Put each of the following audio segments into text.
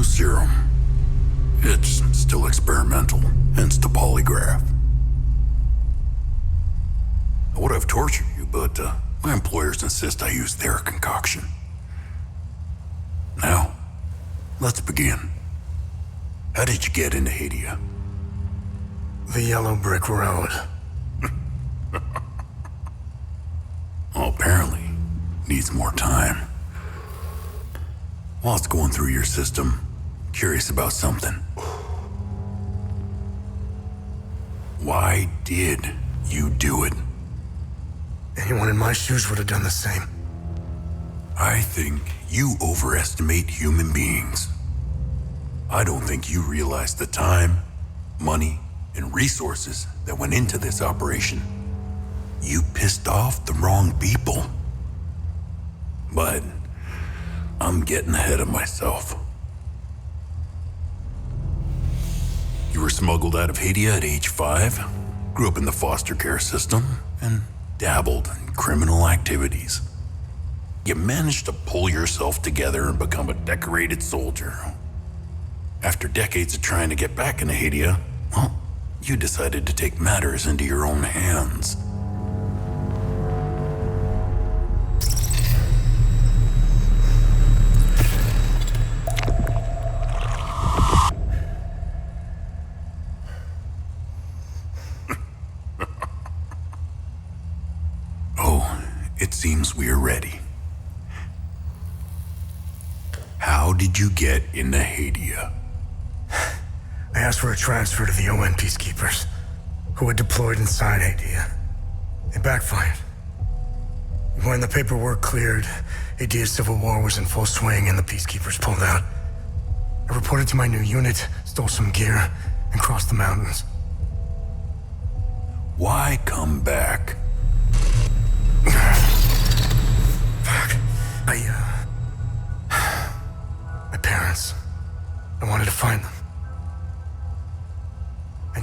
serum. It's still experimental, hence the polygraph. I would have tortured you, but my employers insist I use their concoction. Now, let's begin. How did you get into Hadea? The yellow brick road. Well, apparently, needs more time. While it's going through your system, curious about something. Why did you do it? Anyone in my shoes would have done the same. I think you overestimate human beings. I don't think you realize the time, money, and resources that went into this operation. You pissed off the wrong people. But I'm getting ahead of myself. You were smuggled out of Hadea at age 5, grew up in the foster care system, and dabbled in criminal activities. You managed to pull yourself together and become a decorated soldier. After decades of trying to get back into Hadea, well, you decided to take matters into your own hands. It seems we are ready. How did you get into Hadea? I asked for a transfer to the UN peacekeepers, who had deployed inside Hadea. It backfired. When the paperwork cleared, Hadea's civil war was in full swing and the peacekeepers pulled out. I reported to my new unit, stole some gear, and crossed the mountains. Why come back? Fuck. My parents. I wanted to find them. I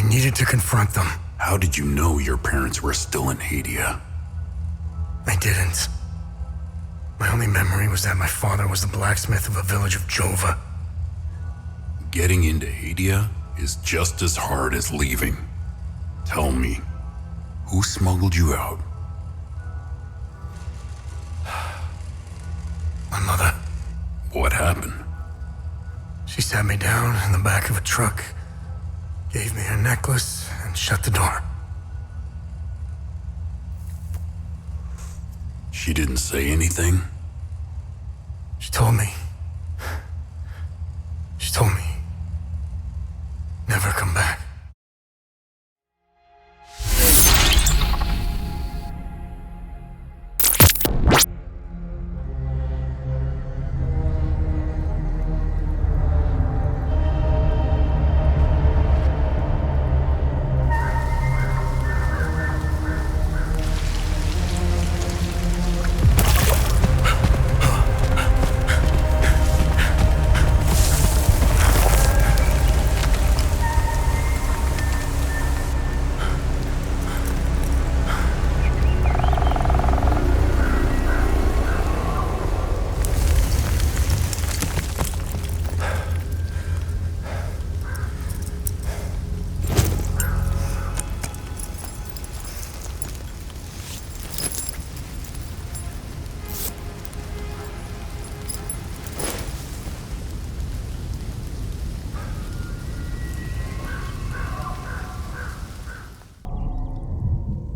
needed to confront them. How did you know your parents were still in Hadea? I didn't. My only memory was that my father was the blacksmith of a village of Jova. Getting into Hadea is just as hard as leaving. Tell me, who smuggled you out? My mother. What happened? She sat me down in the back of a truck, gave me her necklace, and shut the door. She didn't say anything? She told me, never come back.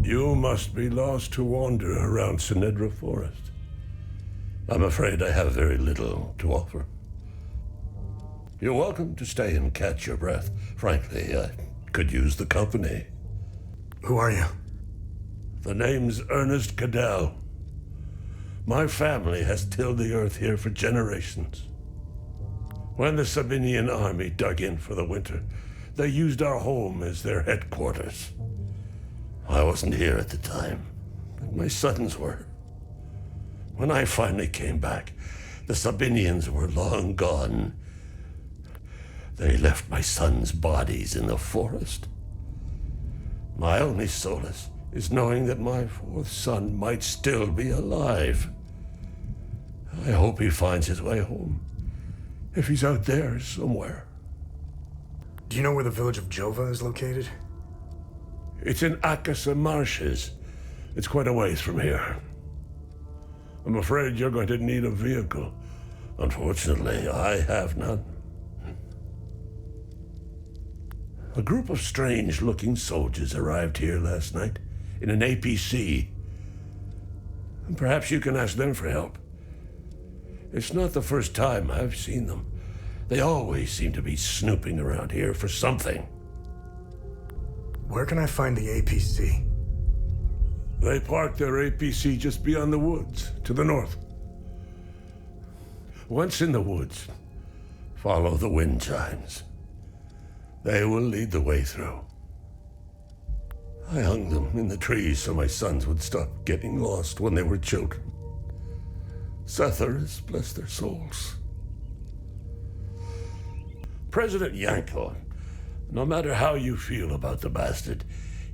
You must be lost to wander around Sinedra Forest. I'm afraid I have very little to offer. You're welcome to stay and catch your breath. Frankly, I could use the company. Who are you? The name's Ernest Cadell. My family has tilled the earth here for generations. When the Sabinian army dug in for the winter, they used our home as their headquarters. I wasn't here at the time, but my sons were. When I finally came back, the Sabinians were long gone. They left my sons' bodies in the forest. My only solace is knowing that my fourth son might still be alive. I hope he finds his way home. If he's out there somewhere. Do you know where the village of Jova is located? It's in Akasa Marshes. It's quite a ways from here. I'm afraid you're going to need a vehicle. Unfortunately, I have none. A group of strange-looking soldiers arrived here last night in an APC. And perhaps you can ask them for help. It's not the first time I've seen them. They always seem to be snooping around here for something. Where can I find the APC? They parked their APC just beyond the woods, to the north. Once in the woods, follow the wind chimes. They will lead the way through. I hung them in the trees so my sons would stop getting lost when they were children. Setharus, bless their souls. President Yanko, no matter how you feel about the bastard,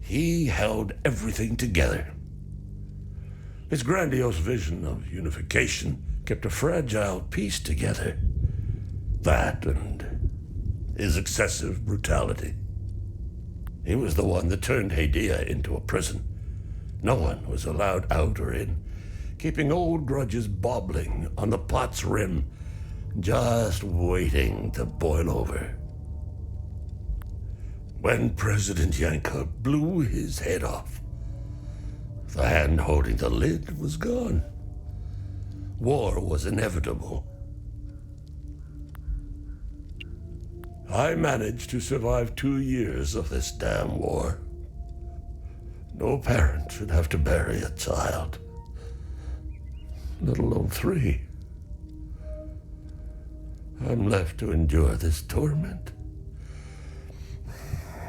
he held everything together. His grandiose vision of unification kept a fragile peace together. That and his excessive brutality. He was the one that turned Hadea into a prison. No one was allowed out or in, keeping old grudges bobbling on the pot's rim, just waiting to boil over. When President Yanko blew his head off, the hand holding the lid was gone. War was inevitable. I managed to survive 2 years of this damn war. No parent should have to bury a child, let alone 3. I'm left to endure this torment.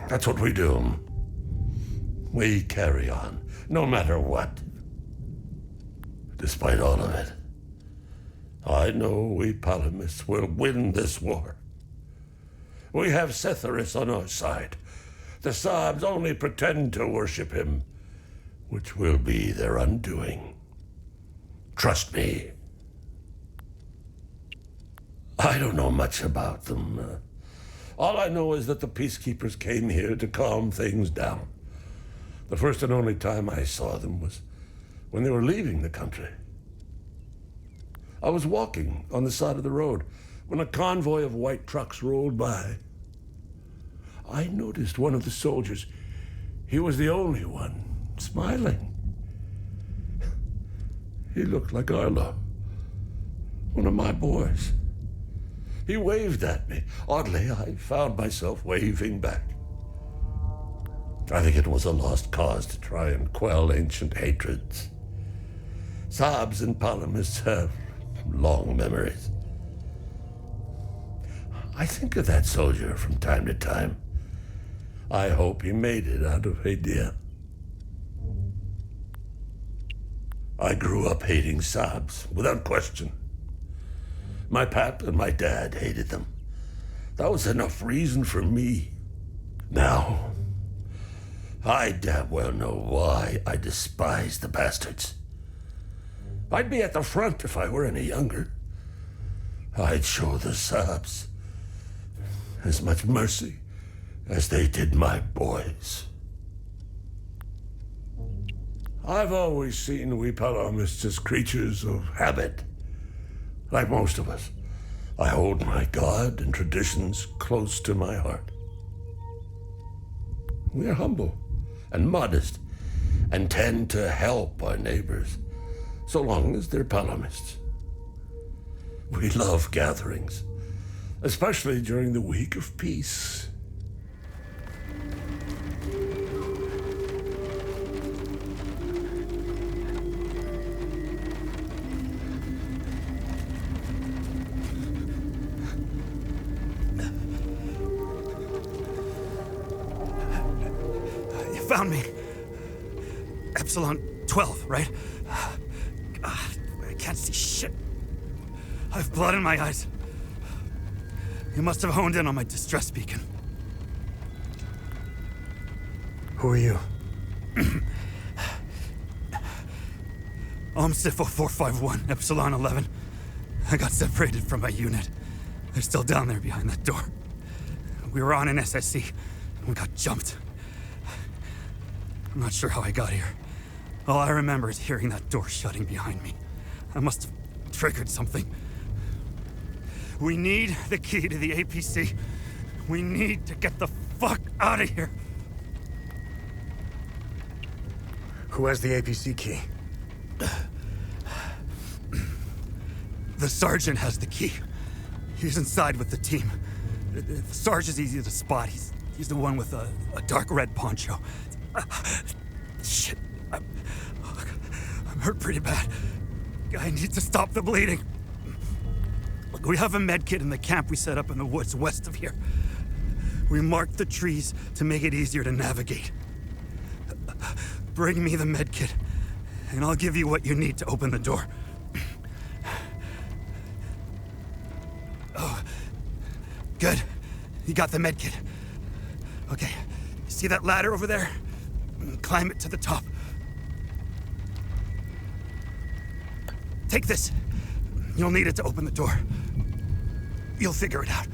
That's what we do. We carry on, no matter what. Despite all of it, I know we Palamists will win this war. We have Setharus on our side. The Sabs only pretend to worship him, which will be their undoing. Trust me. I don't know much about them. All I know is that the peacekeepers came here to calm things down. The first and only time I saw them was when they were leaving the country. I was walking on the side of the road when a convoy of white trucks rolled by. I noticed one of the soldiers. He was the only one smiling. He looked like Arlo, one of my boys. He waved at me. Oddly, I found myself waving back. I think it was a lost cause to try and quell ancient hatreds. Sabs and Palamists have long memories. I think of that soldier from time to time. I hope he made it out of Hadea. I grew up hating Sabs, without question. My pap and my dad hated them. That was enough reason for me. Now, I damn well know why I despise the bastards. I'd be at the front if I were any younger. I'd show the Sabs as much mercy as they did my boys. I've always seen we Palamists as creatures of habit. Like most of us, I hold my God and traditions close to my heart. We are humble and modest and tend to help our neighbors, so long as they're Palamists. We love gatherings, especially during the week of peace. Found me. Epsilon 12, right? God, I can't see shit. I have blood in my eyes. You must have honed in on my distress beacon. Who are you? Sifo 451, Epsilon 11. I got separated from my unit. They're still down there behind that door. We were on an SSC. We got jumped. I'm not sure how I got here. All I remember is hearing that door shutting behind me. I must have triggered something. We need the key to the APC. We need to get the fuck out of here. Who has the APC key? The sergeant has the key. He's inside with the team. The sergeant's easy to spot. He's the one with a dark red poncho. Shit. I'm hurt pretty bad. I need to stop the bleeding. We have a med kit in the camp we set up in the woods west of here. We marked the trees to make it easier to navigate. Bring me the med kit, and I'll give you what you need to open the door. Oh, good. You got the med kit. Okay, you see that ladder over there? Climb it to the top. Take this. You'll need it to open the door. You'll figure it out.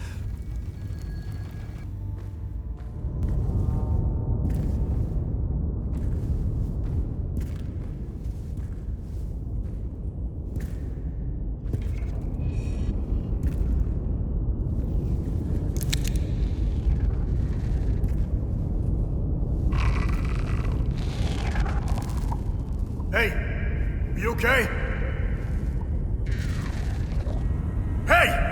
Hey, are you okay? Hey!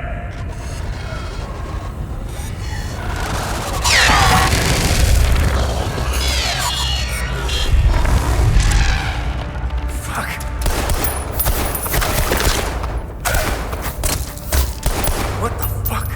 What the fuck?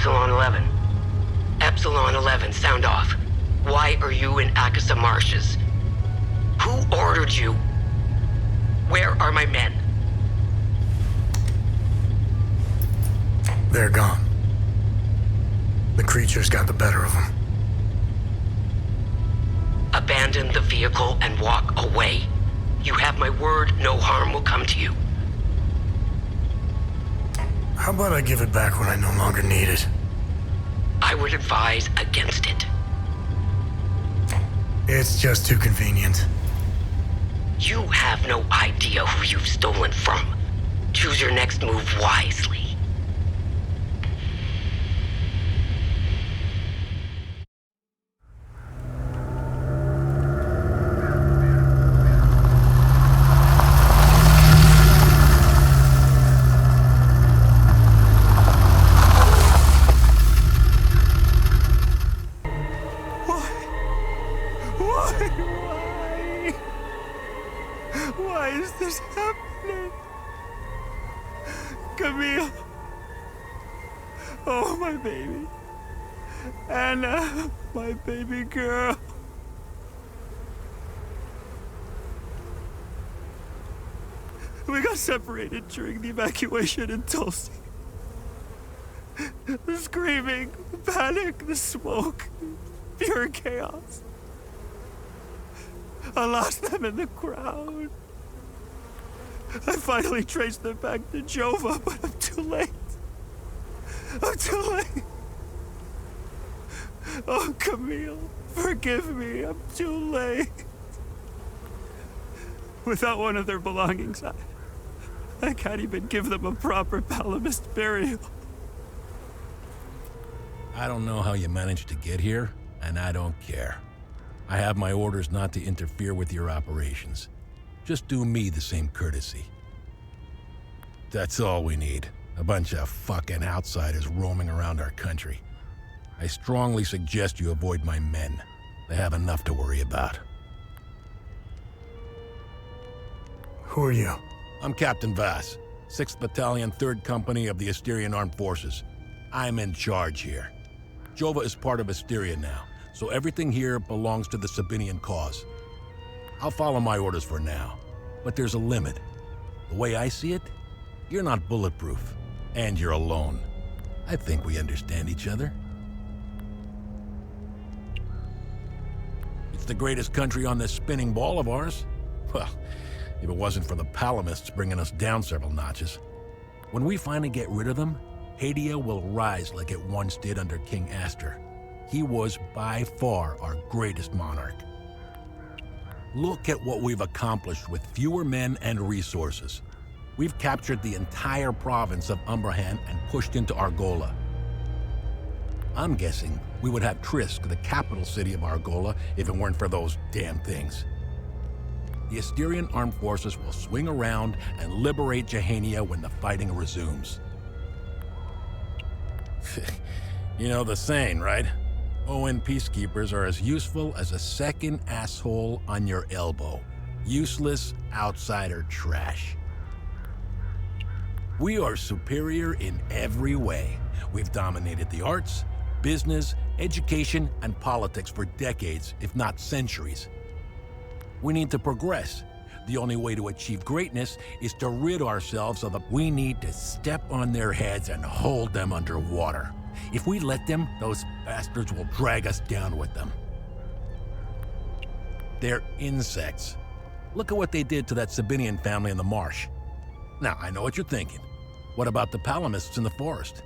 Epsilon 11. Epsilon 11, sound off. Why are you in Akasa Marshes? Who ordered you? Where are my men? They're gone. The creatures got the better of them. Abandon the vehicle and walk away. You have my word, no harm will come to you. How about I give it back when I no longer need it? I would advise against it. It's just too convenient. You have no idea who you've stolen from. Choose your next move wisely. Why is this happening? Camille. Oh, my baby. Anna, my baby girl. We got separated during the evacuation in Tulsi. The screaming, the panic, the smoke, pure chaos. I lost them in the crowd. I finally traced them back to Jova, but I'm too late. I'm too late. Oh, Camille, forgive me. I'm too late. Without one of their belongings, I can't even give them a proper Palamist burial. I don't know how you managed to get here, and I don't care. I have my orders not to interfere with your operations. Just do me the same courtesy. That's all we need. A bunch of fucking outsiders roaming around our country. I strongly suggest you avoid my men. They have enough to worry about. Who are you? I'm Captain Vass, 6th Battalion, 3rd Company of the Asterian Armed Forces. I'm in charge here. Jova is part of Asteria now, so everything here belongs to the Sabinian cause. I'll follow my orders for now, but there's a limit. The way I see it, you're not bulletproof, and you're alone. I think we understand each other. It's the greatest country on this spinning ball of ours. Well, if it wasn't for the Palamists bringing us down several notches. When we finally get rid of them, Hadea will rise like it once did under King Aster. He was by far our greatest monarch. Look at what we've accomplished with fewer men and resources. We've captured the entire province of Umbrahan and pushed into Argola. I'm guessing we would have Trisk, the capital city of Argola, if it weren't for those damn things. The Asterian armed forces will swing around and liberate Jehania when the fighting resumes. You know the saying, right? ON peacekeepers are as useful as a second asshole on your elbow. Useless outsider trash. We are superior in every way. We've dominated the arts, business, education, and politics for decades, if not centuries. We need to progress. The only way to achieve greatness is to rid ourselves of the... We need to step on their heads and hold them underwater. If we let them, those bastards will drag us down with them. They're insects. Look at what they did to that Sabinian family in the marsh. Now, I know what you're thinking. What about the Palamists in the forest?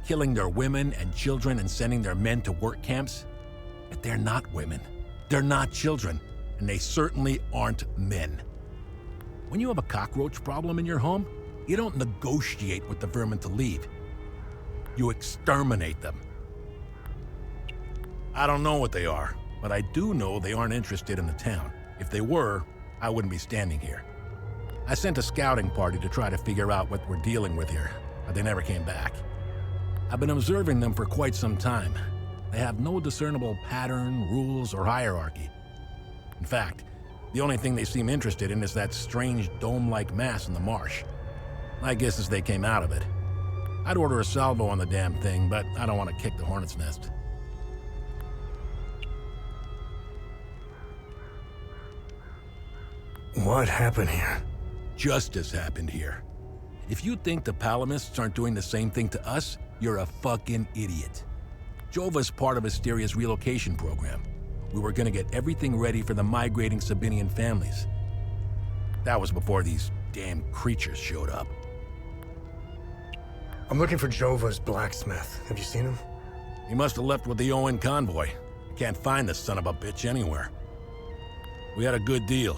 Killing their women and children and sending their men to work camps? But they're not women. They're not children. And they certainly aren't men. When you have a cockroach problem in your home, you don't negotiate with the vermin to leave. You exterminate them. I don't know what they are, but I do know they aren't interested in the town. If they were, I wouldn't be standing here. I sent a scouting party to try to figure out what we're dealing with here, but they never came back. I've been observing them for quite some time. They have no discernible pattern, rules, or hierarchy. In fact, the only thing they seem interested in is that strange dome-like mass in the marsh. My guess is they came out of it. I'd order a salvo on the damn thing, but I don't want to kick the hornet's nest. What happened here? Justice happened here. If you think the Palamists aren't doing the same thing to us, you're a fucking idiot. Jova's part of Asteria's relocation program. We were gonna get everything ready for the migrating Sabinian families. That was before these damn creatures showed up. I'm looking for Jova's blacksmith. Have you seen him? He must have left with the UN convoy. Can't find the son of a bitch anywhere. We had a good deal.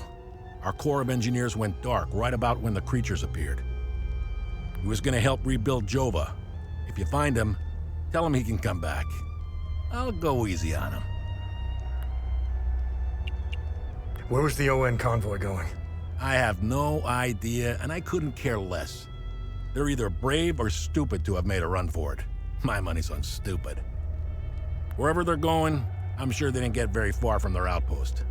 Our Corps of Engineers went dark right about when the creatures appeared. He was gonna help rebuild Jova. If you find him, tell him he can come back. I'll go easy on him. Where was the UN convoy going? I have no idea, and I couldn't care less. They're either brave or stupid to have made a run for it. My money's on stupid. Wherever they're going, I'm sure they didn't get very far from their outpost.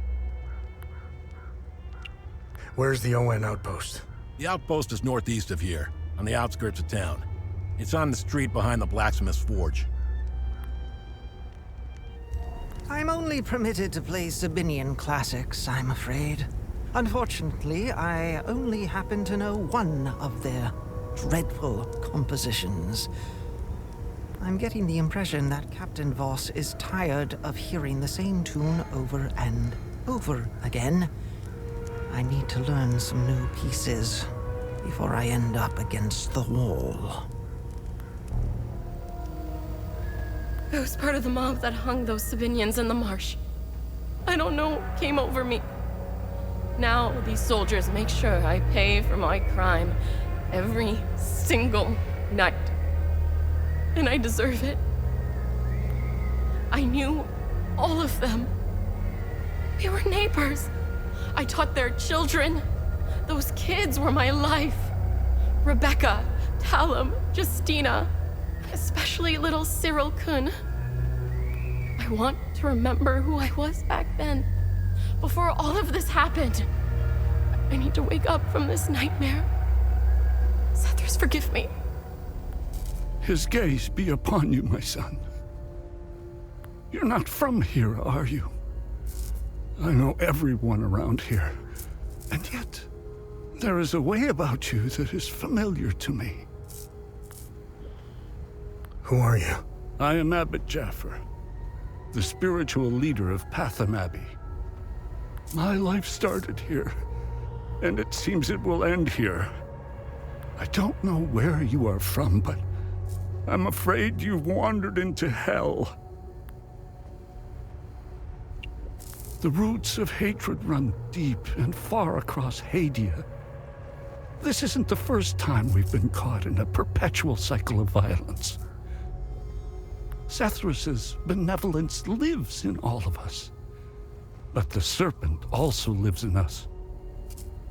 Where's the UN outpost? The outpost is northeast of here, on the outskirts of town. It's on the street behind the blacksmith's forge. I'm only permitted to play Sabinian classics, I'm afraid. Unfortunately, I only happen to know one of their dreadful compositions. I'm getting the impression that Captain Voss is tired of hearing the same tune over and over again. I need to learn some new pieces before I end up against the wall. I was part of the mob that hung those Sabinians in the marsh. I don't know what came over me. Now these soldiers make sure I pay for my crime every single night. And I deserve it. I knew all of them. We were neighbors. I taught their children. Those kids were my life. Rebecca, Talum, Justina, especially little Cyril Kun. I want to remember who I was back then, before all of this happened. I need to wake up from this nightmare. Sethers, forgive me. His gaze be upon you, my son. You're not from here, are you? I know everyone around here, and yet there is a way about you that is familiar to me. Who are you? I am Abbot Jaffer, the spiritual leader of Patham Abbey. My life started here, and it seems it will end here. I don't know where you are from, but I'm afraid you've wandered into hell. The roots of hatred run deep and far across Hadea. This isn't the first time we've been caught in a perpetual cycle of violence. Sethrus's benevolence lives in all of us. But the serpent also lives in us.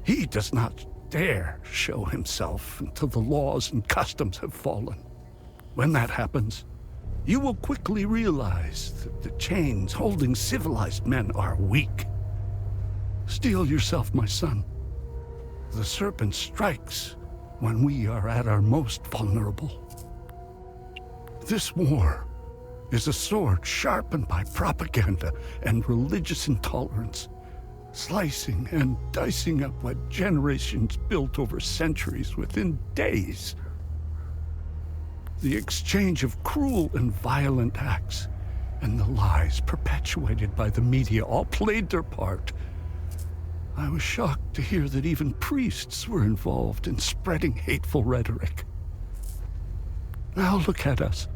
He does not dare show himself until the laws and customs have fallen. When that happens, you will quickly realize that the chains holding civilized men are weak. Steel yourself, my son. The serpent strikes when we are at our most vulnerable. This war is a sword sharpened by propaganda and religious intolerance, slicing and dicing up what generations built over centuries within days. The exchange of cruel and violent acts and the lies perpetuated by the media all played their part. I was shocked to hear that even priests were involved in spreading hateful rhetoric. Now look at us.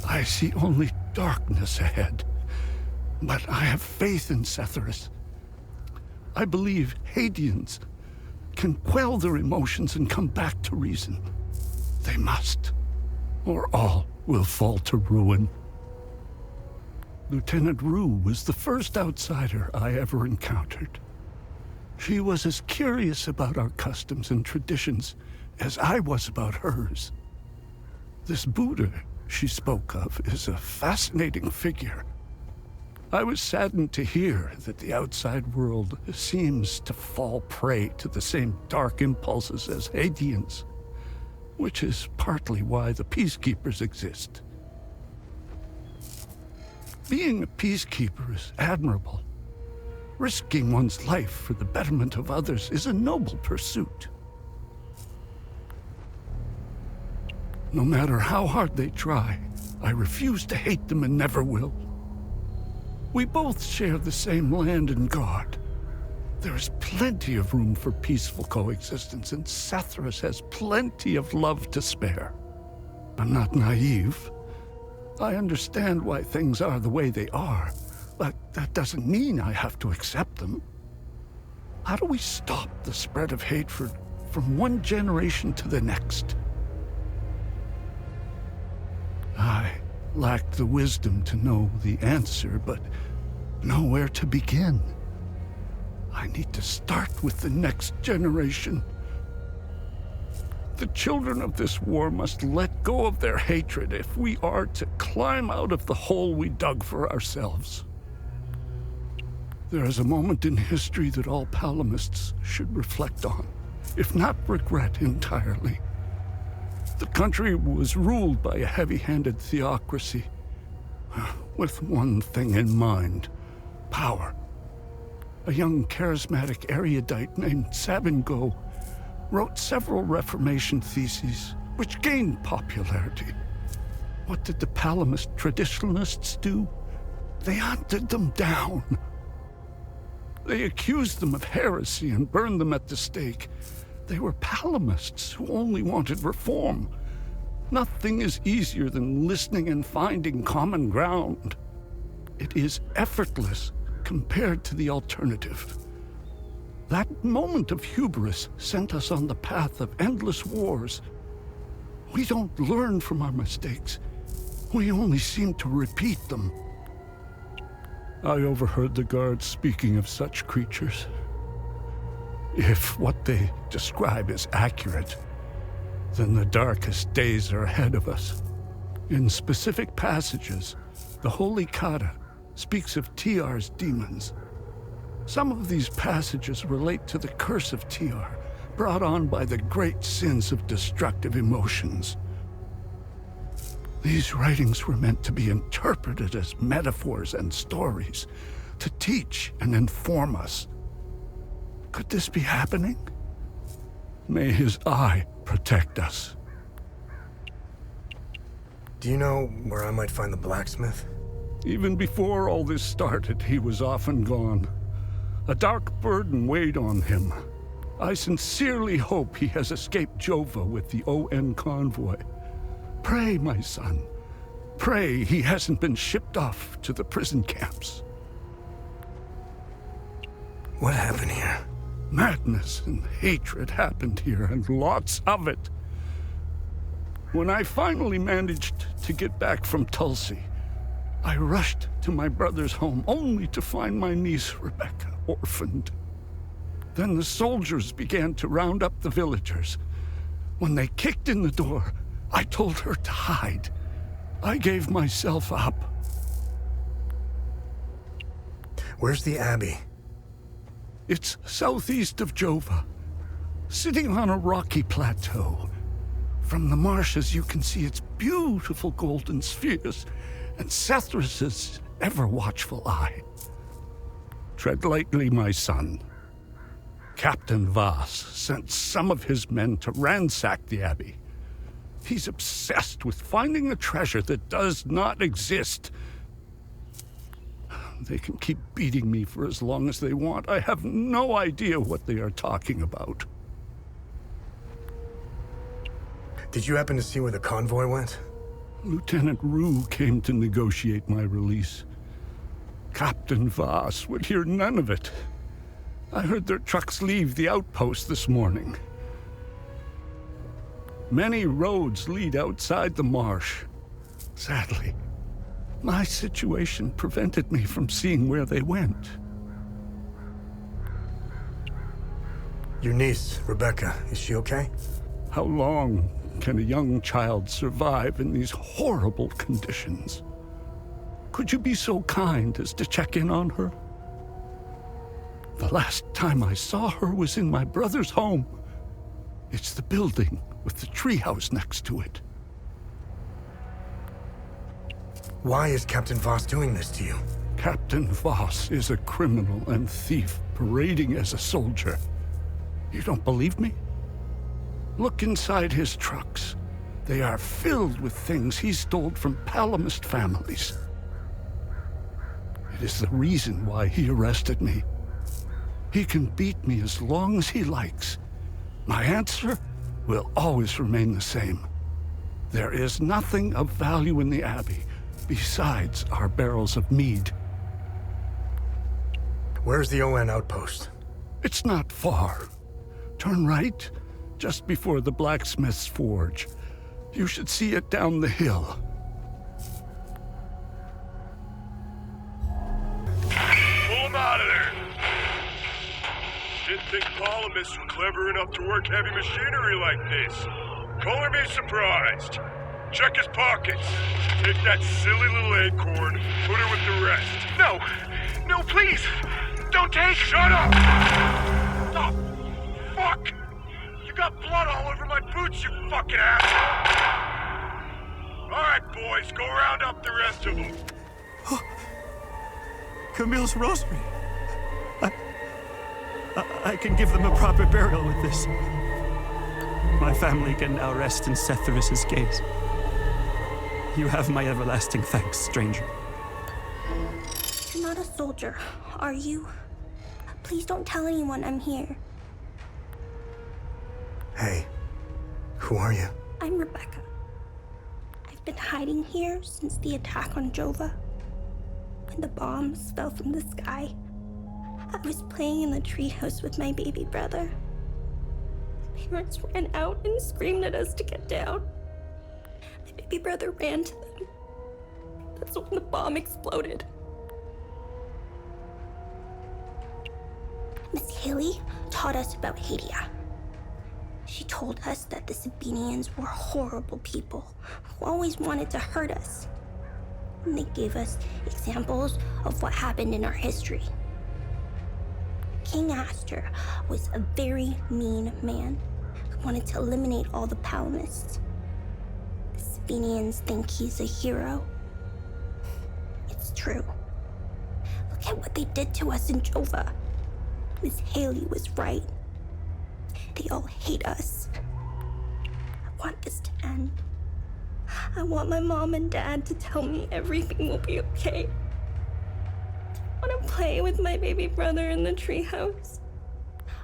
I see only darkness ahead, but I have faith in Sethrus. I believe Hadeans can quell their emotions and come back to reason. They must, or all will fall to ruin. Lieutenant Rue was the first outsider I ever encountered. She was as curious about our customs and traditions as I was about hers. This Buddha she spoke of is a fascinating figure. I was saddened to hear that the outside world seems to fall prey to the same dark impulses as Hadeans. which is partly why the peacekeepers exist. Being a peacekeeper is admirable. Risking one's life for the betterment of others is a noble pursuit. No matter how hard they try, I refuse to hate them and never will. We both share the same land and God. There is plenty of room for peaceful coexistence, and Sethras has plenty of love to spare. I'm not naive. I understand why things are the way they are, but that doesn't mean I have to accept them. How do we stop the spread of hatred from one generation to the next? I lack the wisdom to know the answer, but know where to begin. I need to start with the next generation. The children of this war must let go of their hatred if we are to climb out of the hole we dug for ourselves. There is a moment in history that all palamists should reflect on, if not regret entirely. The country was ruled by a heavy-handed theocracy, with one thing in mind: power. A young charismatic erudite named Sabingo wrote several Reformation theses, which gained popularity. What did the Palamist traditionalists do? They hunted them down. They accused them of heresy and burned them at the stake. They were Palamists who only wanted reform. Nothing is easier than listening and finding common ground. It is effortless compared to the alternative. That moment of hubris sent us on the path of endless wars. We don't learn from our mistakes. We only seem to repeat them. I overheard the guards speaking of such creatures. If what they describe is accurate, then the darkest days are ahead of us. In specific passages, the Holy Kata speaks of Tiar's demons. Some of these passages relate to the curse of Tiar, brought on by the great sins of destructive emotions. These writings were meant to be interpreted as metaphors and stories, to teach and inform us. Could this be happening? May his eye protect us. Do you know where I might find the blacksmith? Even before all this started, he was often gone. A dark burden weighed on him. I sincerely hope he has escaped Jova with the ON convoy. Pray, my son. Pray he hasn't been shipped off to the prison camps. What happened here? Madness and hatred happened here, and lots of it. When I finally managed to get back from Tulsi, I rushed to my brother's home only to find my niece, Rebecca, orphaned. Then the soldiers began to round up the villagers. When they kicked in the door, I told her to hide. I gave myself up. Where's the Abbey? It's southeast of Jova, sitting on a rocky plateau. From the marshes you can see its beautiful golden spheres and Sethras's ever-watchful eye. Tread lightly, my son. Captain Voss sent some of his men to ransack the Abbey. He's obsessed with finding a treasure that does not exist. They can keep beating me for as long as they want. I have no idea what they are talking about. Did you happen to see where the convoy went? Lieutenant Rue came to negotiate my release. Captain Voss would hear none of it. I heard their trucks leave the outpost this morning. Many roads lead outside the marsh. Sadly, my situation prevented me from seeing where they went. Your niece, Rebecca, is she okay? How long can a young child survive in these horrible conditions? Could you be so kind as to check in on her? The last time I saw her was in my brother's home. It's the building with the treehouse next to it. Why is Captain Voss doing this to you? Captain Voss is a criminal and thief parading as a soldier. You don't believe me? Look inside his trucks. They are filled with things he stole from Palamist families. It is the reason why he arrested me. He can beat me as long as he likes. My answer will always remain the same. There is nothing of value in the Abbey besides our barrels of mead. Where's the ON outpost? It's not far. Turn right, just before the blacksmith's forge. You should see it down the hill. Pull him out of there! Didn't think Palamist were clever enough to work heavy machinery like this. Color me surprised. Check his pockets. Take that silly little acorn, put her with the rest. No! No, please! Don't take... Shut up! Oh, fuck! You got blood all over my boots, you fucking asshole! Alright, boys, go round up the rest of them. Camille's rosary. I can give them a proper burial with this. My family can now rest in Setharus' gaze. You have my everlasting thanks, stranger. You're not a soldier, are you? Please don't tell anyone I'm here. Hey, who are you? I'm Rebecca. I've been hiding here since the attack on Jova. When the bombs fell from the sky, I was playing in the treehouse with my baby brother. My parents ran out and screamed at us to get down. My baby brother ran to them. That's when the bomb exploded. Miss Haley taught us about Hadea. She told us that the Sabinians were horrible people who always wanted to hurt us. And they gave us examples of what happened in our history. King Astor was a very mean man who wanted to eliminate all the Palamists. The Sabinians think he's a hero. It's true. Look at what they did to us in Jova. Miss Haley was right. They all hate us. I want this to end. I want my mom and dad to tell me everything will be okay. I want to play with my baby brother in the treehouse.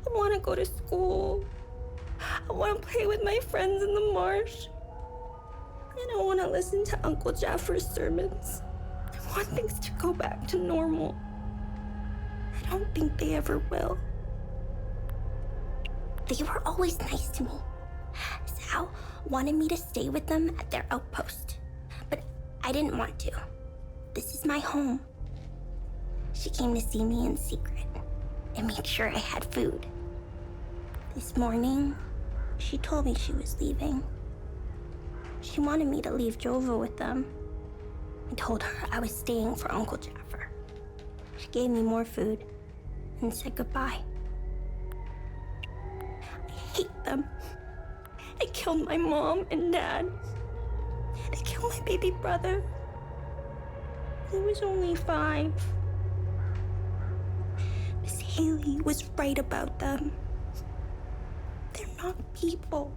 I want to go to school. I want to play with my friends in the marsh. And I want to listen to Uncle Jaffer's sermons. I want things to go back to normal. I don't think they ever will. They were always nice to me. Sal wanted me to stay with them at their outpost, but I didn't want to. This is my home. She came to see me in secret and made sure I had food. This morning, she told me she was leaving. She wanted me to leave Jova with them. I told her I was staying for Uncle Jaffer. She gave me more food and said goodbye. I hate them. They killed my mom and dad. They killed my baby brother. He was only 5. Miss Haley was right about them. They're not people.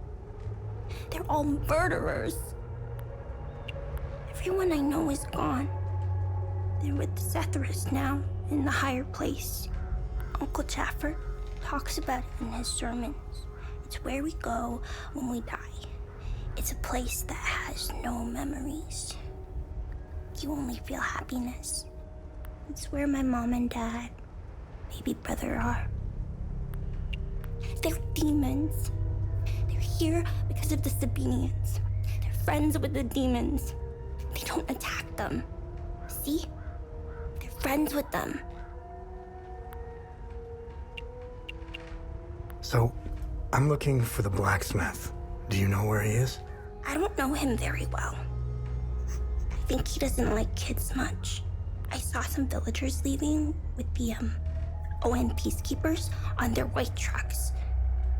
They're all murderers. Everyone I know is gone. They're with Setharus now, in the higher place. Uncle Jaffer talks about it in his sermons. It's where we go when we die. It's a place that has no memories. You only feel happiness. It's where my mom and dad, baby brother are. They're demons. They're here because of the Sabinians. They're friends with the demons. They don't attack them. See? They're friends with them. So, I'm looking for the blacksmith. Do you know where he is? I don't know him very well. I think he doesn't like kids much. I saw some villagers leaving with the, ON peacekeepers on their white trucks.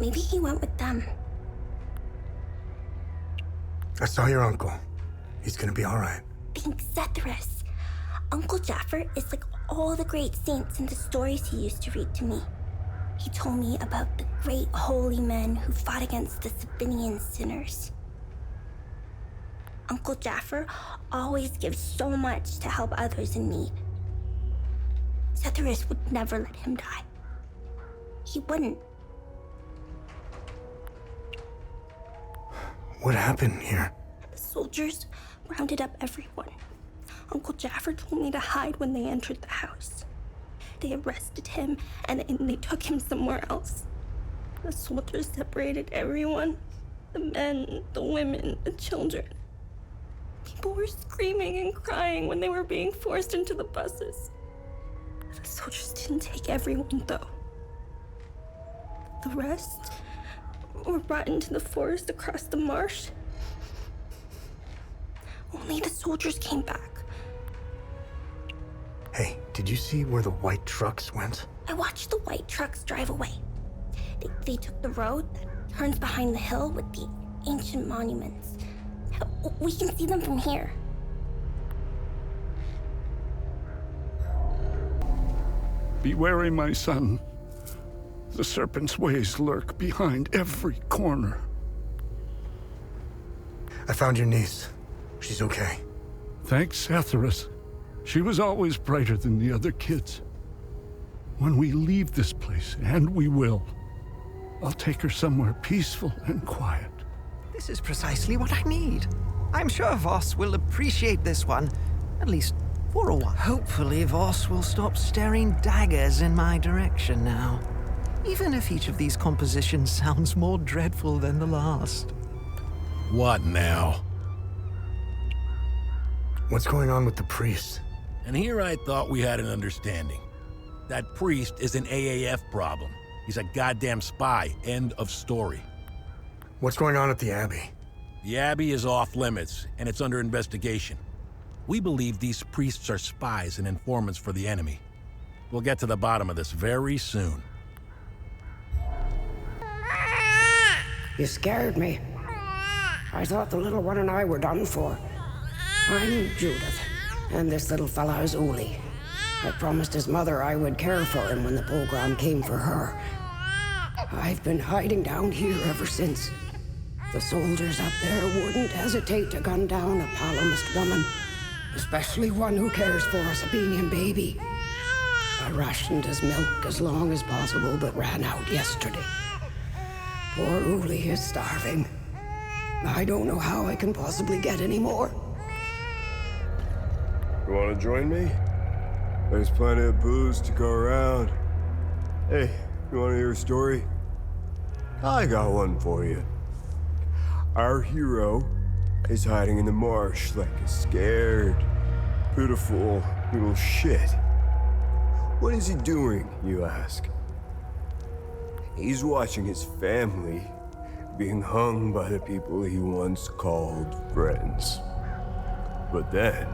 Maybe he went with them. I saw your uncle. He's gonna be all right. Thanks, Zethris. Uncle Jaffer is like all the great saints in the stories he used to read to me. He told me about the great holy men who fought against the Sabinian sinners. Uncle Jaffer always gives so much to help others in need. Zethris would never let him die. He wouldn't. What happened here? The soldiers rounded up everyone. Uncle Jaffer told me to hide when they entered the house. They arrested him and they took him somewhere else. The soldiers separated everyone. The men, the women, the children. People were screaming and crying when they were being forced into the buses. The soldiers didn't take everyone, though. The rest were brought into the forest across the marsh. Only the soldiers came back. Hey, did you see where the white trucks went? I watched the white trucks drive away. They took the road that turns behind the hill with the ancient monuments. We can see them from here. Be wary, my son. The serpent's ways lurk behind every corner. I found your niece. She's okay. Thanks, Zethris. She was always brighter than the other kids. When we leave this place, and we will, I'll take her somewhere peaceful and quiet. This is precisely what I need. I'm sure Voss will appreciate this one, at least for a while. Hopefully Voss will stop staring daggers in my direction now. Even if each of these compositions sounds more dreadful than the last. What now? What's going on with the priest? And here I thought we had an understanding. That priest is an AAF problem. He's a goddamn spy. End of story. What's going on at the Abbey? The Abbey is off limits, and it's under investigation. We believe these priests are spies and informants for the enemy. We'll get to the bottom of this very soon. You scared me. I thought the little one and I were done for. I'm Judith, and this little fella is Uli. I promised his mother I would care for him when the program came for her. I've been hiding down here ever since. The soldiers up there wouldn't hesitate to gun down a palomist woman, especially one who cares for a Sabinian baby. I rationed his milk as long as possible, but ran out yesterday. Poor Uli is starving. I don't know how I can possibly get any more. You want to join me? There's plenty of booze to go around. Hey, you want to hear a story? I got one for you. Our hero is hiding in the marsh like a scared, pitiful little shit. What is he doing, you ask? He's watching his family being hung by the people he once called friends. But then,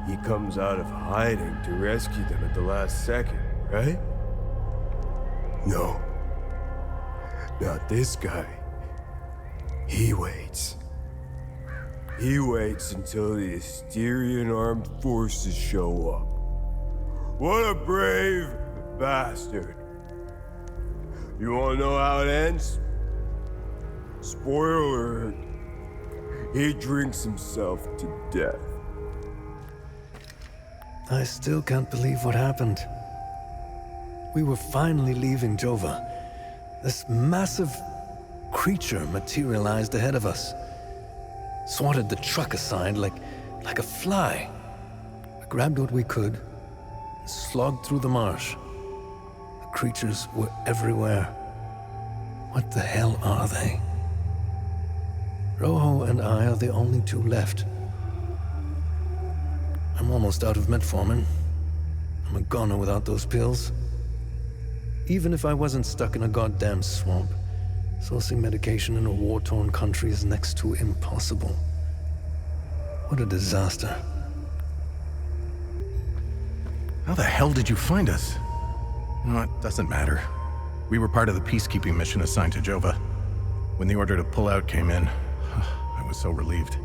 he comes out of hiding to rescue them at the last second, right? No. Not this guy. He waits. He waits until the Asterian armed forces show up. What a brave bastard. You wanna know how it ends? Spoiler alert. He drinks himself to death. I still can't believe what happened. We were finally leaving Jova. This massive creature materialized ahead of us. Swatted the truck aside like a fly. We grabbed what we could and slogged through the marsh. The creatures were everywhere. What the hell are they? Rojo and I are the only two left. I'm almost out of metformin. I'm a goner without those pills. Even if I wasn't stuck in a goddamn swamp, sourcing medication in a war-torn country is next to impossible. What a disaster. How the hell did you find us? You know, it doesn't matter. We were part of the peacekeeping mission assigned to Jova. When the order to pull out came in, I was so relieved.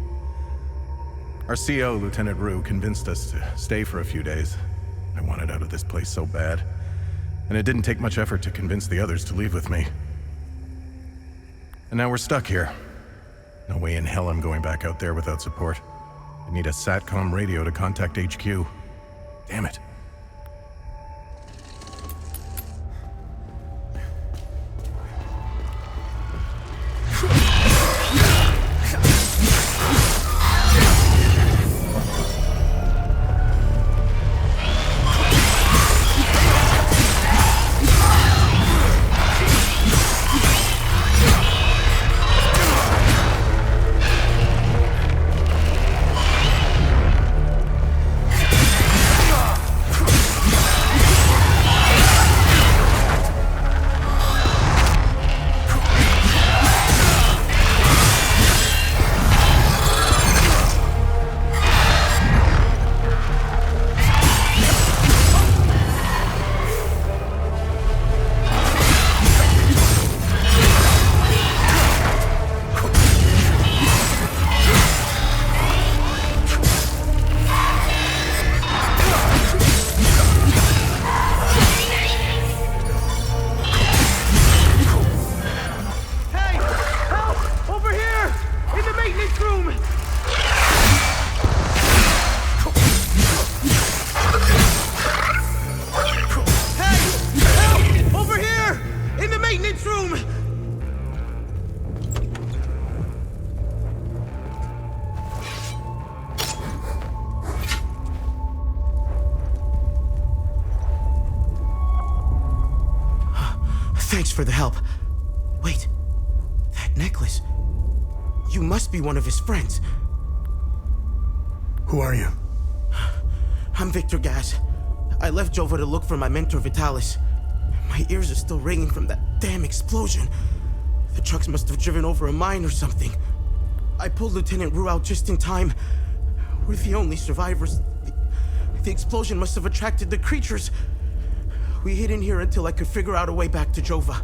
Our CO, Lieutenant Rue, convinced us to stay for a few days. I wanted out of this place so bad, and it didn't take much effort to convince the others to leave with me. And now we're stuck here. No way in hell I'm going back out there without support. I need a SATCOM radio to contact HQ. Damn it. Thanks for the help. Wait, that necklace. You must be one of his friends. Who are you? I'm Victor Gaz. I left Jova to look for my mentor Vitalis. My ears are still ringing from that damn explosion. The trucks must have driven over a mine or something. I pulled Lieutenant Rue out just in time. We're the only survivors. The explosion must have attracted the creatures. We hid in here until I could figure out a way back to Jova.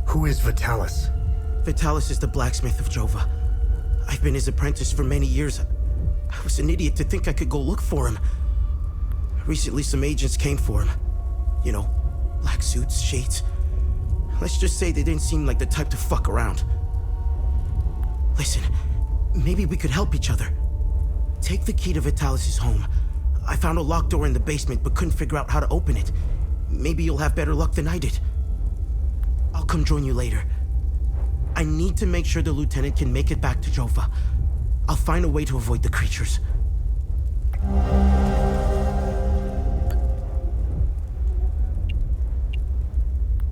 Who is Vitalis? Vitalis is the blacksmith of Jova. I've been his apprentice for many years. I was an idiot to think I could go look for him. Recently, some agents came for him. You know, black suits, shades. Let's just say they didn't seem like the type to fuck around. Listen, maybe we could help each other. Take the key to Vitalis' home. I found a locked door in the basement, but couldn't figure out how to open it. Maybe you'll have better luck than I did. I'll come join you later. I need to make sure the lieutenant can make it back to Jova. I'll find a way to avoid the creatures.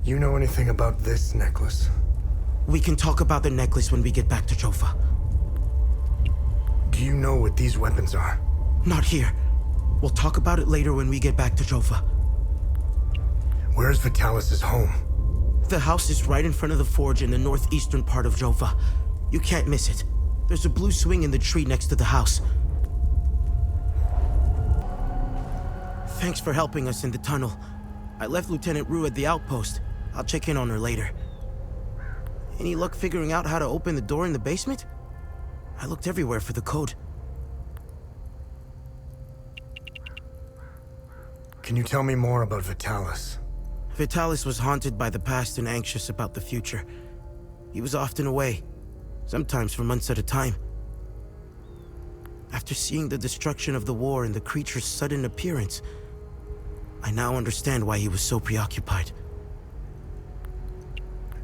You know anything about this necklace? We can talk about the necklace when we get back to Jova. Do you know what these weapons are? Not here. We'll talk about it later when we get back to Jova. Where's Vitalis' home? The house is right in front of the forge in the northeastern part of Jova. You can't miss it. There's a blue swing in the tree next to the house. Thanks for helping us in the tunnel. I left Lieutenant Rue at the outpost. I'll check in on her later. Any luck figuring out how to open the door in the basement? I looked everywhere for the code. Can you tell me more about Vitalis? Vitalis was haunted by the past and anxious about the future. He was often away, sometimes for months at a time. After seeing the destruction of the war and the creature's sudden appearance, I now understand why he was so preoccupied.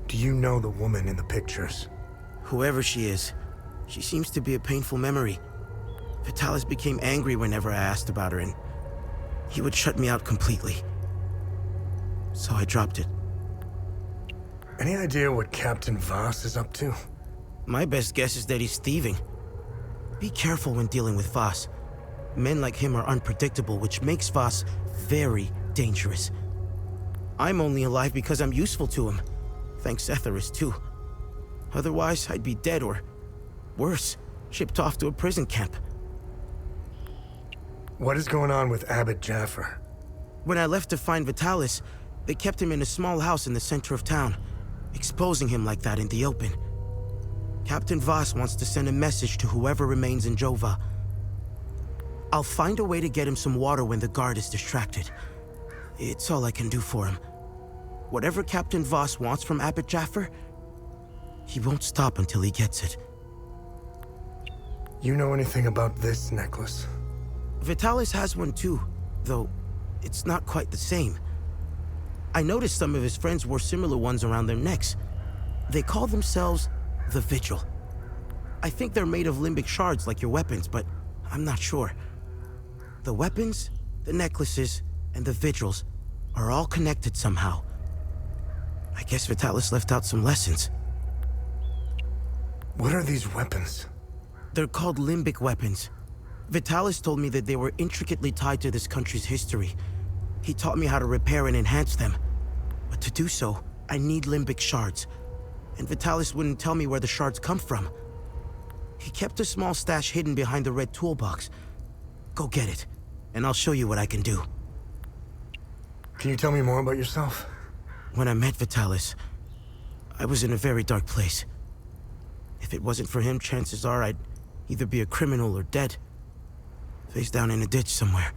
Do you know the woman in the pictures? Whoever she is, she seems to be a painful memory. Vitalis became angry whenever I asked about her, and he would shut me out completely. So I dropped it. Any idea what Captain Voss is up to? My best guess is that he's thieving. Be careful when dealing with Voss. Men like him are unpredictable, which makes Voss very dangerous. I'm only alive because I'm useful to him. Thanks Etheris, too. Otherwise, I'd be dead or, worse, shipped off to a prison camp. What is going on with Abbot Jaffer? When I left to find Vitalis, they kept him in a small house in the center of town. Exposing him like that in the open Captain Voss wants to send a message to whoever remains in Jova. I'll find a way to get him some water when the guard is distracted. It's all I can do for him. Whatever Captain Voss wants from Abbot Jaffer, he won't stop until he gets it. You know anything about this necklace? Vitalis has one too, though it's not quite the same. I noticed some of his friends wore similar ones around their necks. They call themselves the Vigil. I think they're made of limbic shards like your weapons, but I'm not sure. The weapons, the necklaces, and the vigils are all connected somehow. I guess Vitalis left out some lessons. What are these weapons? They're called limbic weapons. Vitalis told me that they were intricately tied to this country's history. He taught me how to repair and enhance them. But to do so, I need limbic shards. And Vitalis wouldn't tell me where the shards come from. He kept a small stash hidden behind the red toolbox. Go get it, and I'll show you what I can do. Can you tell me more about yourself? When I met Vitalis, I was in a very dark place. If it wasn't for him, chances are I'd either be a criminal or dead. Face down in a ditch somewhere.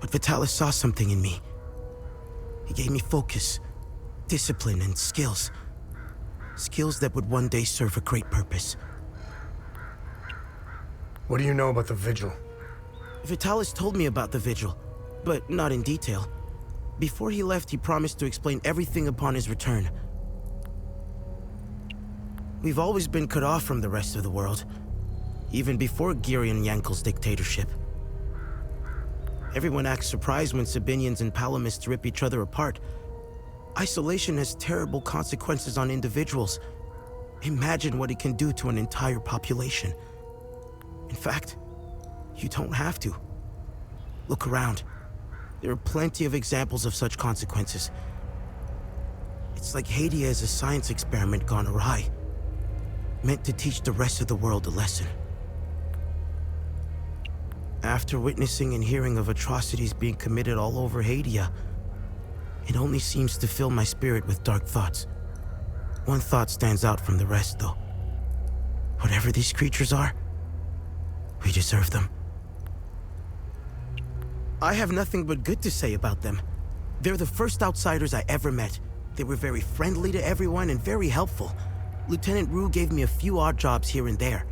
But Vitalis saw something in me. He gave me focus, discipline, and skills. Skills that would one day serve a great purpose. What do you know about the Vigil? Vitalis told me about the Vigil, but not in detail. Before he left, he promised to explain everything upon his return. We've always been cut off from the rest of the world, even before Girion Yankel's dictatorship. Everyone acts surprised when Sabinians and Palamists rip each other apart. Isolation has terrible consequences on individuals. Imagine what it can do to an entire population. In fact, you don't have to. Look around. There are plenty of examples of such consequences. It's like Hadea is a science experiment gone awry, meant to teach the rest of the world a lesson. After witnessing and hearing of atrocities being committed all over Hadea, it only seems to fill my spirit with dark thoughts. One thought stands out from the rest, though. Whatever these creatures are, we deserve them. I have nothing but good to say about them. They're the first outsiders I ever met. They were very friendly to everyone and very helpful. Lieutenant Rue gave me a few odd jobs here and there.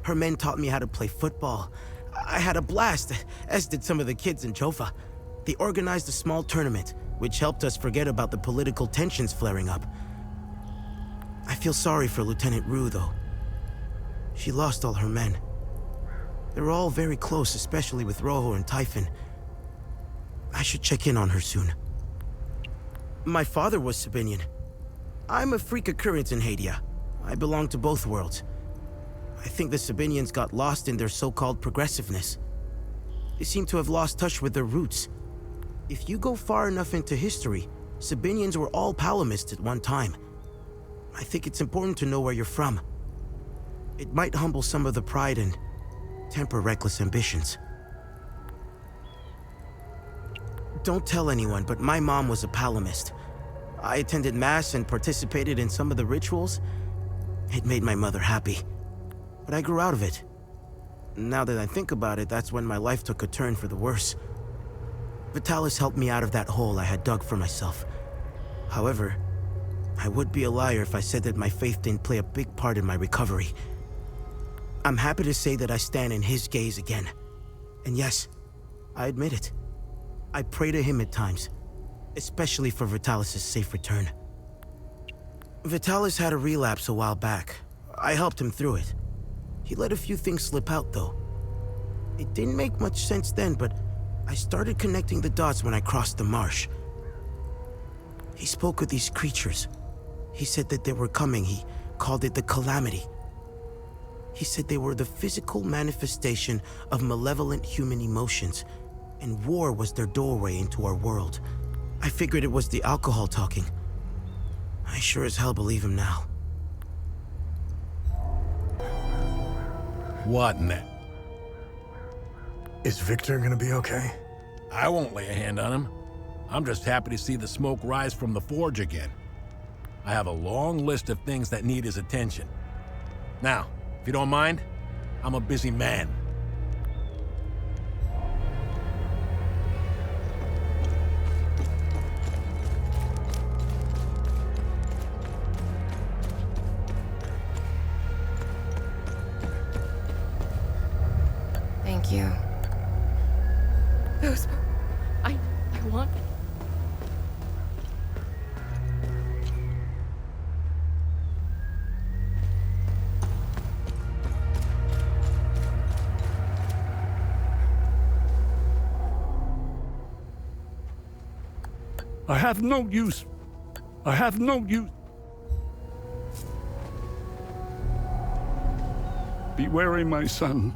Her men taught me how to play football. I had a blast, as did some of the kids in Jova. They organized a small tournament, which helped us forget about the political tensions flaring up. I feel sorry for Lieutenant Rue, though. She lost all her men. They were all very close, especially with Rojo and Typhon. I should check in on her soon. My father was Sabinian. I'm a freak occurrence in Hadea. I belong to both worlds. I think the Sabinians got lost in their so-called progressiveness. They seem to have lost touch with their roots. If you go far enough into history, Sabinians were all Palamists at one time. I think it's important to know where you're from. It might humble some of the pride and temper reckless ambitions. Don't tell anyone, but my mom was a Palamist. I attended Mass and participated in some of the rituals. It made my mother happy. But I grew out of it. Now that I think about it, that's when my life took a turn for the worse. Vitalis helped me out of that hole I had dug for myself. However, I would be a liar if I said that my faith didn't play a big part in my recovery. I'm happy to say that I stand in his gaze again. And yes, I admit it. I pray to him at times, especially for Vitalis' safe return. Vitalis had a relapse a while back. I helped him through it. He let a few things slip out, though. It didn't make much sense then, but I started connecting the dots when I crossed the marsh. He spoke of these creatures. He said that they were coming. He called it the Calamity. He said they were the physical manifestation of malevolent human emotions, and war was their doorway into our world. I figured it was the alcohol talking. I sure as hell believe him now. What in that? Is Victor gonna be okay? I won't lay a hand on him. I'm just happy to see the smoke rise from the forge again. I have a long list of things that need his attention. Now, if you don't mind, I'm a busy man. Thank you. I want... I have no use. I have no use. Be wary, my son.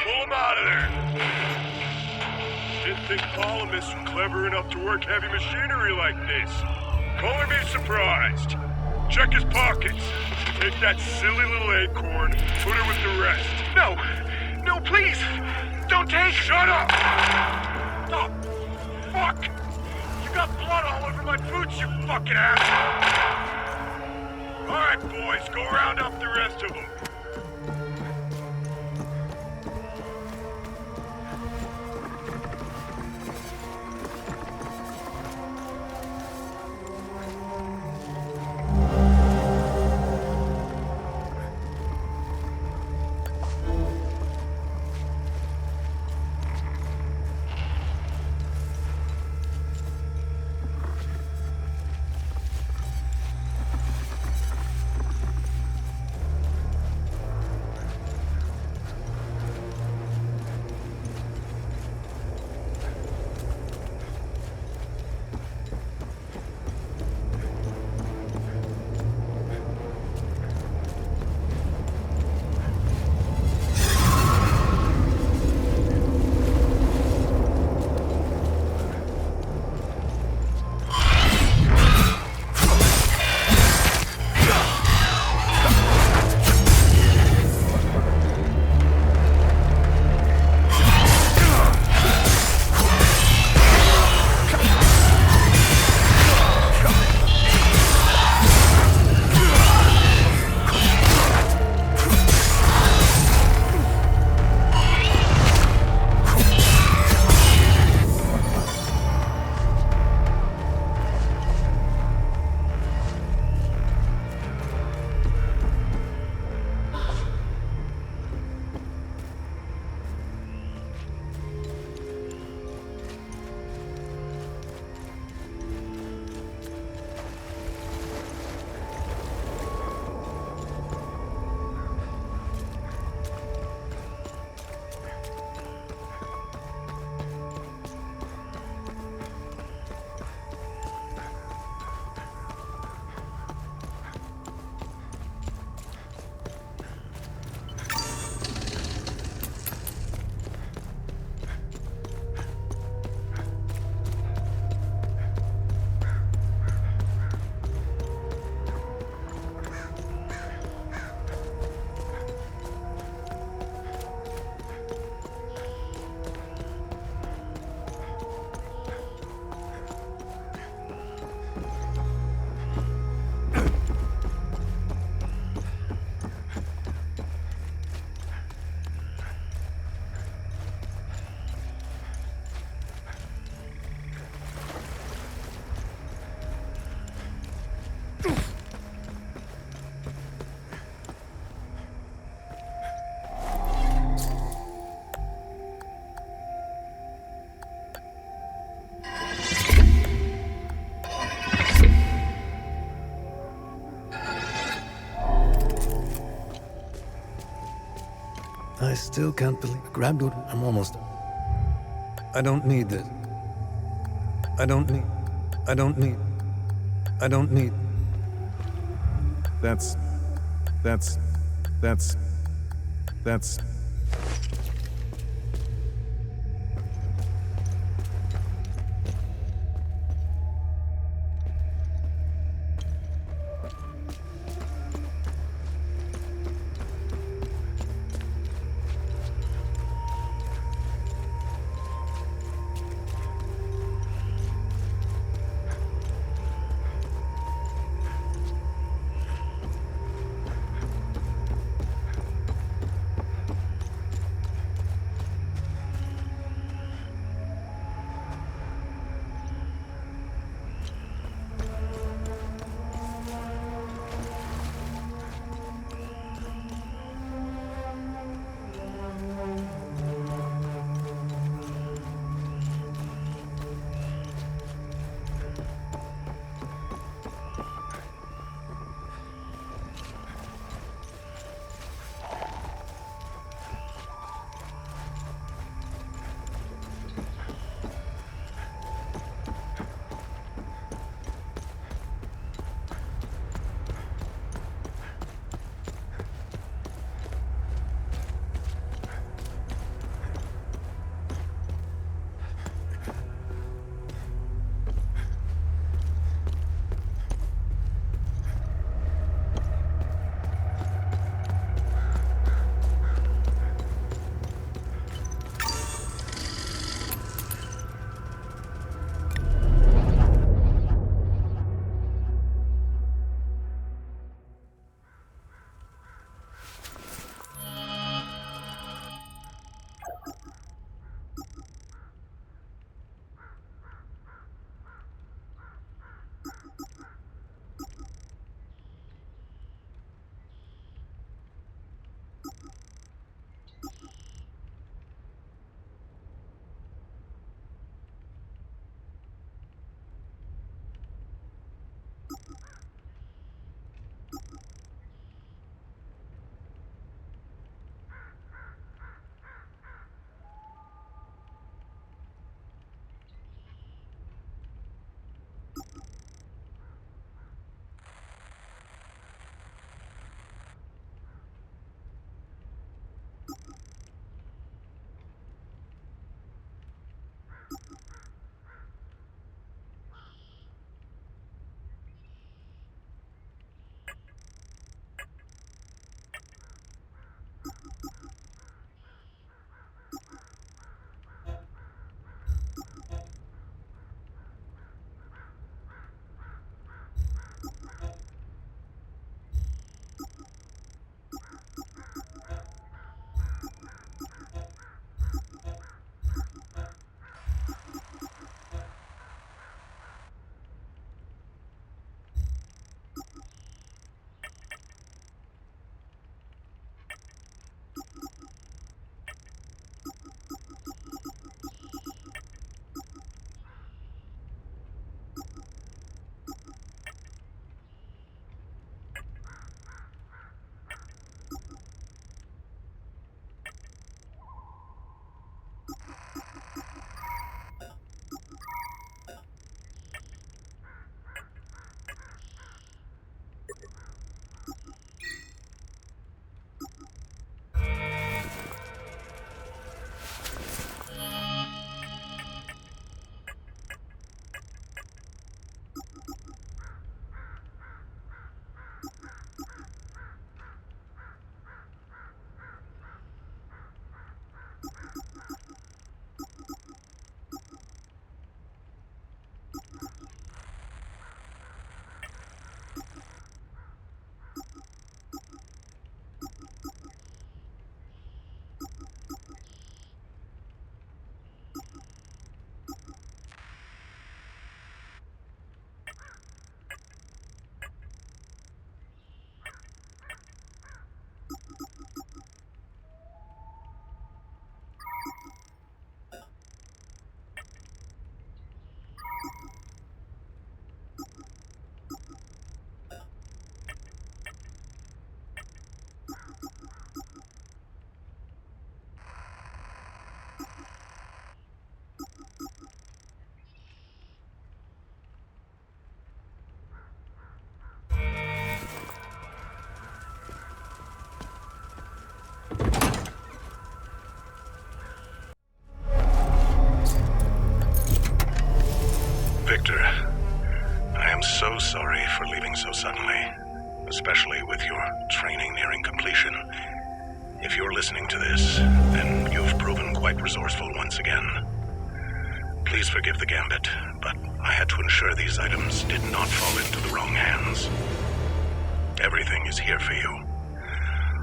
Pull him out of there! Didn't think columnists were clever enough to work heavy machinery like this. Color me surprised. Check his pockets. Take that silly little acorn, put it with the rest. No! No, please! Don't take... Shut up! Oh, fuck! You got blood all over my boots, you fucking asshole! Alright, boys, go round up the rest of them. I still can't believe... Grab it. I'm almost... I don't need this. I don't need... That's... so sorry for leaving so suddenly, especially with your training nearing completion. If you're listening to this, then you've proven quite resourceful once again. Please forgive the gambit, but I had to ensure these items did not fall into the wrong hands. Everything is here for you.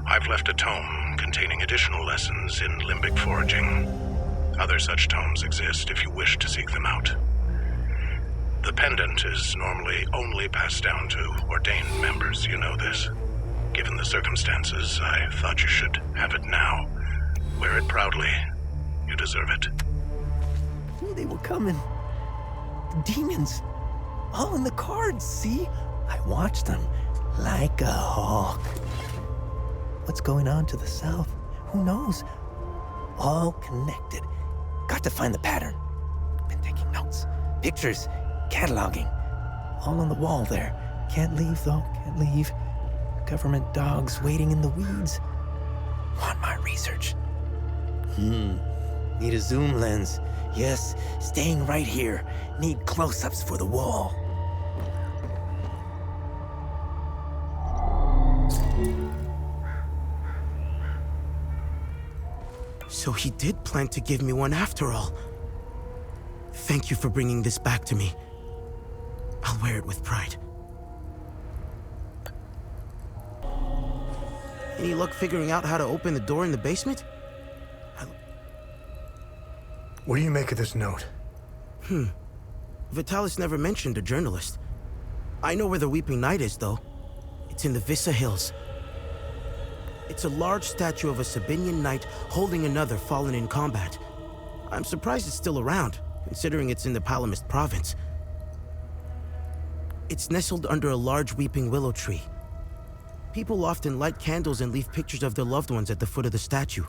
I've left a tome containing additional lessons in limbic foraging. Other such tomes exist if you wish to seek them out. The pendant is normally only passed down to ordained members, you know this. Given the circumstances, I thought you should have it now. Wear it proudly. You deserve it. They were coming. The demons. All in the cards, see? I watched them like a hawk. What's going on to the south? Who knows? All connected. Got to find the pattern. Been taking notes. Pictures. Cataloging. All on the wall there. Can't leave, though. Can't leave. Government dogs waiting in the weeds. Want my research. Need a zoom lens. Yes, staying right here. Need close-ups for the wall. So he did plan to give me one after all. Thank you for bringing this back to me. I'll wear it with pride. Any luck figuring out how to open the door in the basement? What do you make of this note? Vitalis never mentioned a journalist. I know where the Weeping Knight is, though. It's in the Vissa Hills. It's a large statue of a Sabinian knight holding another fallen in combat. I'm surprised it's still around, considering it's in the Palamist province. It's nestled under a large weeping willow tree. People often light candles and leave pictures of their loved ones at the foot of the statue.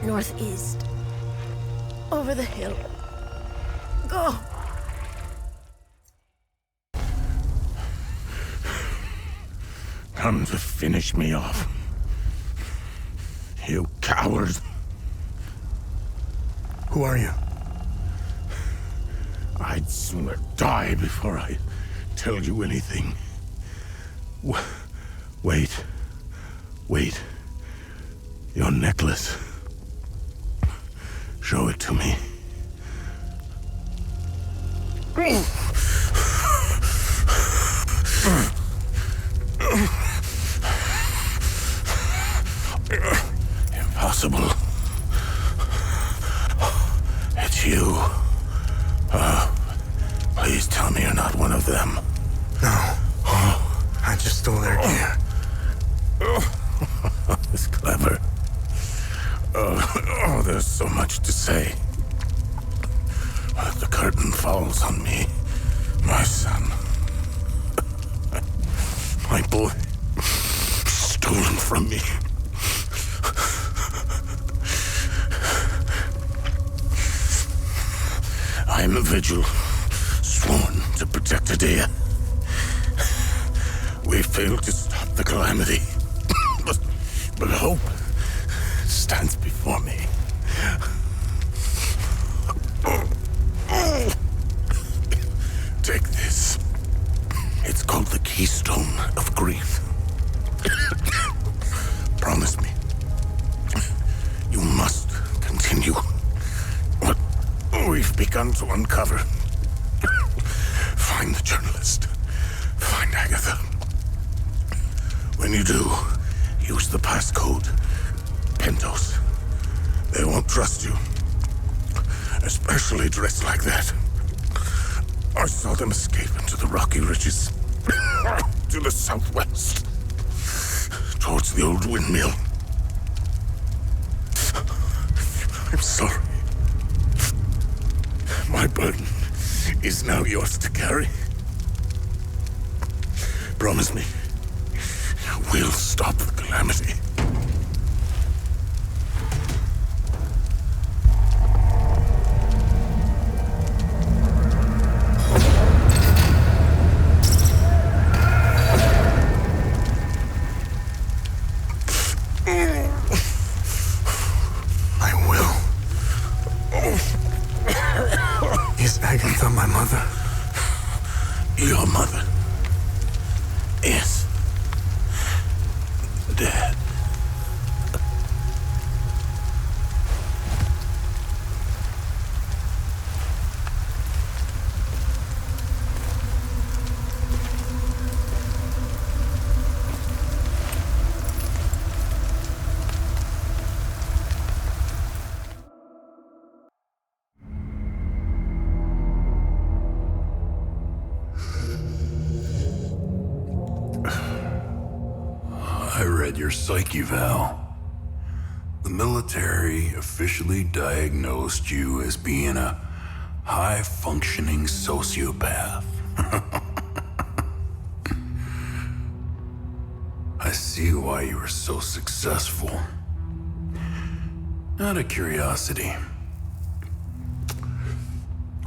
Northeast. Over the hill. Go! Come to finish me off. You coward. Who are you? I'd sooner die before I tell you anything. Wait. Your necklace. Show it to me. Impossible. It's you. Please tell me you're not one of them. No. I just stole their gear. It's clever. There's so much to say. But the curtain falls on me, my son. My boy, stolen from me. I am a vigil, sworn to protect Hadea. We failed to stop the calamity, but hope stands before me. Take this. It's called the Keystone of Grief. Promise me. You must continue what we've begun to uncover. Find the journalist. Find Agatha. When you do, use the passcode. Pentos. They won't trust you. especially dressed like that. I saw them escape into the rocky ridges to the southwest, towards the old windmill. I'm sorry. My burden is now yours to carry. Promise me, we'll stop the calamity. Your mother is dead. I read your psyche eval. The military officially diagnosed you as being a high-functioning sociopath. I see why you were so successful. Out of curiosity,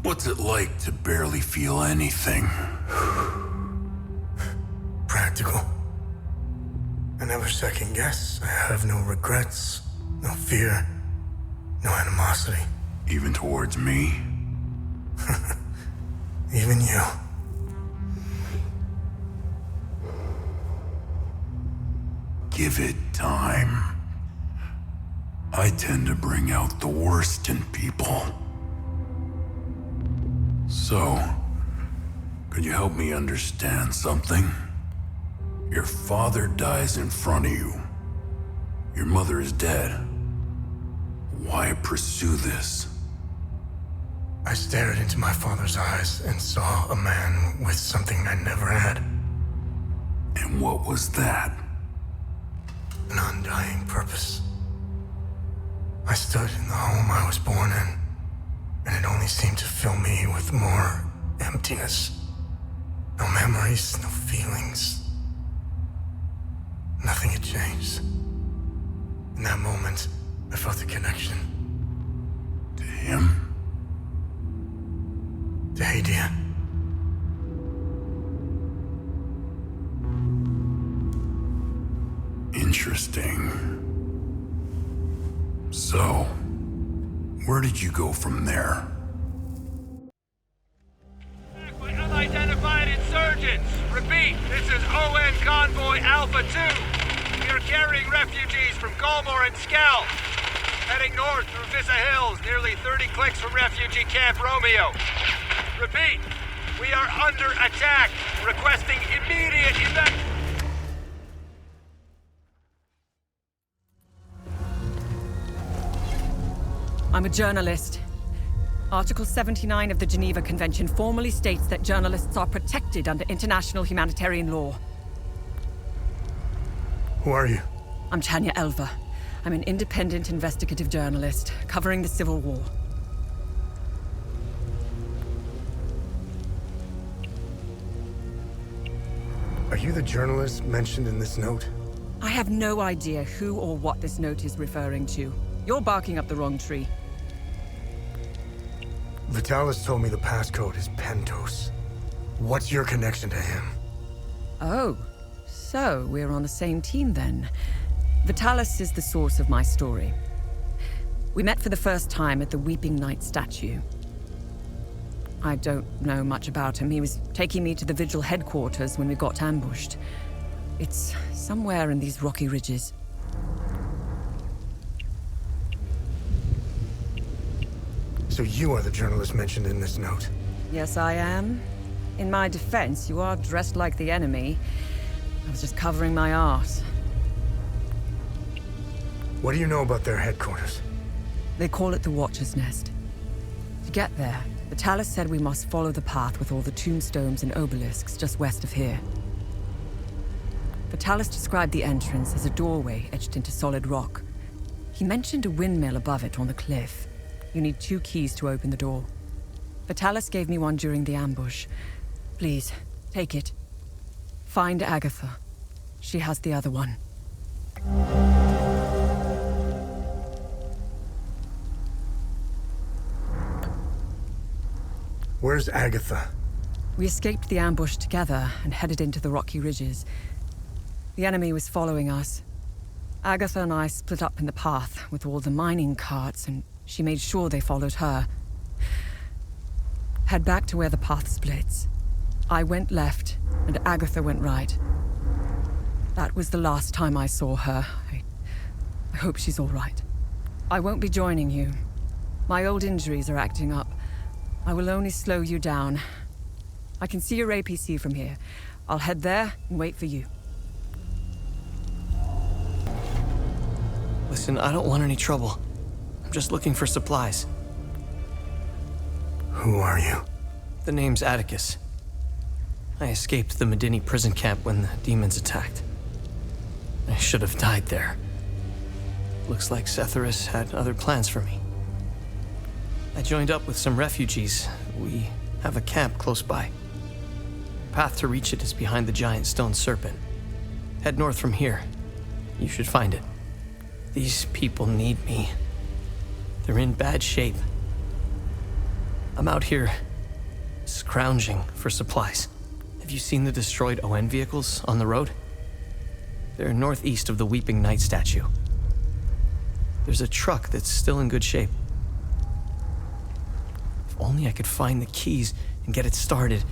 what's it like to barely feel anything? Practical. I never second guess. I have no regrets, no fear, no animosity. Even towards me? Even you. Give it time. I tend to bring out the worst in people. So, could you help me understand something? Your father dies in front of you. Your mother is dead. Why pursue this? I stared into my father's eyes and saw a man with something I never had. And what was that? An undying purpose. I stood in the home I was born in, and it only seemed to fill me with more emptiness. No memories, no feelings. Nothing had changed. In that moment, I felt a connection. To him? To Hadea. Interesting. So, where did you go from there? By unidentified insurgents. Repeat, this is ON Convoy Alpha 2. We are carrying refugees from Galmore and Skell. Heading north through Vista Hills, nearly 30 clicks from refugee Camp Romeo. Repeat, we are under attack. Requesting immediate evacuation. I'm a journalist. Article 79 of the Geneva Convention formally states that journalists are protected under international humanitarian law. Who are you? I'm Tanya Elva. I'm an independent investigative journalist covering the Civil War. Are you the journalist mentioned in this note? I have no idea who or what this note is referring to. You're barking up the wrong tree. Vitalis told me the passcode is Pentos. What's your connection to him? Oh, so we're on the same team then. Vitalis is the source of my story. We met for the first time at the Weeping Knight statue. I don't know much about him. He was taking me to the Vigil headquarters when we got ambushed. It's somewhere in these rocky ridges. So you are the journalist mentioned in this note? Yes, I am. In my defense, you are dressed like the enemy. I was just covering my arse. What do you know about their headquarters? They call it the Watcher's Nest. get there, Vitalis said we must follow the path with all the tombstones and obelisks just west of here. Vitalis described the entrance as a doorway etched into solid rock. He mentioned a windmill above it on the cliff. You need 2 keys to open the door. Vitalis gave me one during the ambush. Please, take it. Find Agatha. She has the other one. Where's Agatha? We escaped the ambush together and headed into the rocky ridges. The enemy was following us. Agatha and I split up in the path with all the mining carts, and she made sure they followed her. Head back to where the path splits. I went left, and Agatha went right. That was the last time I saw her. I hope she's all right. I won't be joining you. My old injuries are acting up. I will only slow you down. I can see your APC from here. I'll head there and wait for you. Listen, I don't want any trouble. I'm just looking for supplies. Who are you? The name's Atticus. I escaped the Medini prison camp when the demons attacked. I should have died there. Looks like Setharus had other plans for me. I joined up with some refugees. We have a camp close by. The path to reach it is behind the giant stone serpent. Head north from here. You should find it. These people need me. They're in bad shape. I'm out here scrounging for supplies. Have you seen the destroyed ON vehicles on the road? They're northeast of the Weeping Knight statue. There's a truck that's still in good shape. If only I could find the keys and get it started,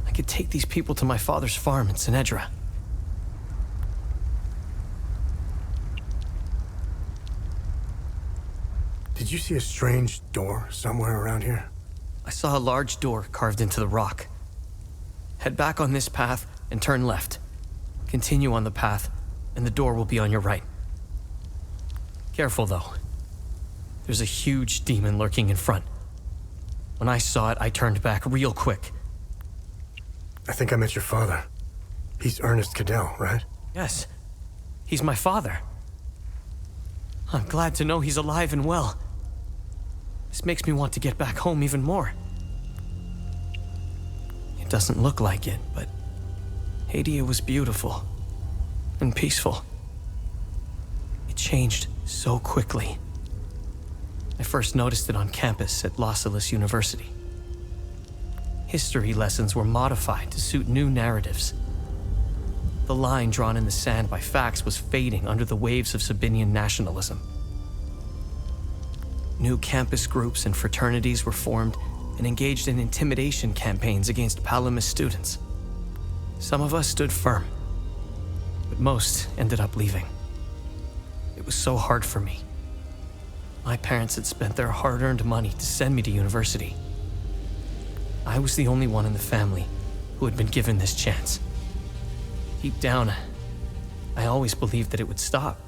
I could take these people to my father's farm in Sinedra. Did you see a strange door somewhere around here? I saw a large door carved into the rock. Head back on this path and turn left. Continue on the path, and the door will be on your right. Careful, though. There's a huge demon lurking in front. When I saw it, I turned back real quick. I think I met your father. He's Ernest Cadell, right? Yes. He's my father. I'm glad to know he's alive and well. This makes me want to get back home even more. It doesn't look like it, but Hadea was beautiful and peaceful. It changed so quickly. I first noticed it on campus at Los Angeles University. History lessons were modified to suit new narratives. The line drawn in the sand by facts was fading under the waves of Sabinian nationalism. New campus groups and fraternities were formed and engaged in intimidation campaigns against Palamist students. Some of us stood firm, but most ended up leaving. It was so hard for me. My parents had spent their hard-earned money to send me to university. I was the only one in the family who had been given this chance. Deep down, I always believed that it would stop,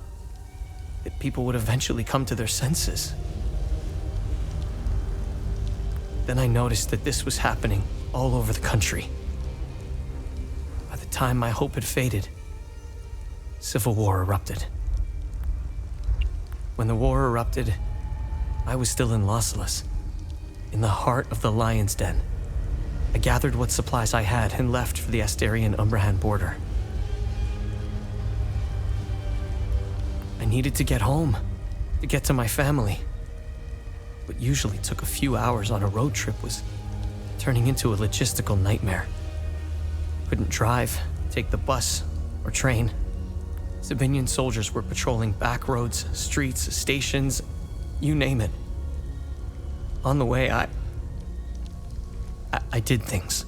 that people would eventually come to their senses. Then I noticed that this was happening all over the country. By the time my hope had faded, civil war erupted. When the war erupted, I was still in Los Angeles, in the heart of the Lion's Den. I gathered what supplies I had and left for the Astarian-Umbrahan border. I needed to get home, to get to my family. What usually took a few hours on a road trip was turning into a logistical nightmare. Couldn't drive, take the bus, or train. Sabinian soldiers were patrolling back roads, streets, stations, you name it. On the way, I did things.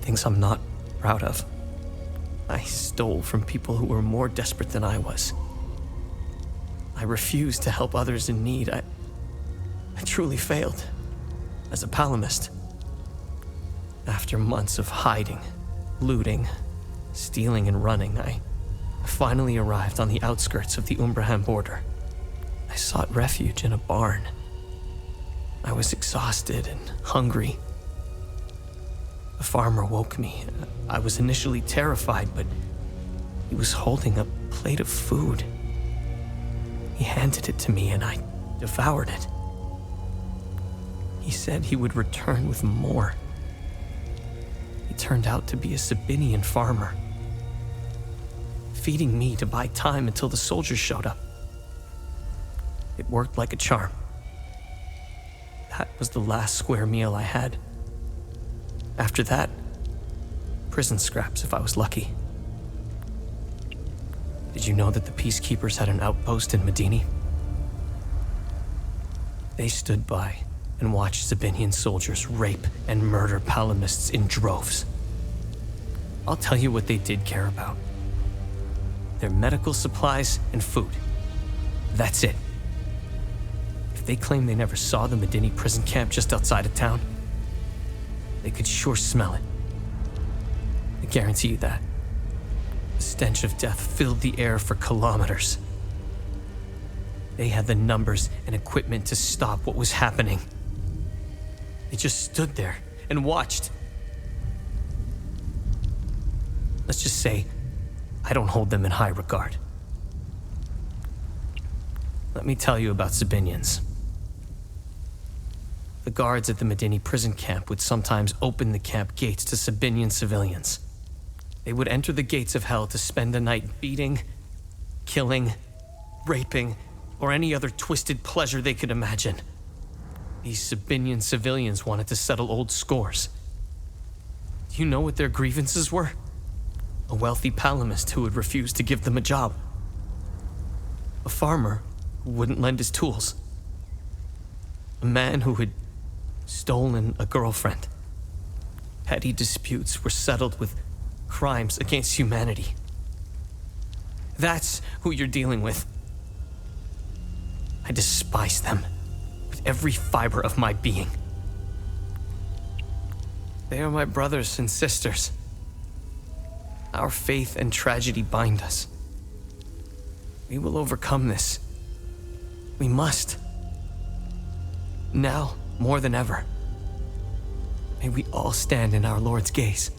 Things I'm not proud of. I stole from people who were more desperate than I was. I refused to help others in need. I truly failed as a Palamist. After months of hiding, looting, stealing, and running, I finally arrived on the outskirts of the Umbrahan border. I sought refuge in a barn. I was exhausted and hungry. The farmer woke me. I was initially terrified, but he was holding a plate of food. He handed it to me and I devoured it. He said he would return with more. He turned out to be a Sabinian farmer, feeding me to buy time until the soldiers showed up. It worked like a charm. That was the last square meal I had. After that, prison scraps if I was lucky. Did you know that the peacekeepers had an outpost in Medini? They stood by and watched Sabinian soldiers rape and murder palamists in droves. I'll tell you what they did care about. Their medical supplies and food. That's it. If they claim they never saw the Medini prison camp just outside of town, they could sure smell it. I guarantee you that. The stench of death filled the air for kilometers. They had the numbers and equipment to stop what was happening. They just stood there and watched. Let's just say, I don't hold them in high regard. Let me tell you about Sabinians. The guards at the Medini prison camp would sometimes open the camp gates to Sabinian civilians. They would enter the gates of hell to spend the night beating, killing, raping, or any other twisted pleasure they could imagine. These Sabinian civilians wanted to settle old scores. Do you know what their grievances were? A wealthy palamist who would refuse to give them a job. A farmer who wouldn't lend his tools. A man who had stolen a girlfriend. Petty disputes were settled with crimes against humanity. That's who you're dealing with. I despise them with every fiber of my being. They are my brothers and sisters. Our faith and tragedy bind us. We will overcome this. We must. Now, more than ever. May we all stand in our Lord's gaze.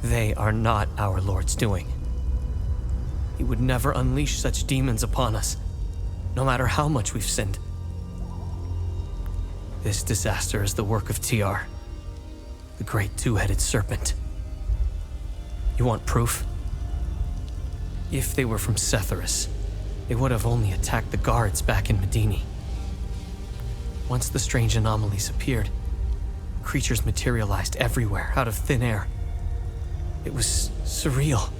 They are not our Lord's doing. He would never unleash such demons upon us, no matter how much we've sinned. This disaster is the work of TR, the great two-headed serpent. You want proof? If they were from Setharus, they would have only attacked the guards back in Medini. Once the strange anomalies appeared, creatures materialized everywhere out of thin air. It was surreal.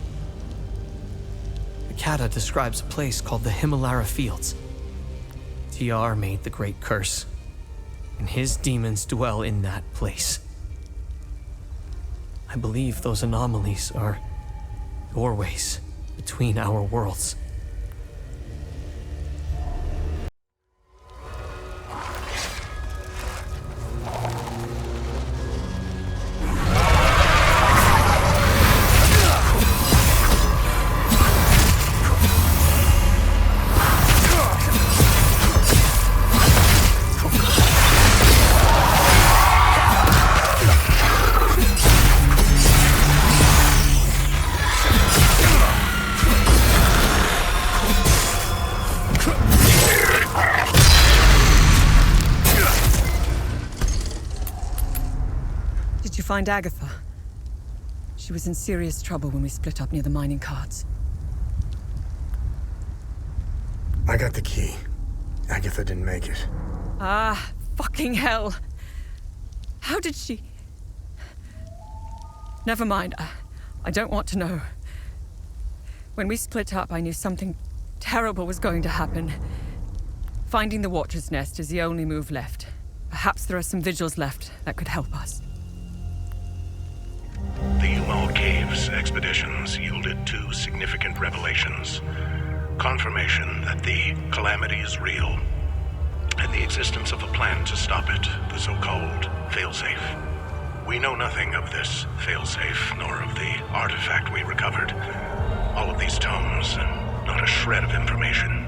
The Kata describes a place called the Himalara Fields. TR made the great curse, and his demons dwell in that place. I believe those anomalies are doorways between our worlds. Find Agatha. She was in serious trouble when we split up near the mining carts. I got the key. Agatha didn't make it. Ah, fucking hell. How did she... Never mind. I don't want to know. When we split up, I knew something terrible was going to happen. Finding the Watcher's Nest is the only move left. Perhaps there are some vigils left that could help us. The Umal Caves expeditions yielded two significant revelations. Confirmation that the calamity is real, and the existence of a plan to stop it, the so-called failsafe. We know nothing of this failsafe, nor of the artifact we recovered. All of these tomes, and not a shred of information.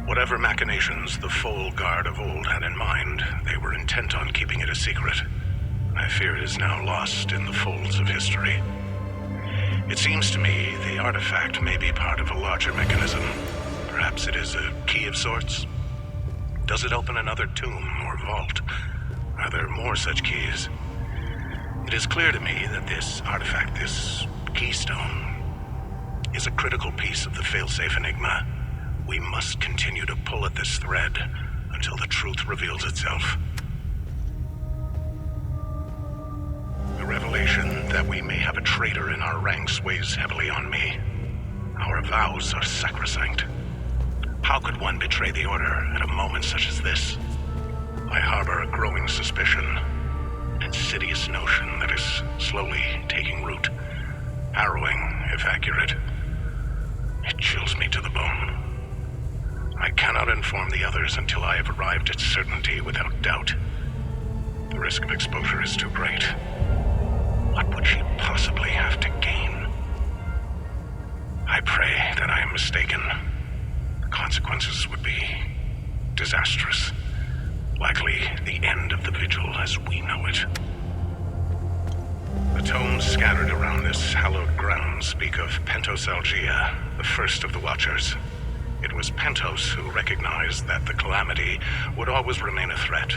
Whatever machinations the Foal Guard of old had in mind, they were intent on keeping it a secret. I fear it is now lost in the folds of history. It seems to me the artifact may be part of a larger mechanism. Perhaps it is a key of sorts? Does it open another tomb or vault? Are there more such keys? It is clear to me that this artifact, this keystone, is a critical piece of the failsafe enigma. We must continue to pull at this thread until the truth reveals itself. The revelation that we may have a traitor in our ranks weighs heavily on me. Our vows are sacrosanct. How could one betray the Order at a moment such as this? I harbor a growing suspicion, an insidious notion that is slowly taking root. Harrowing, if accurate. It chills me to the bone. I cannot inform the others until I have arrived at certainty without doubt. The risk of exposure is too great. What would she possibly have to gain? I pray that I am mistaken. The consequences would be disastrous. Likely the end of the vigil as we know it. The tomes scattered around this hallowed ground speak of Pentos Algea, the first of the Watchers. It was Pentos who recognized that the Calamity would always remain a threat.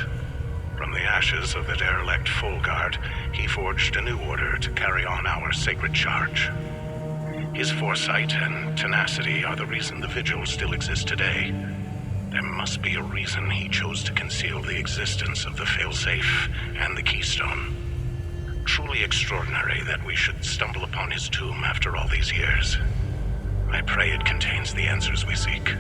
From the ashes of the derelict Foal Guard, he forged a new order to carry on our sacred charge. His foresight and tenacity are the reason the Vigil still exists today. There must be a reason he chose to conceal the existence of the failsafe and the keystone. Truly extraordinary that we should stumble upon his tomb after all these years. I pray it contains the answers we seek.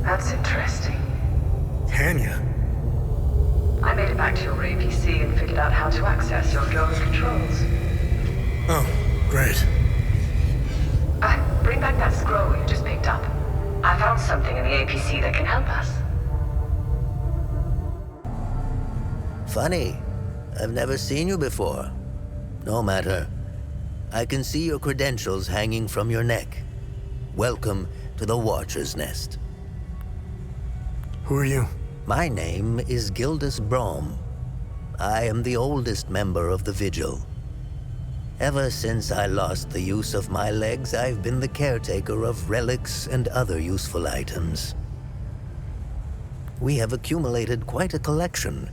That's interesting. Tanya? I made it back to your APC and figured out how to access your drone's controls. Oh, great. Bring back that scroll you just picked up. I found something in the APC that can help us. Funny. I've never seen you before. No matter. I can see your credentials hanging from your neck. Welcome to the Watcher's Nest. Who are you? My name is Gildas Brom. I am the oldest member of the Vigil. Ever since I lost the use of my legs, I've been the caretaker of relics and other useful items. We have accumulated quite a collection.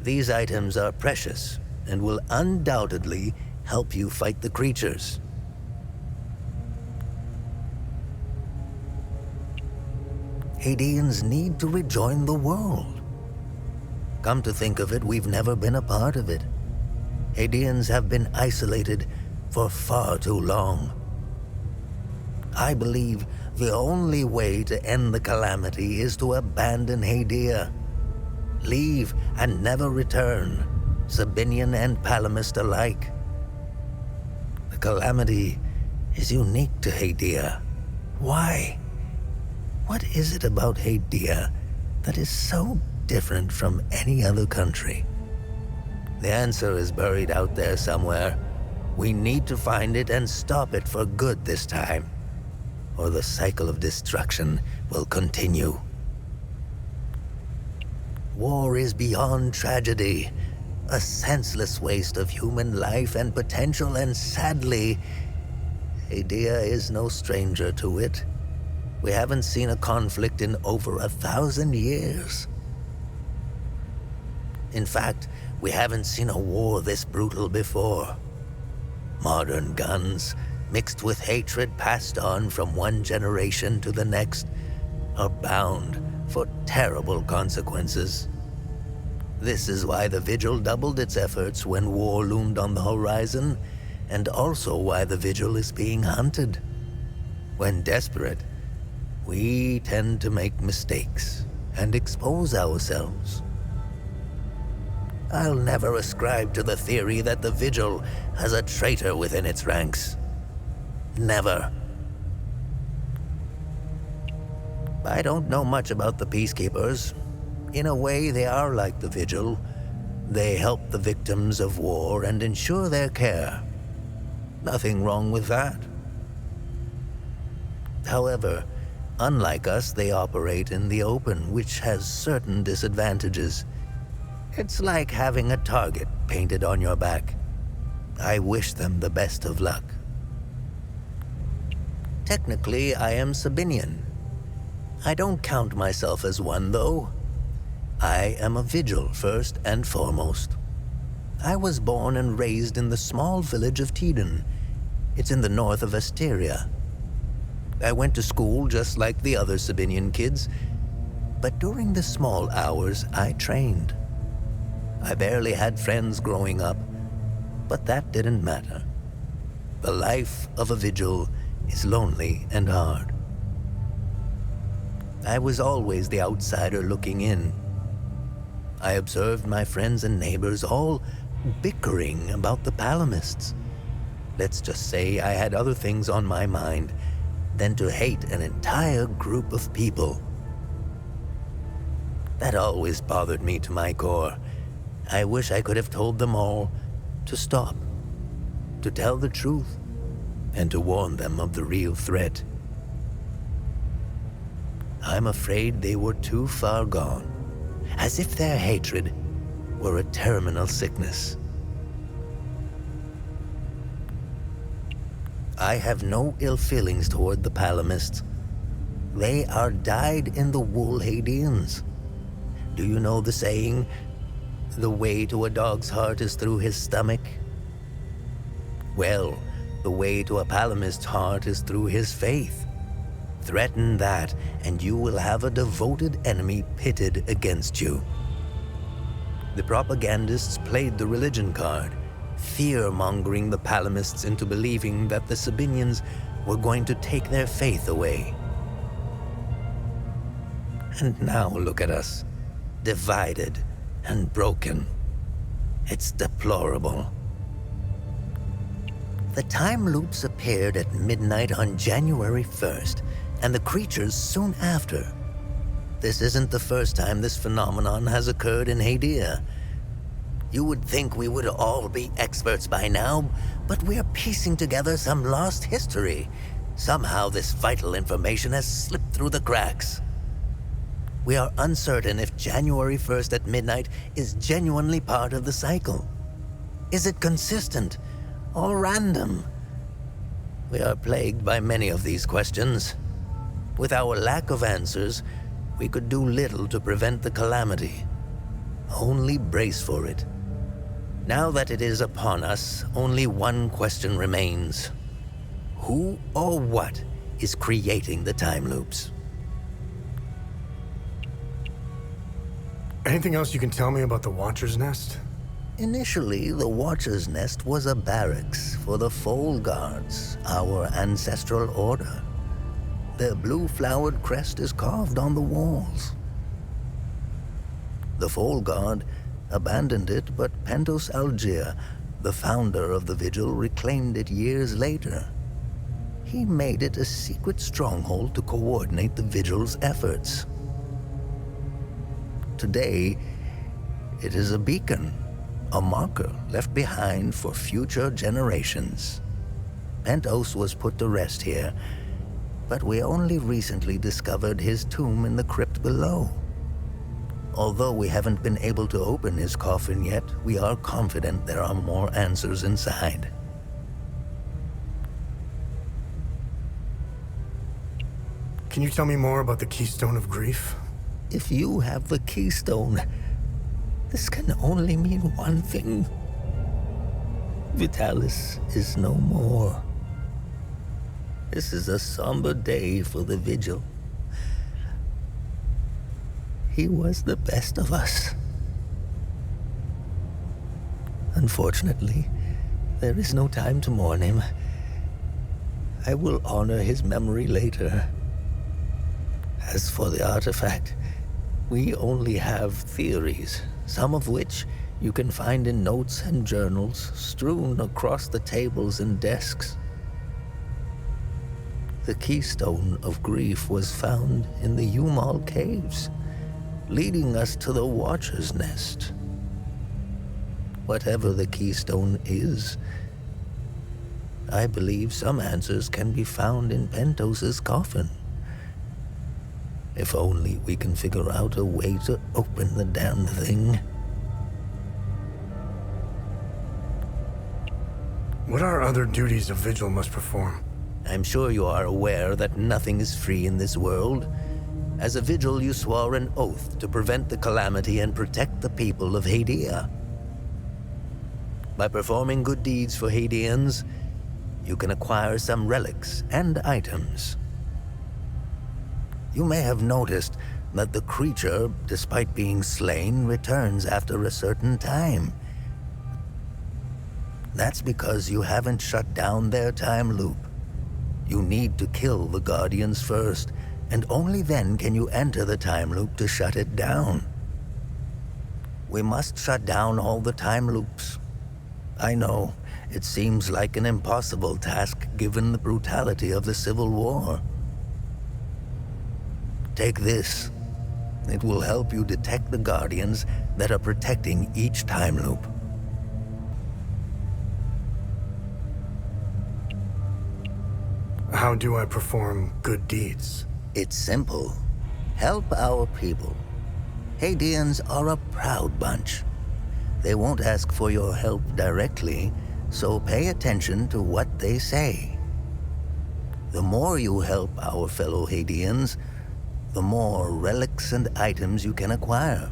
These items are precious and will undoubtedly help you fight the creatures. Hadeans need to rejoin the world. Come to think of it, we've never been a part of it. Hadeans have been isolated for far too long. I believe the only way to end the calamity is to abandon Hadea. Leave and never return, Sabinian and Palamist alike. The calamity is unique to Hadea. Why? What is it about Hadea that is so different from any other country? The answer is buried out there somewhere. We need to find it and stop it for good this time, or the cycle of destruction will continue. War is beyond tragedy, a senseless waste of human life and potential, and sadly, Hadea is no stranger to it. We haven't seen a conflict in over 1,000 years. In fact, we haven't seen a war this brutal before. Modern guns, mixed with hatred passed on from one generation to the next, are bound for terrible consequences. This is why the Vigil doubled its efforts when war loomed on the horizon, and also why the Vigil is being hunted. When desperate, we tend to make mistakes and expose ourselves. I'll never ascribe to the theory that the Vigil has a traitor within its ranks. Never. I don't know much about the peacekeepers. In a way, they are like the Vigil. They help the victims of war and ensure their care. Nothing wrong with that. However, unlike us, they operate in the open, which has certain disadvantages. It's like having a target painted on your back. I wish them the best of luck. Technically, I am Sabinian. I don't count myself as one, though. I am a Vigil, first and foremost. I was born and raised in the small village of Tiden. It's in the north of Asteria. I went to school just like the other Sabinian kids, but during the small hours, I trained. I barely had friends growing up, but that didn't matter. The life of a Vigil is lonely and hard. I was always the outsider looking in. I observed my friends and neighbors all bickering about the Palamists. Let's just say I had other things on my mind than to hate an entire group of people. That always bothered me to my core. I wish I could have told them all to stop, to tell the truth, and to warn them of the real threat. I'm afraid they were too far gone, as if their hatred were a terminal sickness. I have no ill feelings toward the Palamists. They are dyed-in-the-wool Hadeans. Do you know the saying, "The way to a dog's heart is through his stomach"? Well, the way to a Palamist's heart is through his faith. Threaten that, and you will have a devoted enemy pitted against you. The propagandists played the religion card, fear-mongering the Palamists into believing that the Sabinians were going to take their faith away. And now look at us, divided and broken. It's deplorable. The time loops appeared at midnight on January 1st, and the creatures soon after. This isn't the first time this phenomenon has occurred in Hadea. You would think we would all be experts by now, but we're piecing together some lost history. Somehow this vital information has slipped through the cracks. We are uncertain if January 1st at midnight is genuinely part of the cycle. Is it consistent or random? We are plagued by many of these questions. With our lack of answers, we could do little to prevent the calamity. Only brace for it. Now that it is upon us, only one question remains. Who or what is creating the time loops? Anything else you can tell me about the Watcher's Nest? Initially, the Watcher's Nest was a barracks for the Foal Guards, our ancestral order. Their blue-flowered crest is carved on the walls. The Foal Guard abandoned it, but Pentos Algier, the founder of the Vigil, reclaimed it years later. He made it a secret stronghold to coordinate the Vigil's efforts. Today, it is a beacon, a marker left behind for future generations. Pentos was put to rest here, but we only recently discovered his tomb in the crypt below. Although we haven't been able to open his coffin yet, we are confident there are more answers inside. Can you tell me more about the Keystone of Grief? If you have the keystone, this can only mean one thing. Vitalis is no more. This is a somber day for the Vigil. He was the best of us. Unfortunately, there is no time to mourn him. I will honor his memory later. As for the artifact, we only have theories, some of which you can find in notes and journals strewn across the tables and desks. The keystone of grief was found in the Umal caves, leading us to the Watcher's Nest. Whatever the keystone is, I believe some answers can be found in Pentos's coffin. If only we can figure out a way to open the damn thing. What are other duties a vigil must perform? I'm sure you are aware that nothing is free in this world. As a vigil, you swore an oath to prevent the calamity and protect the people of Hadea. By performing good deeds for Hadeans, you can acquire some relics and items. You may have noticed that the creature, despite being slain, returns after a certain time. That's because you haven't shut down their time loop. You need to kill the Guardians first, and only then can you enter the time loop to shut it down. We must shut down all the time loops. I know, it seems like an impossible task given the brutality of the Civil War. Take this. It will help you detect the Guardians that are protecting each time loop. How do I perform good deeds? It's simple. Help our people. Hadeans are a proud bunch. They won't ask for your help directly, so pay attention to what they say. The more you help our fellow Hadeans, the more relics and items you can acquire.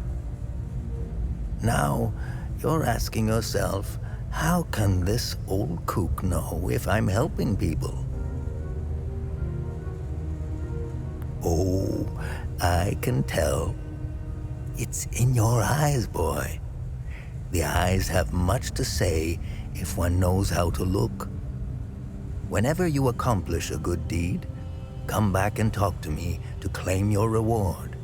Now, you're asking yourself, how can this old kook know if I'm helping people? Oh, I can tell. It's in your eyes, boy. The eyes have much to say if one knows how to look. Whenever you accomplish a good deed, come back and talk to me to claim your reward.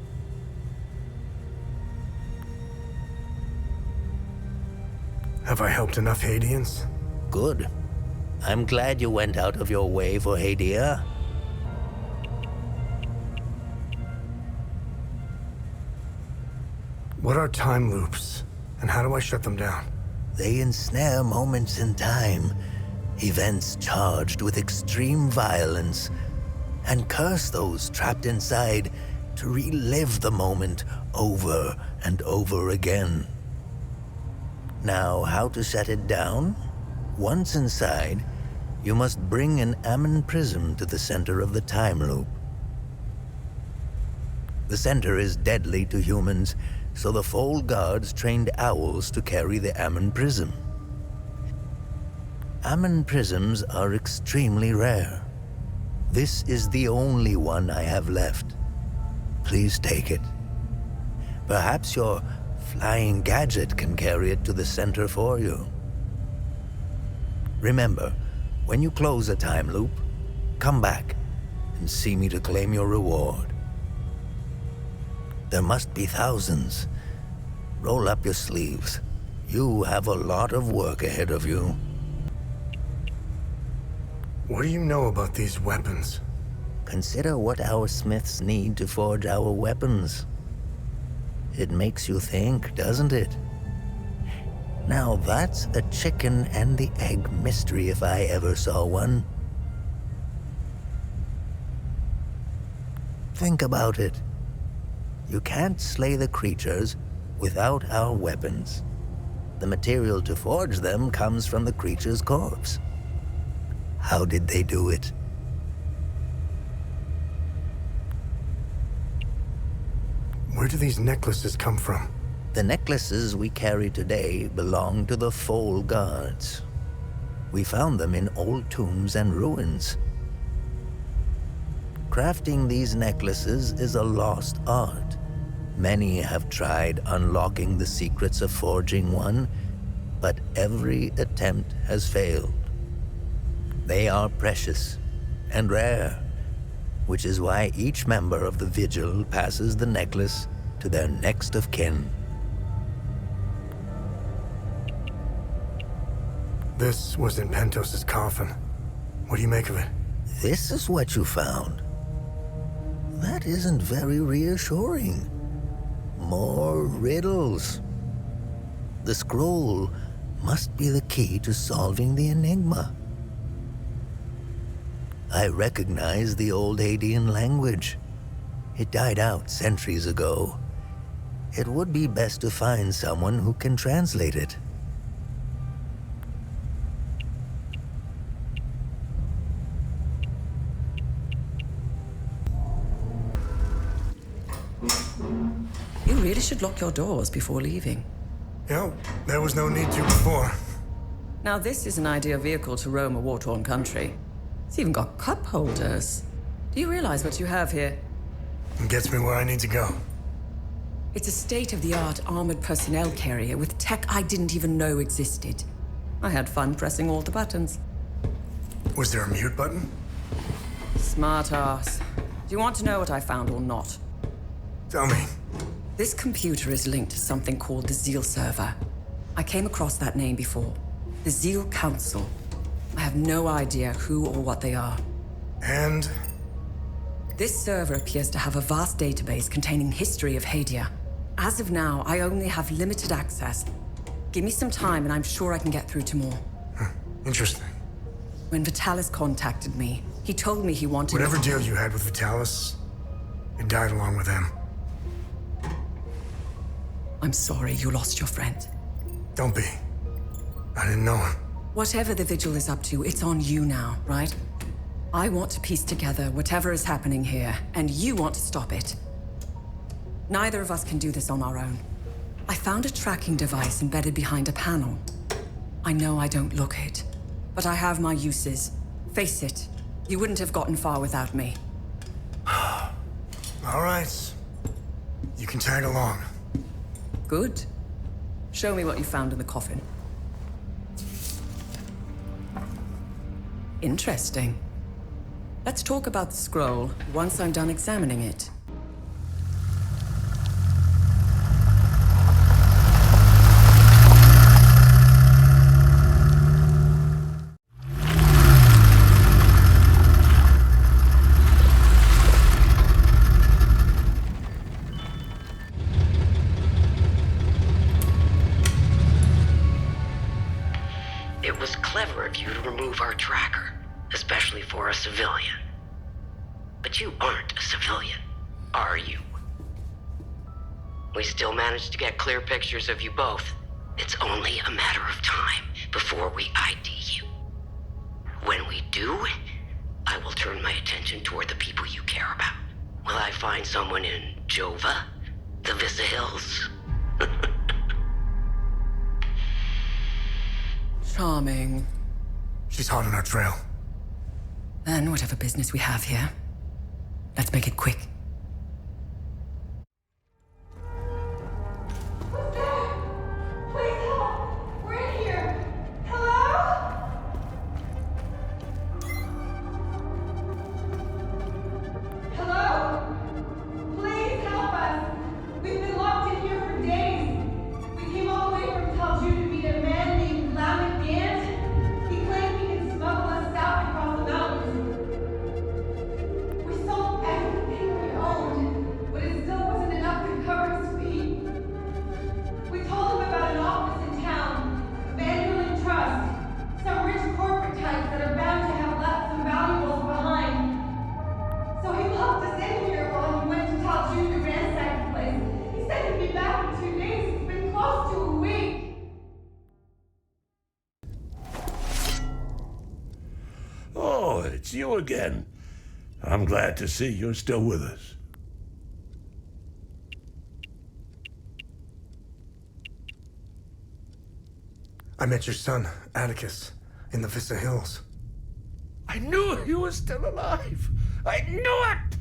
Have I helped enough Hadeans? Good. I'm glad you went out of your way for Hadea. What are time loops, and how do I shut them down? They ensnare moments in time, events charged with extreme violence, and curse those trapped inside to relive the moment over and over again. Now, how to shut it down? Once inside, you must bring an Ammon prism to the center of the time loop. The center is deadly to humans, so the Foal Guards trained owls to carry the Ammon prism. Ammon prisms are extremely rare. This is the only one I have left. Please take it. Perhaps your flying gadget can carry it to the center for you. Remember, when you close a time loop, come back and see me to claim your reward. There must be thousands. Roll up your sleeves. You have a lot of work ahead of you. What do you know about these weapons? Consider what our smiths need to forge our weapons. It makes you think, doesn't it? Now that's a chicken and the egg mystery if I ever saw one. Think about it. You can't slay the creatures without our weapons. The material to forge them comes from the creature's corpse. How did they do it? Where do these necklaces come from? The necklaces we carry today belong to the Foal Guards. We found them in old tombs and ruins. Crafting these necklaces is a lost art. Many have tried unlocking the secrets of forging one, but every attempt has failed. They are precious and rare, which is why each member of the Vigil passes the necklace to their next of kin. This was in Pentos's coffin. What do you make of it? This is what you found. That isn't very reassuring. More riddles. The scroll must be the key to solving the enigma. I recognize the old Hadean language. It died out centuries ago. It would be best to find someone who can translate it. You really should lock your doors before leaving. Yeah, there was no need to before. Now this is an ideal vehicle to roam a war-torn country. It's even got cup holders. Do you realize what you have here? It gets me where I need to go. It's a state-of-the-art armored personnel carrier with tech I didn't even know existed. I had fun pressing all the buttons. Was there a mute button? Smart ass. Do you want to know what I found or not? Tell me. This computer is linked to something called the Zeal server. I came across that name before. The Zeal Council. I have no idea who or what they are. And? This server appears to have a vast database containing history of Hadea. As of now, I only have limited access. Give me some time and I'm sure I can get through to more. Interesting. When Vitalis contacted me, he told me he wanted... Whatever deal you had with Vitalis, it died along with him. I'm sorry you lost your friend. Don't be. I didn't know him. Whatever the Vigil is up to, it's on you now, right? I want to piece together whatever is happening here, and you want to stop it. Neither of us can do this on our own. I found a tracking device embedded behind a panel. I know I don't look it, but I have my uses. Face it, you wouldn't have gotten far without me. All right. You can tag along. Good. Show me what you found in the coffin. Interesting. Let's talk about the scroll once I'm done examining it. It was clever of you to remove our tracker, especially for a civilian. But you aren't a civilian, are you? We still managed to get clear pictures of you both. It's only a matter of time before we ID you. When we do, I will turn my attention toward the people you care about. Will I find someone in Jova? The Visa Hills? Charming. She's hot on our trail. Then whatever business we have here, let's make it quick. It's you again. I'm glad to see you're still with us. I met your son, Atticus, in the Vista Hills. I knew he was still alive. I knew it!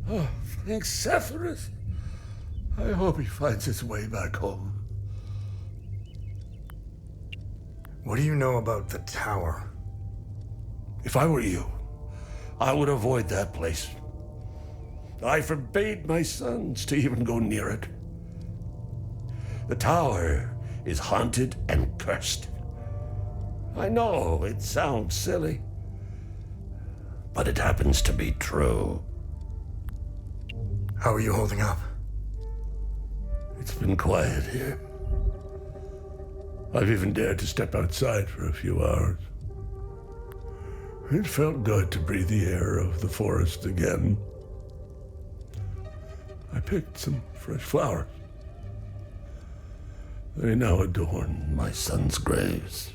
Oh, thanks, Sephiroth. I hope he finds his way back home. What do you know about the tower? If I were you, I would avoid that place. I forbade my sons to even go near it. The tower is haunted and cursed. I know it sounds silly, but it happens to be true. How are you holding up? It's been quiet here. I've even dared to step outside for a few hours. It felt good to breathe the air of the forest again. I picked some fresh flowers. They now adorn my son's graves.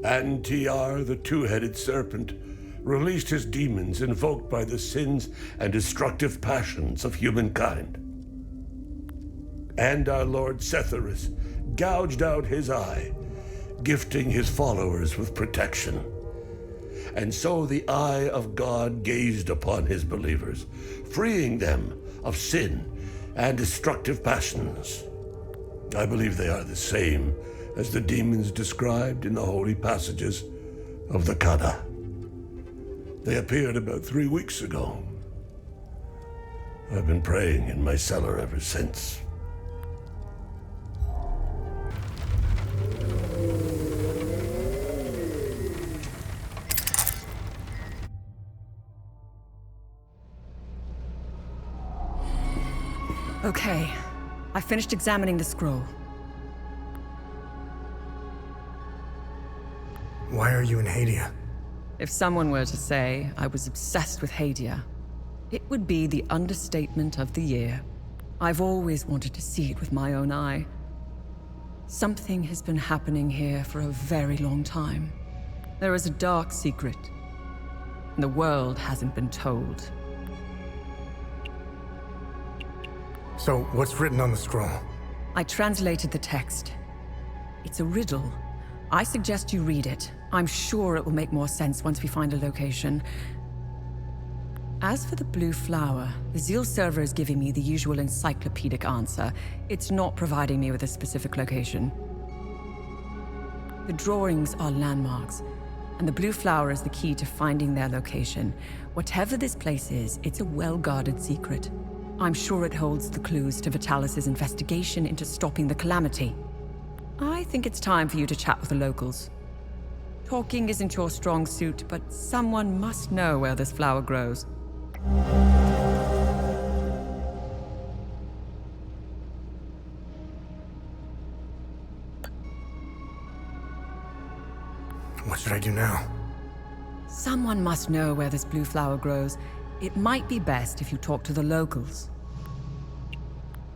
And TR, the two-headed serpent, released his demons invoked by the sins and destructive passions of humankind. And our Lord Setherus gouged out his eye, gifting his followers with protection. And so the eye of God gazed upon his believers, freeing them of sin and destructive passions. I believe they are the same as the demons described in the holy passages of the Kada. They appeared about 3 weeks ago. I've been praying in my cellar ever since. Okay, I finished examining the scroll. Why are you in Hadea? If someone were to say I was obsessed with Hadea, it would be the understatement of the year. I've always wanted to see it with my own eye. Something has been happening here for a very long time. There is a dark secret, and the world hasn't been told. So, what's written on the scroll? I translated the text. It's a riddle. I suggest you read it. I'm sure it will make more sense once we find a location. As for the blue flower, the Zeal server is giving me the usual encyclopedic answer. It's not providing me with a specific location. The drawings are landmarks, and the blue flower is the key to finding their location. Whatever this place is, it's a well-guarded secret. I'm sure it holds the clues to Vitalis' investigation into stopping the calamity. I think it's time for you to chat with the locals. Talking isn't your strong suit, but someone must know where this flower grows. What should I do now? Someone must know where this blue flower grows. It might be best if you talk to the locals.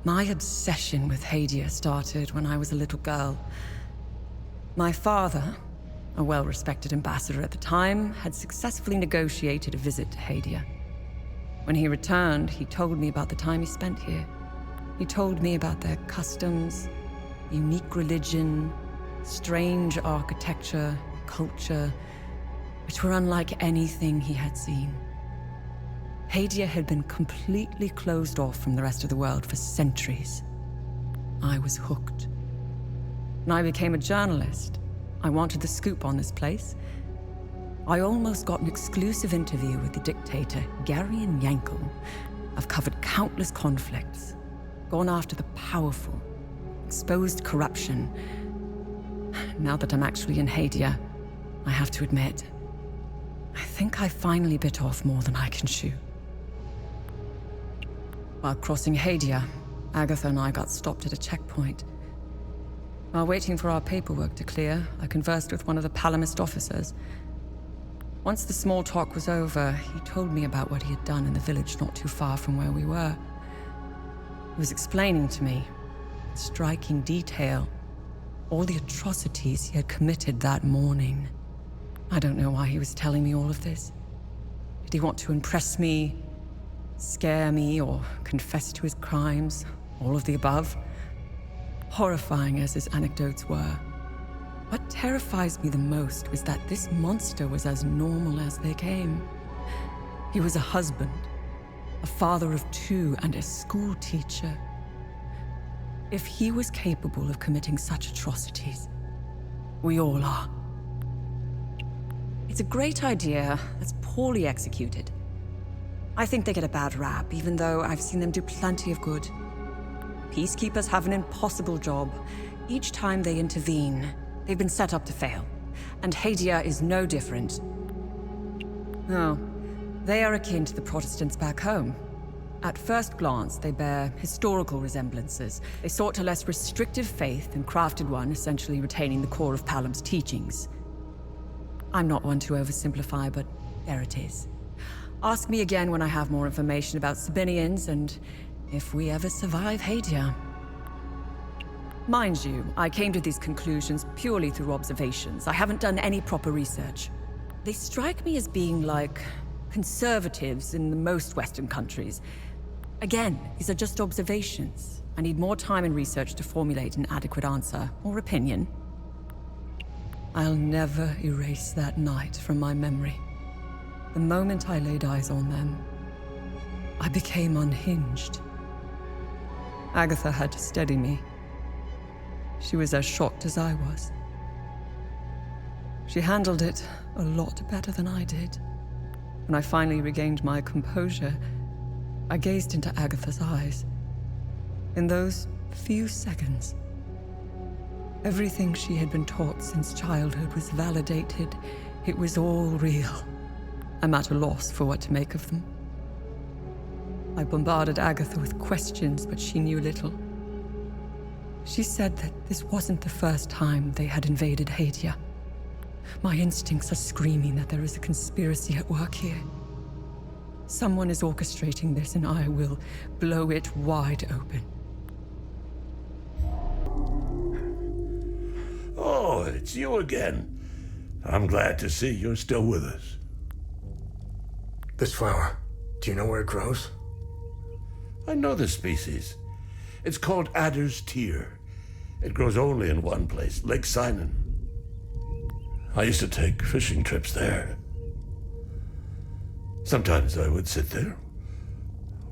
My obsession with Hadea started when I was a little girl. My father, a well-respected ambassador at the time, had successfully negotiated a visit to Hadea. When he returned, he told me about the time he spent here. He told me about their customs, unique religion, strange architecture, culture, which were unlike anything he had seen. Hadea had been completely closed off from the rest of the world for centuries. I was hooked. When I became a journalist, I wanted the scoop on this place. I almost got an exclusive interview with the dictator, Garion Yankel. I've covered countless conflicts, gone after the powerful, exposed corruption. Now that I'm actually in Hadea, I have to admit, I think I finally bit off more than I can chew. While crossing Hadea, Agatha and I got stopped at a checkpoint. While waiting for our paperwork to clear, I conversed with one of the Palamist officers. Once the small talk was over, he told me about what he had done in the village not too far from where we were. He was explaining to me, in striking detail, all the atrocities he had committed that morning. I don't know why he was telling me all of this. Did he want to impress me, scare me, or confess to his crimes? All of the above? Horrifying as his anecdotes were, what terrifies me the most was that this monster was as normal as they came. He was a husband, a father of 2, and a school teacher. If he was capable of committing such atrocities, we all are. It's a great idea that's poorly executed. I think they get a bad rap, even though I've seen them do plenty of good. Peacekeepers have an impossible job. Each time they intervene, they've been set up to fail. and Hadea is no different. No, they are akin to the Protestants back home. At first glance, they bear historical resemblances. They sought a less restrictive faith and crafted one essentially retaining the core of Palam's teachings. I'm not one to oversimplify, but there it is. Ask me again when I have more information about Sabinians and if we ever survive Hadea. Mind you, I came to these conclusions purely through observations. I haven't done any proper research. They strike me as being like conservatives in the most Western countries. Again, these are just observations. I need more time and research to formulate an adequate answer or opinion. I'll never erase that night from my memory. The moment I laid eyes on them, I became unhinged. Agatha had to steady me. She was as shocked as I was. She handled it a lot better than I did. When I finally regained my composure, I gazed into Agatha's eyes. In those few seconds, everything she had been taught since childhood was validated. It was all real. I'm at a loss for what to make of them. I bombarded Agatha with questions, but she knew little. She said that this wasn't the first time they had invaded Hadea. My instincts are screaming that there is a conspiracy at work here. Someone is orchestrating this, and I will blow it wide open. Oh, it's you again. I'm glad to see you're still with us. This flower, do you know where it grows? I know the species. It's called adder's tear. It grows only in one place, Lake Seine. I used to take fishing trips there. Sometimes I would sit there,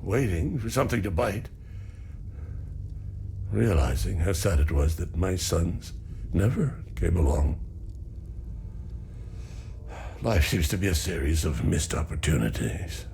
waiting for something to bite, realizing how sad it was that my sons never came along. Life seems to be a series of missed opportunities.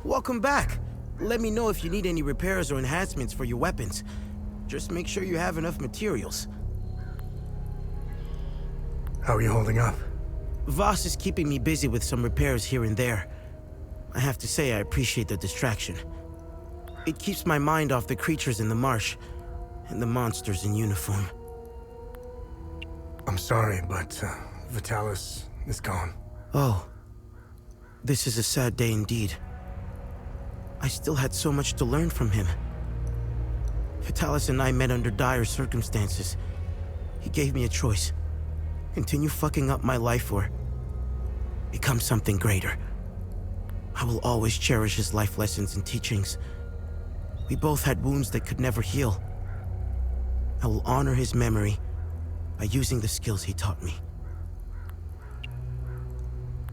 Welcome back. Let me know if you need any repairs or enhancements for your weapons. Just make sure you have enough materials. How are you holding up? Voss is keeping me busy with some repairs here and there. I have to say I appreciate the distraction. It keeps my mind off the creatures in the marsh and the monsters in uniform. I'm sorry, but Vitalis is gone. Oh. This is a sad day indeed. I still had so much to learn from him. Vitalis and I met under dire circumstances. He gave me a choice. Continue fucking up my life or become something greater. I will always cherish his life lessons and teachings. We both had wounds that could never heal. I will honor his memory by using the skills he taught me.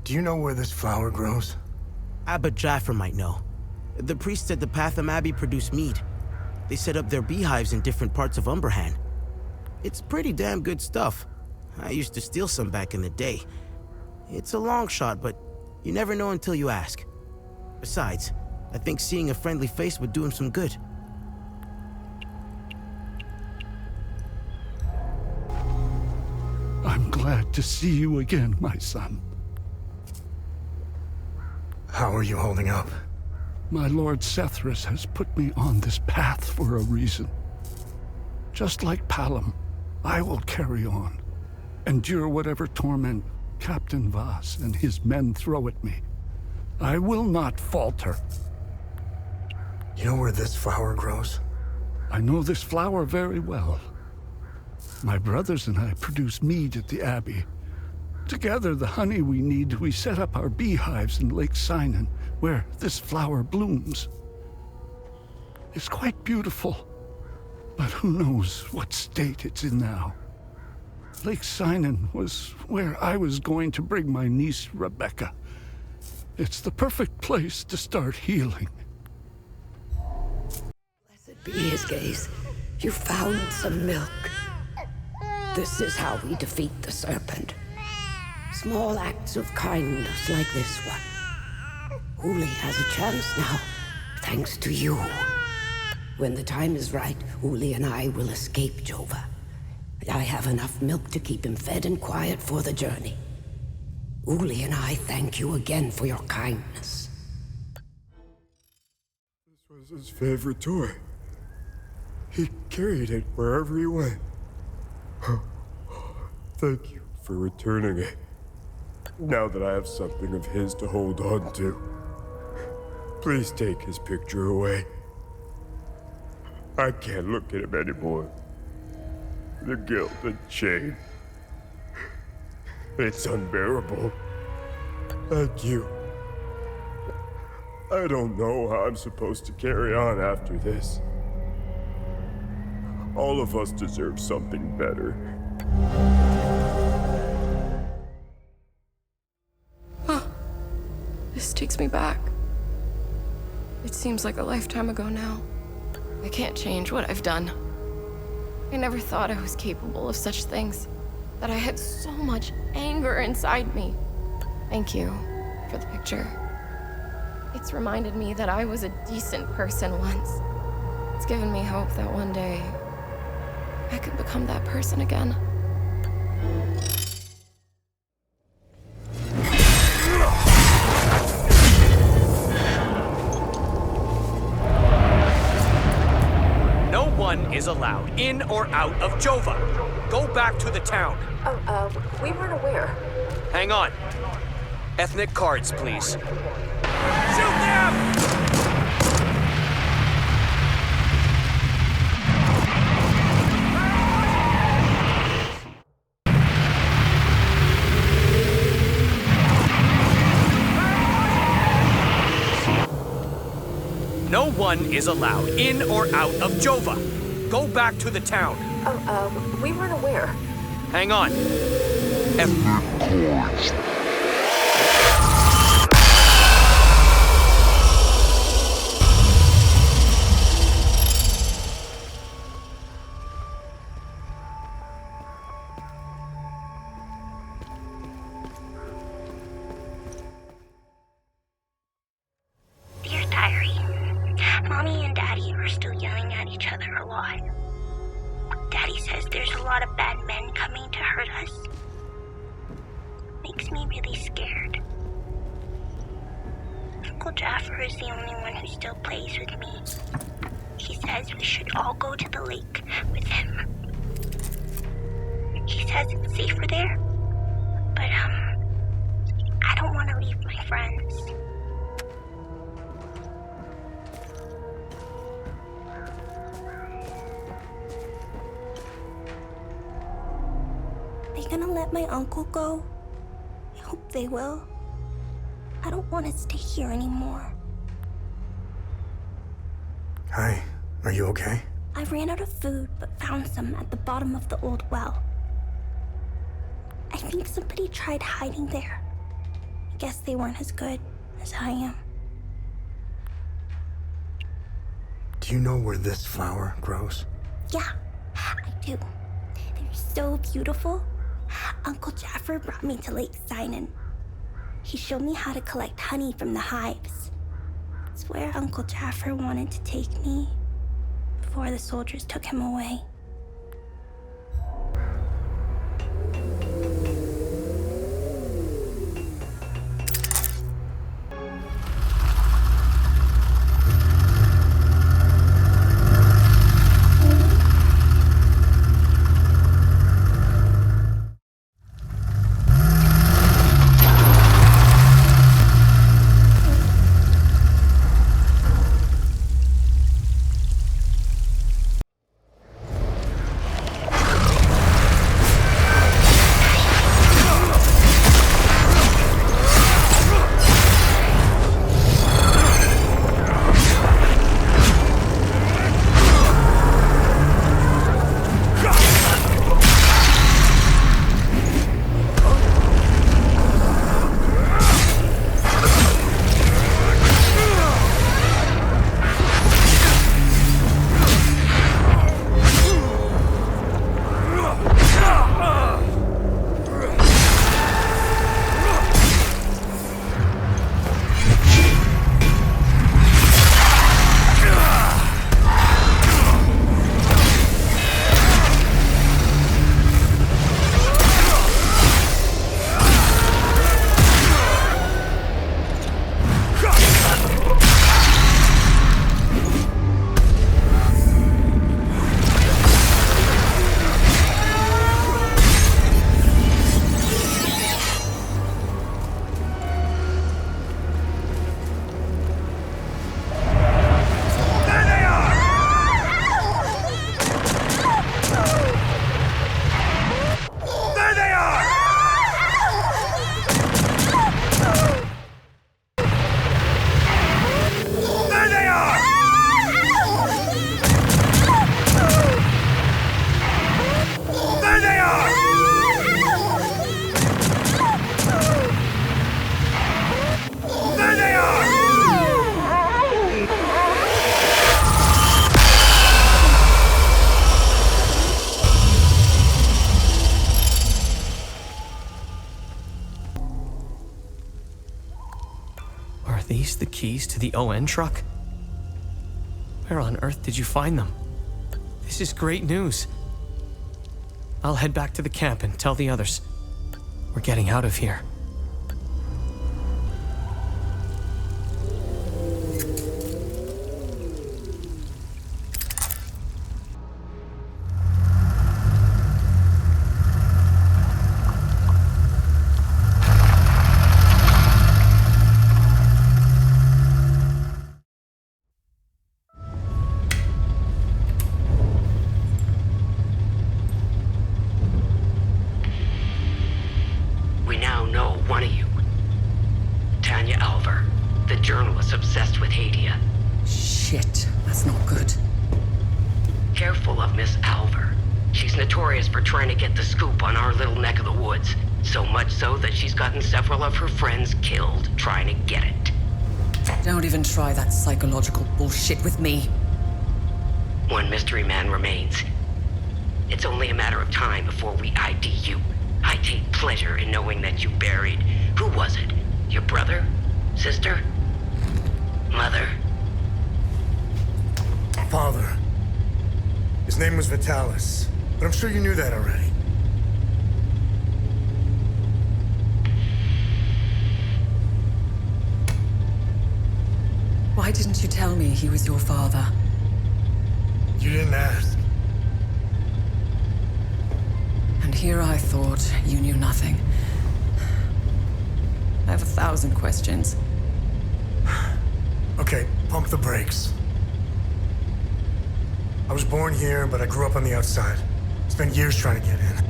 Do you know where this flower grows? Abba Jaffer might know. The priests at the Patham Abbey produce mead. They set up their beehives in different parts of Umberhan. It's pretty damn good stuff. I used to steal some back in the day. It's a long shot, but you never know until you ask. Besides, I think seeing a friendly face would do him some good. I'm glad to see you again, my son. How are you holding up? My Lord Sethras has put me on this path for a reason. Just like Palam, I will carry on, endure whatever torment Captain Voss and his men throw at me. I will not falter. You know where this flower grows? I know this flower very well. My brothers and I produce mead at the Abbey. Together, the honey we need, we set up our beehives in Lake Seine, where this flower blooms. It's quite beautiful, but who knows what state it's in now. Lake Seine was where I was going to bring my niece, Rebecca. It's the perfect place to start healing. be his gaze. You found some milk. This is how we defeat the serpent. Small acts of kindness like this one. Uli has a chance now, thanks to you. When the time is right, Uli and I will escape Jova. I have enough milk to keep him fed and quiet for the journey. Uli and I thank you again for your kindness. This was his favorite toy. He carried it wherever he went. Thank you for returning it. Now that I have something of his to hold on to, please take his picture away. I can't look at him anymore. The guilt and shame. It's unbearable. Thank you. I don't know how I'm supposed to carry on after this. All of us deserve something better. This takes me back. It seems like a lifetime ago now. I can't change what I've done. I never thought I was capable of such things, that I had so much anger inside me. Thank you for the picture. It's reminded me that I was a decent person once. It's given me hope that one day I could become that person again. No one is allowed in or out of Jova. Go back to the town. We weren't aware. Hang on. Ethnic cards, please. Shoot them! No one is allowed in or out of Jova. Go back to the town. We weren't aware. Hang on. Dear Diary, Mommy and Daddy are still yelling at each other a lot. Daddy says there's a lot of bad men coming to hurt us. Makes me really scared. Uncle Jaffer is the only one who still plays with me. He says we should all go to the lake with him. He says it's safer there, but I don't want to leave my friends. They gonna let my uncle go? I hope they will. I don't want to stay here anymore. Hi, are you okay? I ran out of food, but found some at the bottom of the old well. I think somebody tried hiding there. I guess they weren't as good as I am. Do you know where this flower grows? Yeah, I do. They're so beautiful. Uncle Jaffer brought me to Lake Seine. He showed me how to collect honey from the hives. It's where Uncle Jaffer wanted to take me before the soldiers took him away. keys to the ON truck? Where on earth did you find them? This is great news. I'll head back to the camp and tell the others. We're getting out of here. Obsessed with Hadea. Shit, that's not good. Careful of Miss Alver. She's notorious for trying to get the scoop on our little neck of the woods. So much so that she's gotten several of her friends killed trying to get it. Don't even try that psychological bullshit with me. One mystery man remains. It's only a matter of time before we ID you. I take pleasure in knowing that you buried... Who was it? Your brother? Sister? Mother? Father. His name was Vitalis, but I'm sure you knew that already. Why didn't you tell me he was your father? You didn't ask. And here I thought you knew nothing. I have 1,000 questions. Okay, pump the brakes. I was born here, but I grew up on the outside. Spent years trying to get in.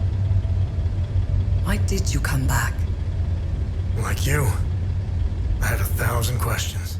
Why did you come back? Like you, I had 1,000 questions.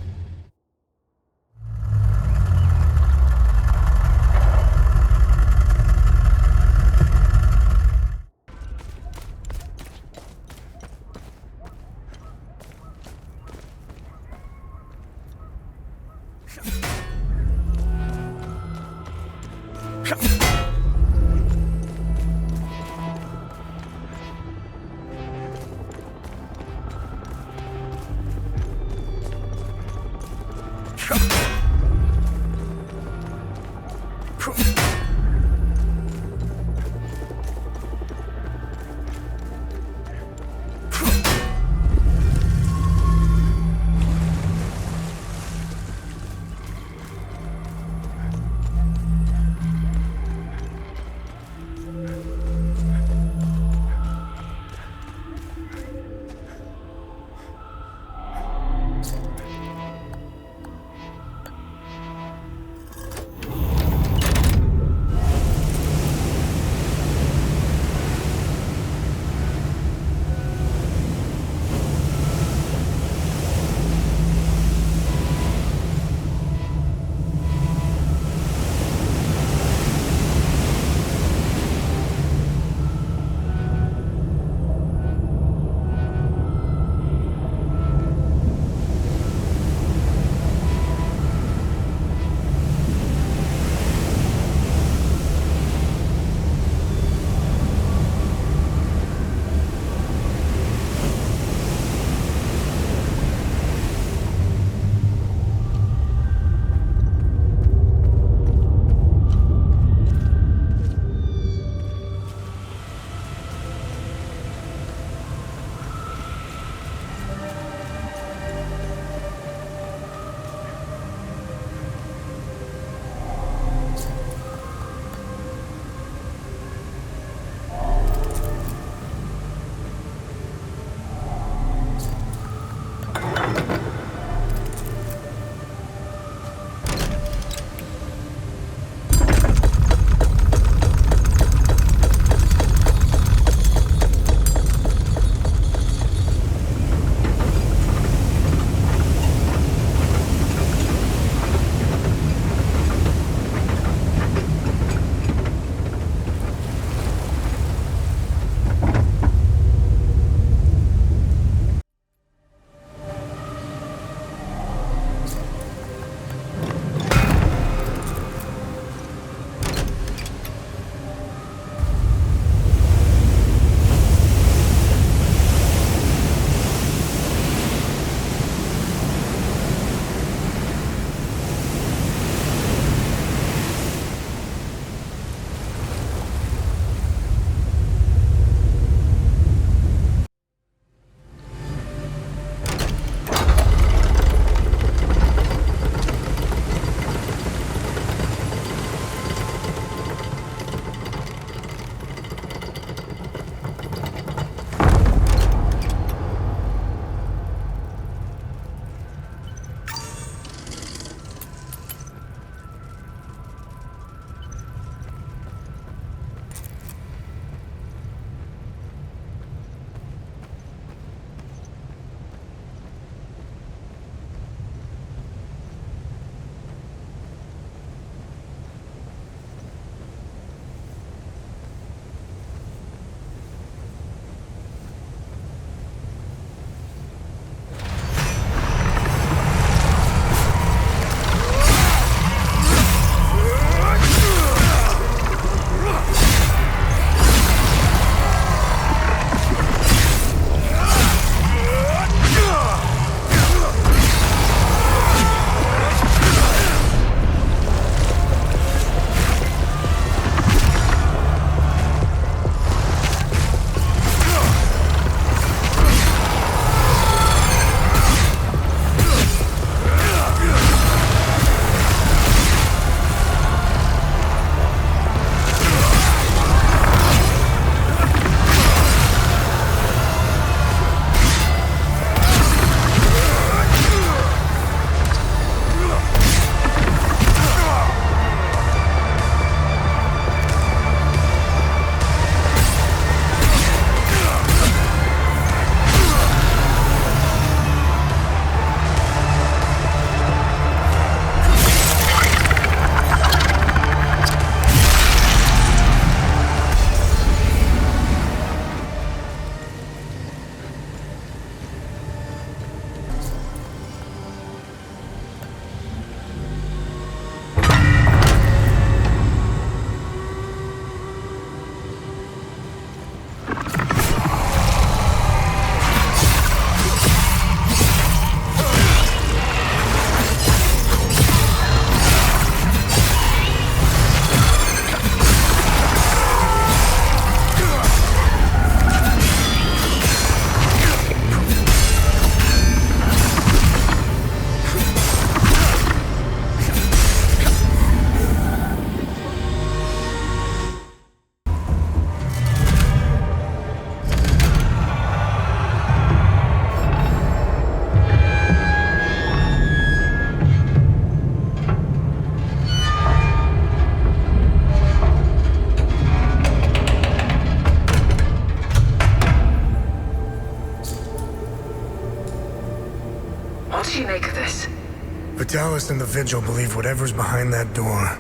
Vitalis and the Vigil believe whatever's behind that door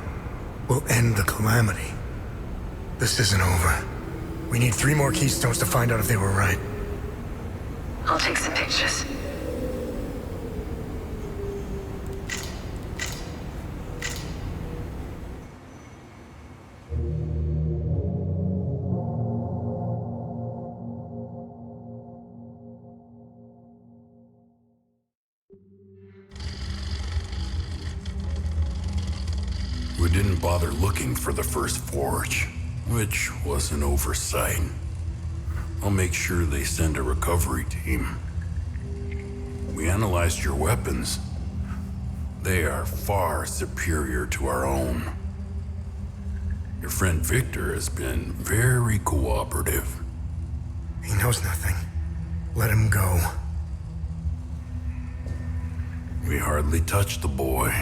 will end the calamity. This isn't over. We need 3 more keystones to find out if they were right. I'll take some pictures. We didn't bother looking for the first forge, which was an oversight. I'll make sure they send a recovery team. We analyzed your weapons. They are far superior to our own. Your friend Victor has been very cooperative. He knows nothing. Let him go. We hardly touched the boy.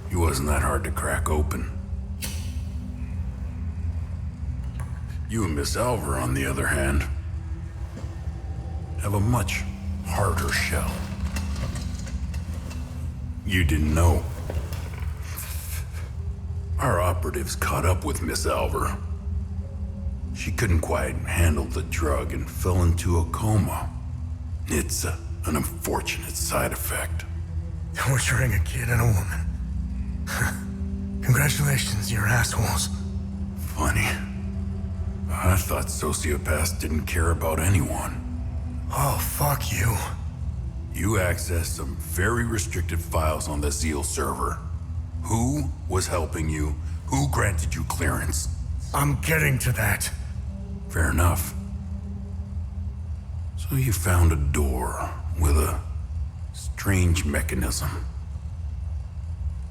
He wasn't that hard to crack open. You and Miss Alvar, on the other hand, have a much harder shell. You didn't know. Our operatives caught up with Miss Alvar. She couldn't quite handle the drug and fell into a coma. It's an unfortunate side effect. Torturing a kid and a woman. Congratulations, you're assholes. Funny. I thought sociopaths didn't care about anyone. Oh, fuck you. You accessed some very restricted files on the Zeal server. Who was helping you? Who granted you clearance? I'm getting to that. Fair enough. So you found a door with a strange mechanism.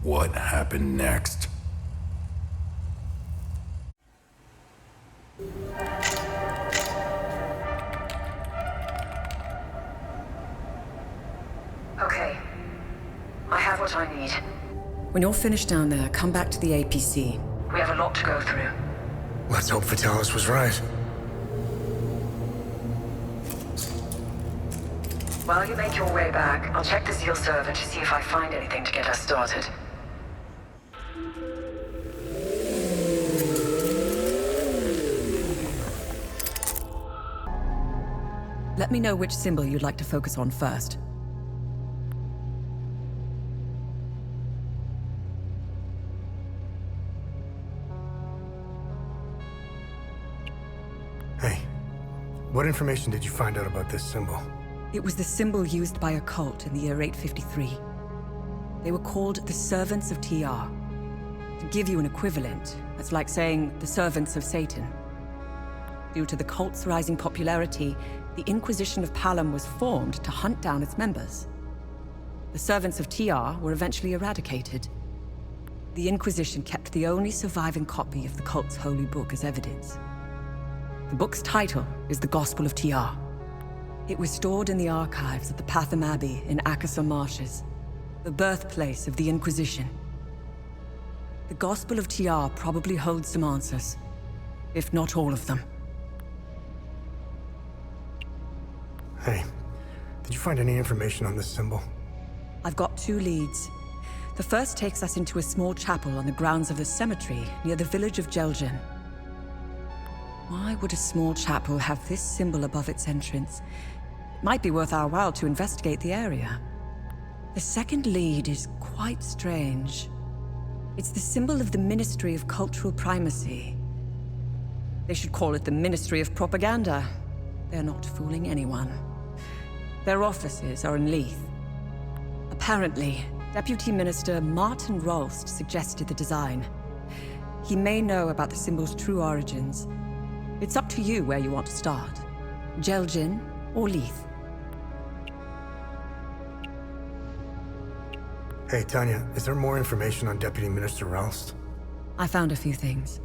What happened next? Okay. I have what I need. When you're finished down there, come back to the APC. We have a lot to go through. Let's hope Vitalis was right. While you make your way back, I'll check the Zeal server to see if I find anything to get us started. Let me know which symbol you'd like to focus on first. Hey, what information did you find out about this symbol? It was the symbol used by a cult in the year 853. They were called the Servants of TR. To give you an equivalent, that's like saying the Servants of Satan. Due to the cult's rising popularity, the Inquisition of Palom was formed to hunt down its members. The Servants of TR were eventually eradicated. The Inquisition kept the only surviving copy of the cult's holy book as evidence. The book's title is the Gospel of TR. It was stored in the archives of the Patham Abbey in Akasa Marshes, the birthplace of the Inquisition. The Gospel of TR probably holds some answers, if not all of them. Hey, did you find any information on this symbol? I've got 2 leads. The first takes us into a small chapel on the grounds of the cemetery near the village of Jelgen. Why would a small chapel have this symbol above its entrance? It might be worth our while to investigate the area. The second lead is quite strange. It's the symbol of the Ministry of Cultural Primacy. They should call it the Ministry of Propaganda. They're not fooling anyone. Their offices are in Leith. Apparently, Deputy Minister Martin Rolst suggested the design. He may know about the symbol's true origins. It's up to you where you want to start. Jelgen or Leith. Hey, Tanya, is there more information on Deputy Minister Rolst? I found a few things.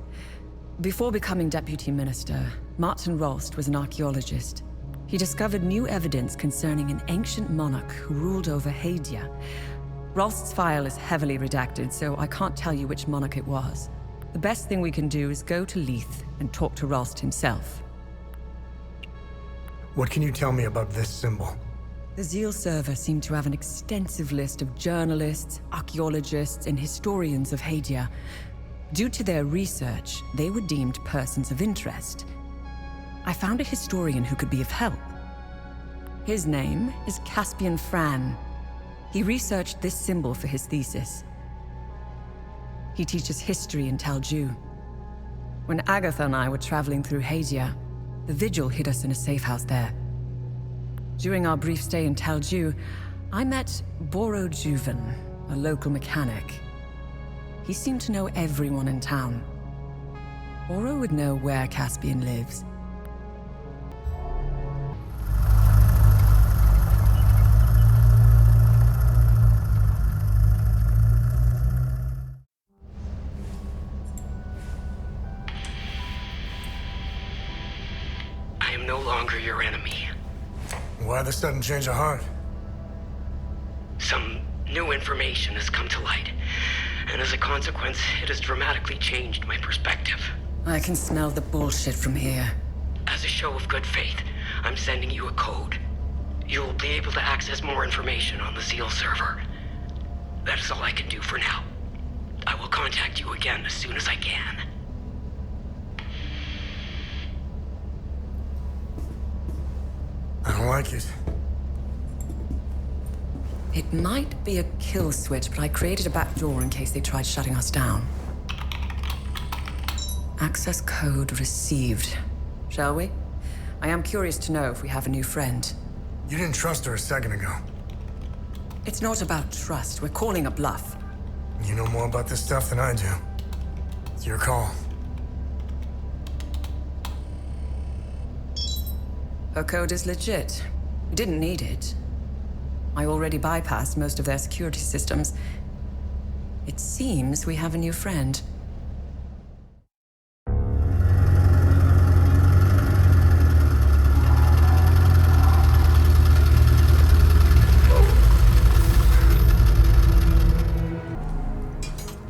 Before becoming Deputy Minister, Martin Rolst was an archaeologist. He discovered new evidence concerning an ancient monarch who ruled over Hadea. Rolst's file is heavily redacted, so I can't tell you which monarch it was. The best thing we can do is go to Leith and talk to Rolst himself. What can you tell me about this symbol? The Zeal server seemed to have an extensive list of journalists, archaeologists, and historians of Hadea. Due to their research, they were deemed persons of interest. I found a historian who could be of help. His name is Caspian Fran. He researched this symbol for his thesis. He teaches history in Talju. When Agatha and I were traveling through Hadea, the Vigil hid us in a safe house there. During our brief stay in Talju, I met Boro Juven, a local mechanic. He seemed to know everyone in town. Boro would know where Caspian lives. I am no longer your enemy. Why the sudden change of heart? Some new information has come to light, and as a consequence, it has dramatically changed my perspective. I can smell the bullshit from here. As a show of good faith, I'm sending you a code. You'll be able to access more information on the Zeal server. That is all I can do for now. I will contact you again as soon as I can. I don't like it. It might be a kill switch, but I created a back door in case they tried shutting us down. Access code received. Shall we? I am curious to know if we have a new friend. You didn't trust her a second ago. It's not about trust. We're calling a bluff. You know more about this stuff than I do. It's your call. Her code is legit. We didn't need it. I already bypassed most of their security systems. It seems we have a new friend.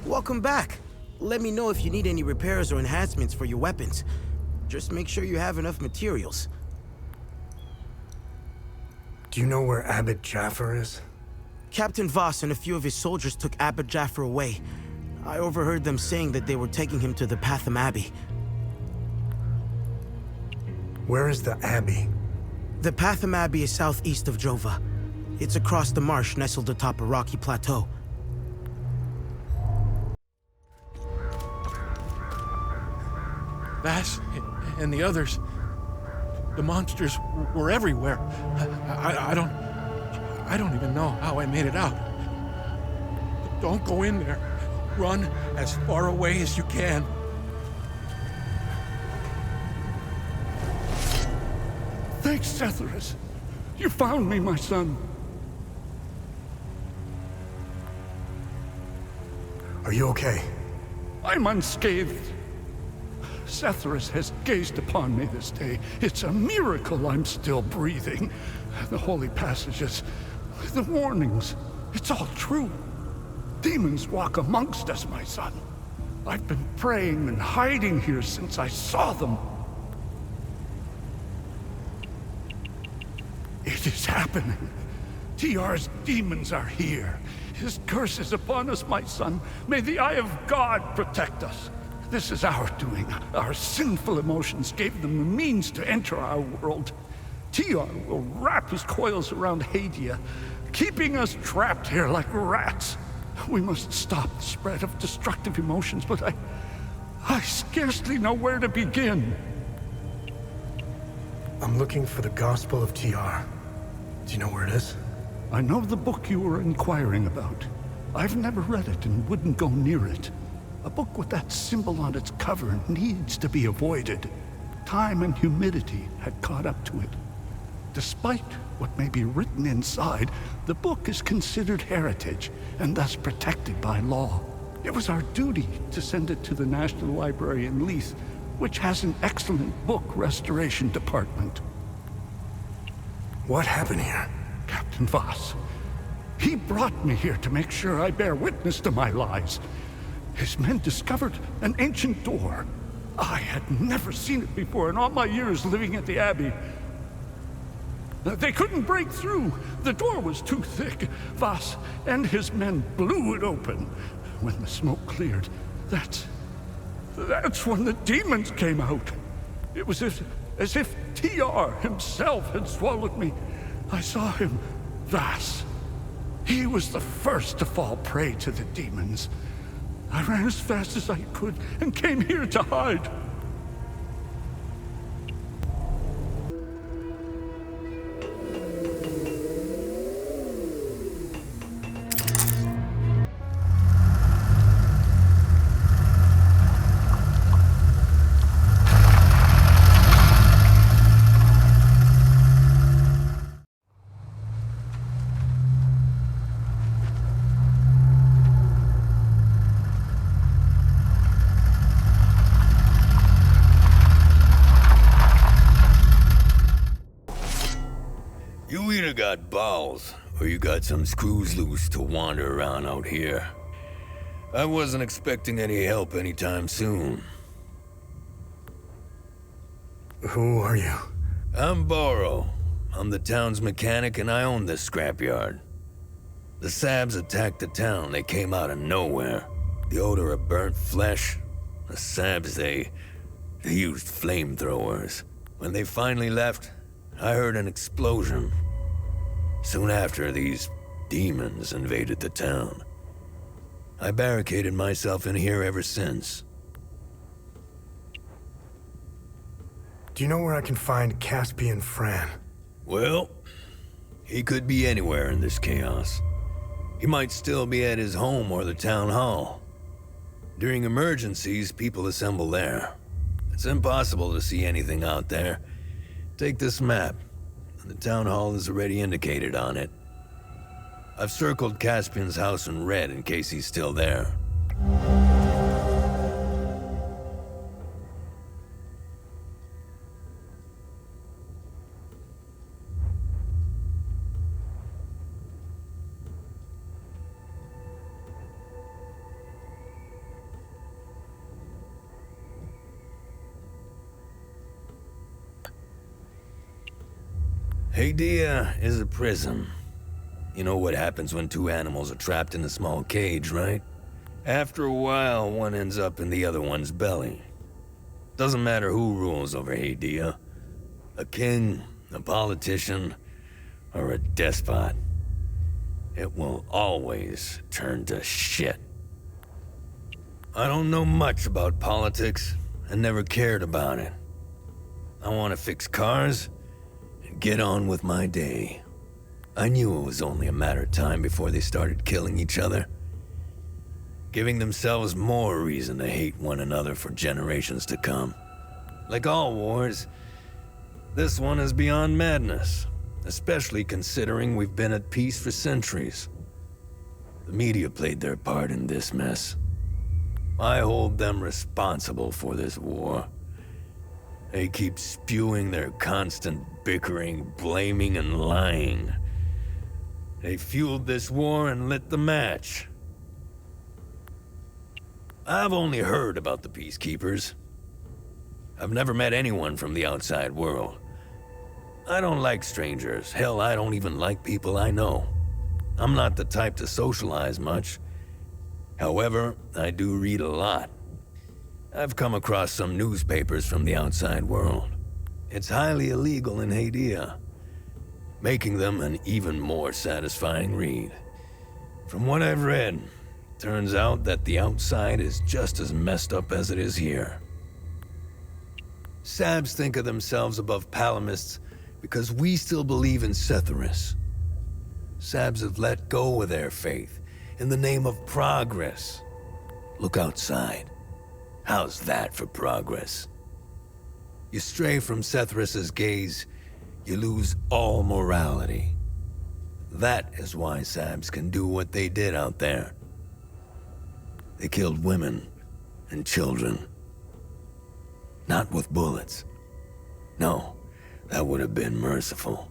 Welcome back. Let me know if you need any repairs or enhancements for your weapons. Just make sure you have enough materials. Do you know where Abbot Jaffer is? Captain Voss and a few of his soldiers took Abbot Jaffer away. I overheard them saying that they were taking him to the Patham Abbey. Where is the Abbey? The Patham Abbey is southeast of Jova. It's across the marsh nestled atop a rocky plateau. Vass and the others, the monsters were everywhere. I don't even know how I made it out. Don't go in there. Run as far away as you can. Thanks, Setherus. You found me, my son. Are you okay? I'm unscathed. Setherus has gazed upon me this day. It's a miracle I'm still breathing. The holy passages, the warnings, it's all true. Demons walk amongst us, my son. I've been praying and hiding here since I saw them. It is happening. TR's demons are here. His curse is upon us, my son. May the eye of God protect us. This is our doing. Our sinful emotions gave them the means to enter our world. TR will wrap his coils around Hadea, keeping us trapped here like rats. We must stop the spread of destructive emotions, but I scarcely know where to begin. I'm looking for the Gospel of TR. Do you know where it is? I know the book you were inquiring about. I've never read it and wouldn't go near it. A book with that symbol on its cover needs to be avoided. Time and humidity had caught up to it. Despite what may be written inside, the book is considered heritage and thus protected by law. It was our duty to send it to the National Library in Leith, which has an excellent book restoration department. What happened here? Captain Voss. He brought me here to make sure I bear witness to my lies. His men discovered an ancient door. I had never seen it before in all my years living at the Abbey. They couldn't break through. The door was too thick. Vas and his men blew it open. When the smoke cleared, that's when the demons came out. It was as if TR himself had swallowed me. I saw him, Vas. He was the first to fall prey to the demons. I ran as fast as I could and came here to hide. You either got balls, or you got some screws loose to wander around out here. I wasn't expecting any help anytime soon. Who are you? I'm Borrow. I'm the town's mechanic and I own this scrapyard. The Sabs attacked the town. They came out of nowhere. The odor of burnt flesh. The Sabs, they used flamethrowers. When they finally left, I heard an explosion. Soon after, these demons invaded the town. I barricaded myself in here ever since. Do you know where I can find Caspian Fran? Well, he could be anywhere in this chaos. He might still be at his home or the town hall. During emergencies, people assemble there. It's impossible to see anything out there. Take this map. The town hall is already indicated on it. I've circled Caspian's house in red in case he's still there. Hadea is a prison. You know what happens when two animals are trapped in a small cage, right? After a while, one ends up in the other one's belly. Doesn't matter who rules over Hadea. A king, a politician, or a despot. It will always turn to shit. I don't know much about politics and never cared about it. I want to fix cars and get on with my day. I knew it was only a matter of time before they started killing each other, giving themselves more reason to hate one another for generations to come. Like all wars, this one is beyond madness, especially considering we've been at peace for centuries. The media played their part in this mess. I hold them responsible for this war. They keep spewing their constant bickering, blaming, and lying. They fueled this war and lit the match. I've only heard about the peacekeepers. I've never met anyone from the outside world. I don't like strangers. Hell, I don't even like people I know. I'm not the type to socialize much. However, I do read a lot. I've come across some newspapers from the outside world. It's highly illegal in Hadea, making them an even more satisfying read. From what I've read, turns out that the outside is just as messed up as it is here. Sabs think of themselves above Palamists because we still believe in Setharus. Sabs have let go of their faith in the name of progress. Look outside. How's that for progress? You stray from Setharus's gaze, you lose all morality. That is why Sabs can do what they did out there. They killed women and children. Not with bullets. No, that would have been merciful.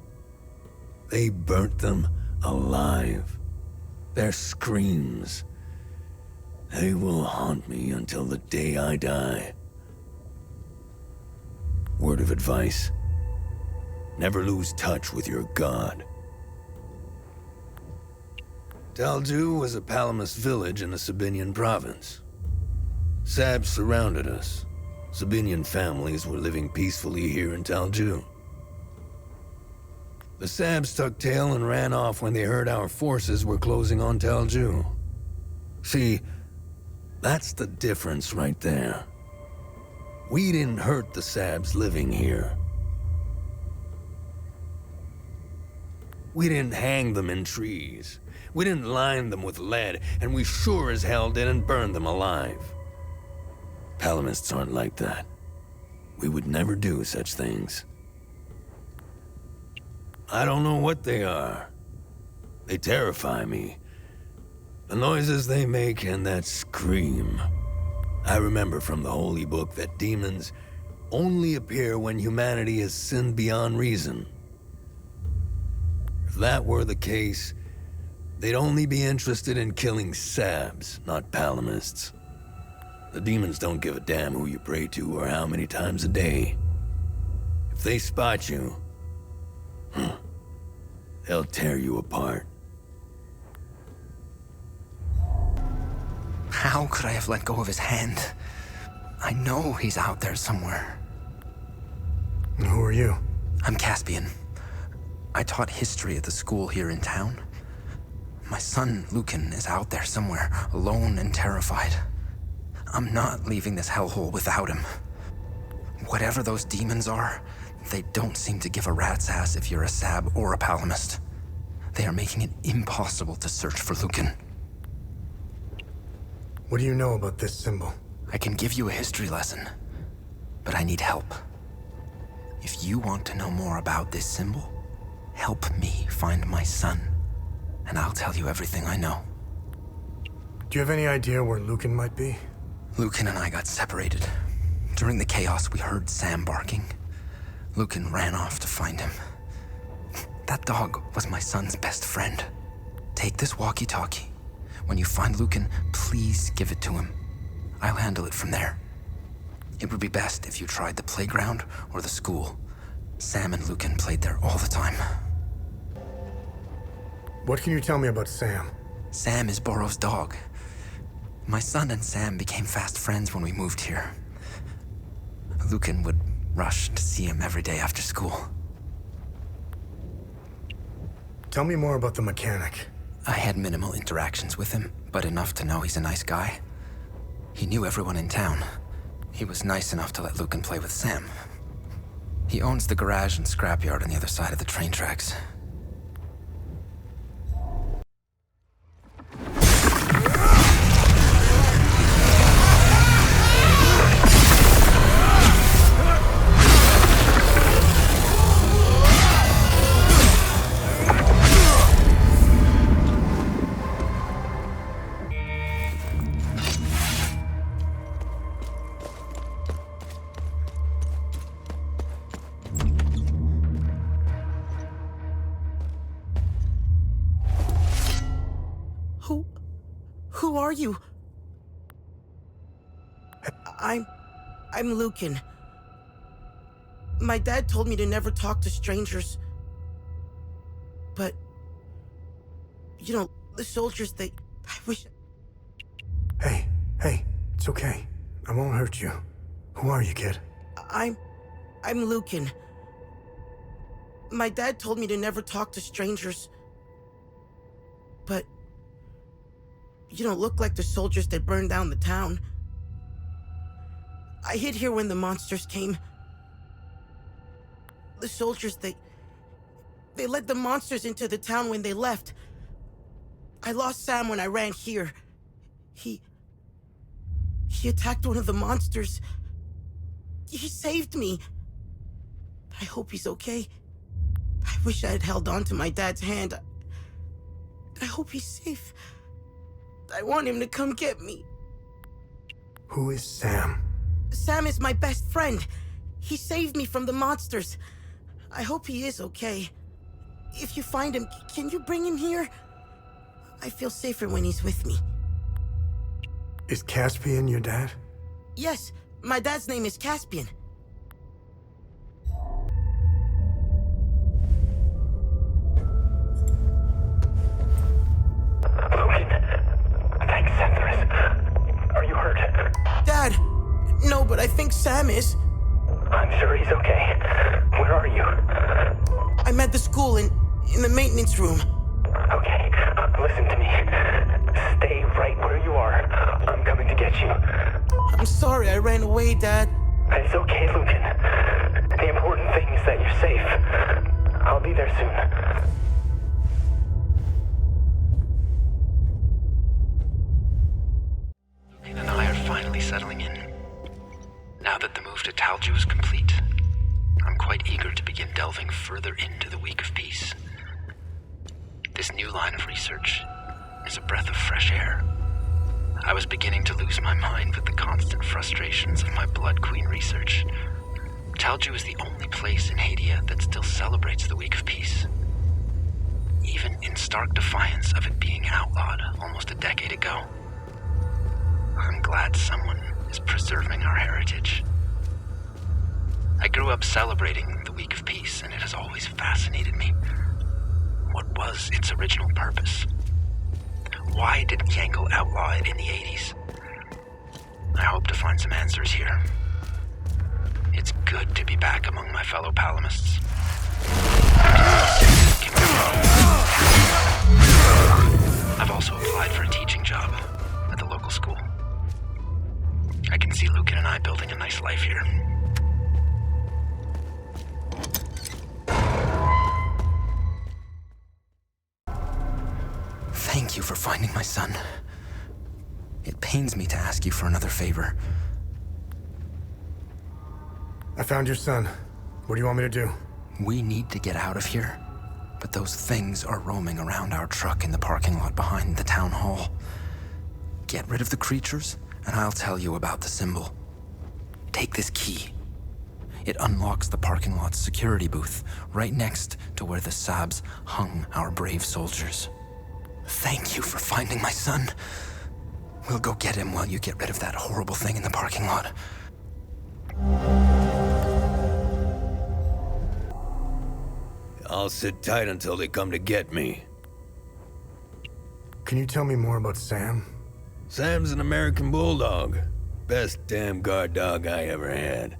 They burnt them alive. Their screams, they will haunt me until the day I die. Word of advice: Never lose touch with your god. Talju was a Palamist village in the Sabinian province. Sabs surrounded us. Sabinian families were living peacefully here in Talju. The Sabs tucked tail and ran off when they heard our forces were closing on Talju. See, that's the difference right there. We didn't hurt the Sabs living here. We didn't hang them in trees. We didn't line them with lead, and we sure as hell didn't burn them alive. Palamists aren't like that. We would never do such things. I don't know what they are. They terrify me. The noises they make and that scream. I remember from the Holy Book that demons only appear when humanity has sinned beyond reason. If that were the case, they'd only be interested in killing Sabs, not Palamists. The demons don't give a damn who you pray to or how many times a day. If they spot you, they'll tear you apart. How could I have let go of his hand? I know he's out there somewhere. And who are you? I'm Caspian. I taught history at the school here in town. My son, Lucan, is out there somewhere, alone and terrified. I'm not leaving this hellhole without him. Whatever those demons are, they don't seem to give a rat's ass if you're a Sab or a Palamist. They are making it impossible to search for Lucan. What do you know about this symbol? I can give you a history lesson, but I need help. If you want to know more about this symbol, help me find my son, and I'll tell you everything I know. Do you have any idea where Lucan might be? Lucan and I got separated. During the chaos, we heard Sam barking. Lucan ran off to find him. That dog was my son's best friend. Take this walkie-talkie. When you find Lucan, please give it to him. I'll handle it from there. It would be best if you tried the playground or the school. Sam and Lucan played there all the time. What can you tell me about Sam? Sam is Borrow's dog. My son and Sam became fast friends when we moved here. Lucan would rush to see him every day after school. Tell me more about the mechanic. I had minimal interactions with him, but enough to know he's a nice guy. He knew everyone in town. He was nice enough to let Lucan play with Sam. He owns the garage and scrapyard on the other side of the train tracks. Who are you? I'm Lucan. My dad told me to never talk to strangers. But, you know, the soldiers, I wish... Hey, it's okay. I won't hurt you. Who are you, kid? I'm Lucan. My dad told me to never talk to strangers. But you don't look like the soldiers that burned down the town. I hid here when the monsters came. The soldiers, they let the monsters into the town when they left. I lost Sam when I ran here. He attacked one of the monsters. He saved me. I hope he's okay. I wish I had held on to my dad's hand. I hope he's safe. I want him to come get me. Who is Sam? Sam is my best friend. He saved me from the monsters. I hope he is okay. If you find him, can you bring him here? I feel safer when he's with me. Is Caspian your dad? Yes, my dad's name is Caspian. think Sam is? I'm sure he's okay. Where are you? I'm at the school in the maintenance room. Okay, listen to me. Stay right where you are. I'm coming to get you. I'm sorry I ran away, Dad. It's okay, Lucan. The important thing is that you're safe. I'll be there soon. Lucan and I are finally settling in. Now that the move to Talju is complete, I'm quite eager to begin delving further into the week of peace. This new line of research is a breath of fresh air. I was beginning to lose my mind with the constant frustrations of my Blood Queen research. Talju is the only place in Hadea that still celebrates the week of peace, even in stark defiance of it being outlawed almost a decade ago. I'm glad someone is preserving our heritage. I grew up celebrating the week of peace, and it has always fascinated me. What was its original purpose? Why did Yankel outlaw it in the 80s? I hope to find some answers here. It's good to be back among my fellow Palamists. I've also applied for a teaching job at the local school. I can see Lucan and I building a nice life here. Thank you for finding my son. It pains me to ask you for another favor. I found your son. What do you want me to do? We need to get out of here, but those things are roaming around our truck in the parking lot behind the town hall. Get rid of the creatures, and I'll tell you about the symbol. Take this key. It unlocks the parking lot's security booth, right next to where the Sabs hung our brave soldiers. Thank you for finding my son. We'll go get him while you get rid of that horrible thing in the parking lot. I'll sit tight until they come to get me. Can you tell me more about Sam? Sam's an American bulldog. Best damn guard dog I ever had.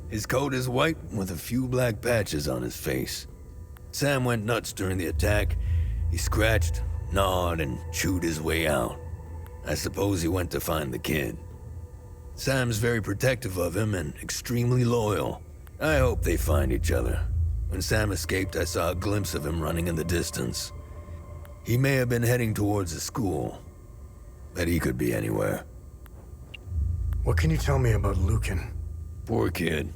His coat is white with a few black patches on his face. Sam went nuts during the attack. He scratched, gnawed, and chewed his way out. I suppose he went to find the kid. Sam's very protective of him and extremely loyal. I hope they find each other. When Sam escaped, I saw a glimpse of him running in the distance. He may have been heading towards the school, but he could be anywhere. What can you tell me about Lucan? Poor kid.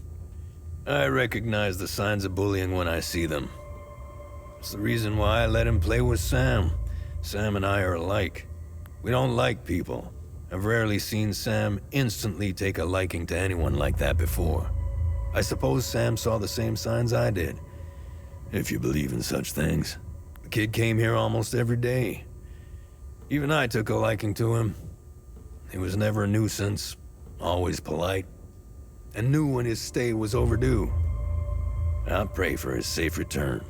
I recognize the signs of bullying when I see them. It's the reason why I let him play with Sam. Sam and I are alike. We don't like people. I've rarely seen Sam instantly take a liking to anyone like that before. I suppose Sam saw the same signs I did, if you believe in such things. The kid came here almost every day. Even I took a liking to him. He was never a nuisance, always polite, and knew when his stay was overdue. I'll pray for his safe return.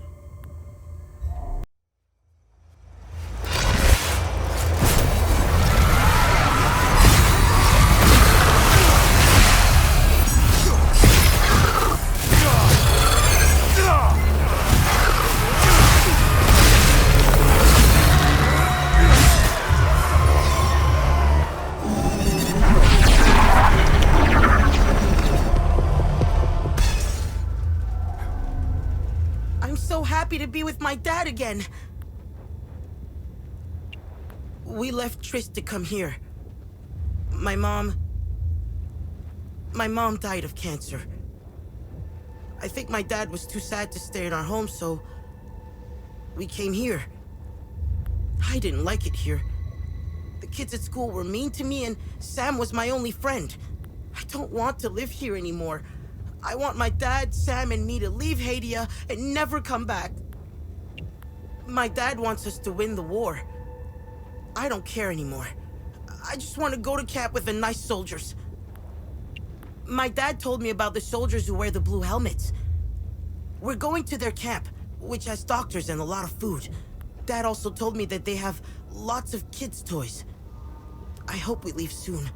To be with my dad again. We left Tris to come here. My mom died of cancer. I think my dad was too sad to stay in our home, so we came here. I didn't like it here. The kids at school were mean to me, and Sam was my only friend. I don't want to live here anymore. I want my dad, Sam, and me to leave Hadea and never come back. My dad wants us to win the war. I don't care anymore. I just want to go to camp with the nice soldiers. My dad told me about the soldiers who wear the blue helmets. We're going to their camp, which has doctors and a lot of food. Dad also told me that they have lots of kids' toys. I hope we leave soon.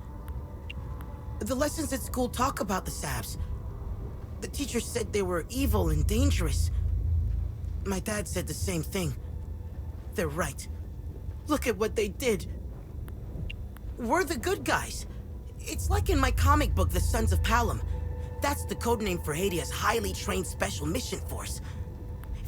The lessons at school talk about the Sabs. The teacher said they were evil and dangerous. My dad said the same thing. They're right. Look at what they did. We're the good guys. It's like in my comic book, The Sons of Palom. That's the codename for Hadea's highly trained special mission force.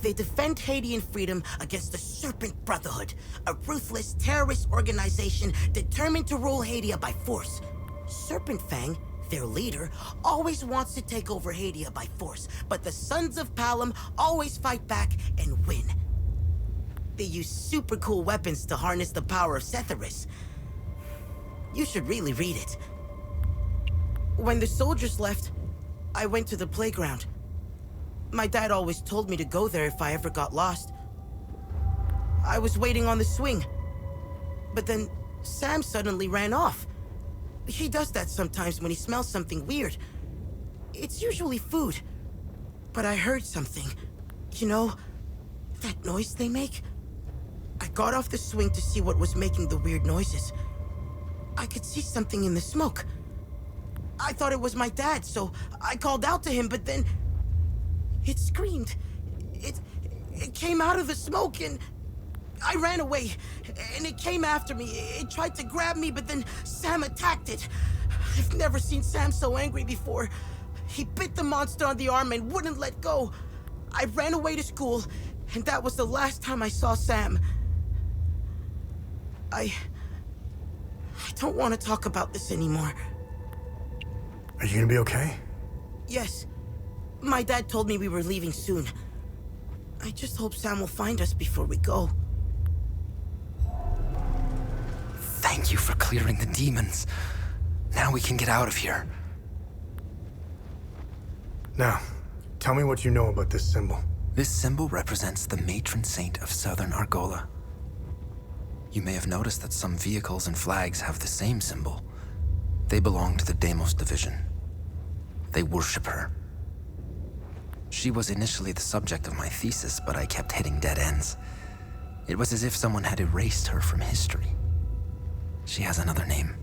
They defend Hadean freedom against the Serpent Brotherhood, a ruthless terrorist organization determined to rule Hadea by force. Serpent Fang, their leader, always wants to take over Hadea by force, but the Sons of Palom always fight back and win. They use super cool weapons to harness the power of Setharis. You should really read it. When the soldiers left, I went to the playground. My dad always told me to go there if I ever got lost. I was waiting on the swing, but then Sam suddenly ran off. He does that sometimes when he smells something weird. It's usually food, but I heard something. You know, that noise they make? I got off the swing to see what was making the weird noises. I could see something in the smoke. I thought it was my dad, so I called out to him, but then it screamed. It came out of the smoke, and I ran away, and it came after me. It tried to grab me, but then Sam attacked it. I've never seen Sam so angry before. He bit the monster on the arm and wouldn't let go. I ran away to school, and that was the last time I saw Sam. I don't want to talk about this anymore. Are you gonna be okay? Yes. My dad told me we were leaving soon. I just hope Sam will find us before we go. Thank you for clearing the demons. Now we can get out of here. Now, tell me what you know about this symbol. This symbol represents the matron saint of southern Argola. You may have noticed that some vehicles and flags have the same symbol. They belong to the Deimos division. They worship her. She was initially the subject of my thesis, but I kept hitting dead ends. It was as if someone had erased her from history. She has another name.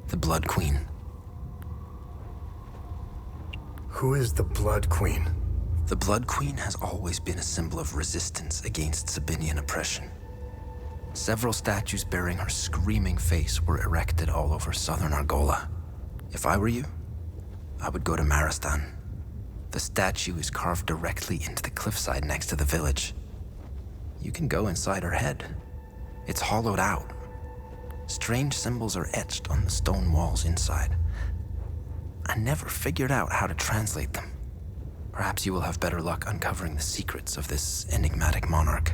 The Blood Queen. Who is the Blood Queen? The Blood Queen has always been a symbol of resistance against Sabinian oppression. Several statues bearing her screaming face were erected all over southern Argola. If I were you, I would go to Maristan. The statue is carved directly into the cliffside next to the village. You can go inside her head. It's hollowed out. Strange symbols are etched on the stone walls inside. I never figured out how to translate them. Perhaps you will have better luck uncovering the secrets of this enigmatic monarch.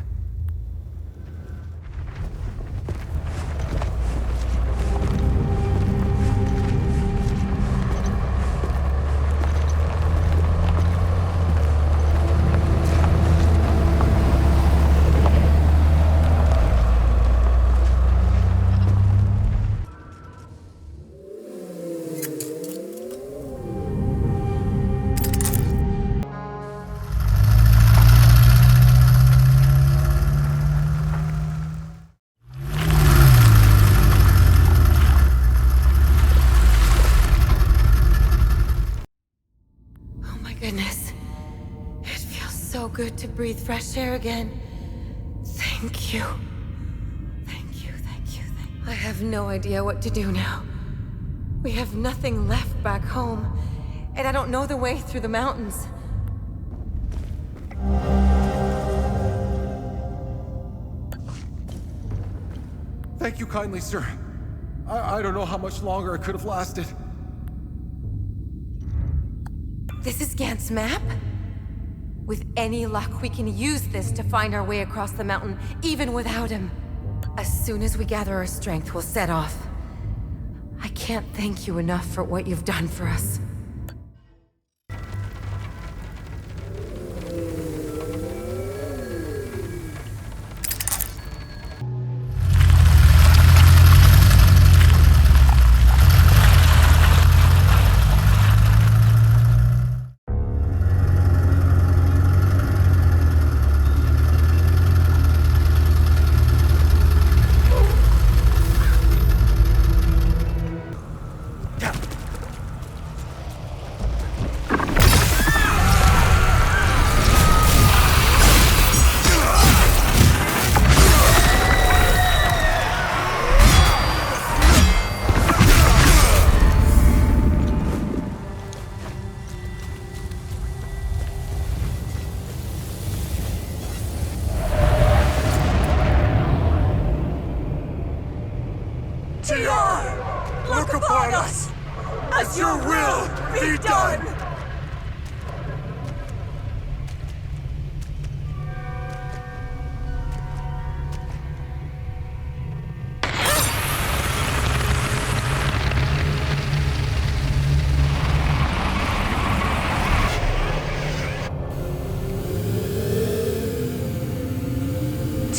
Good to breathe fresh air again. Thank you. Thank you, thank you, thank you. I have no idea what to do now. We have nothing left back home, and I don't know the way through the mountains. Thank you kindly, sir. I don't know how much longer I could have lasted. This is Gant's map? With any luck, we can use this to find our way across the mountain, even without him. As soon as we gather our strength, we'll set off. I can't thank you enough for what you've done for us.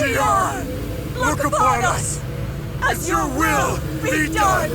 we are! Look upon us! As your will be done!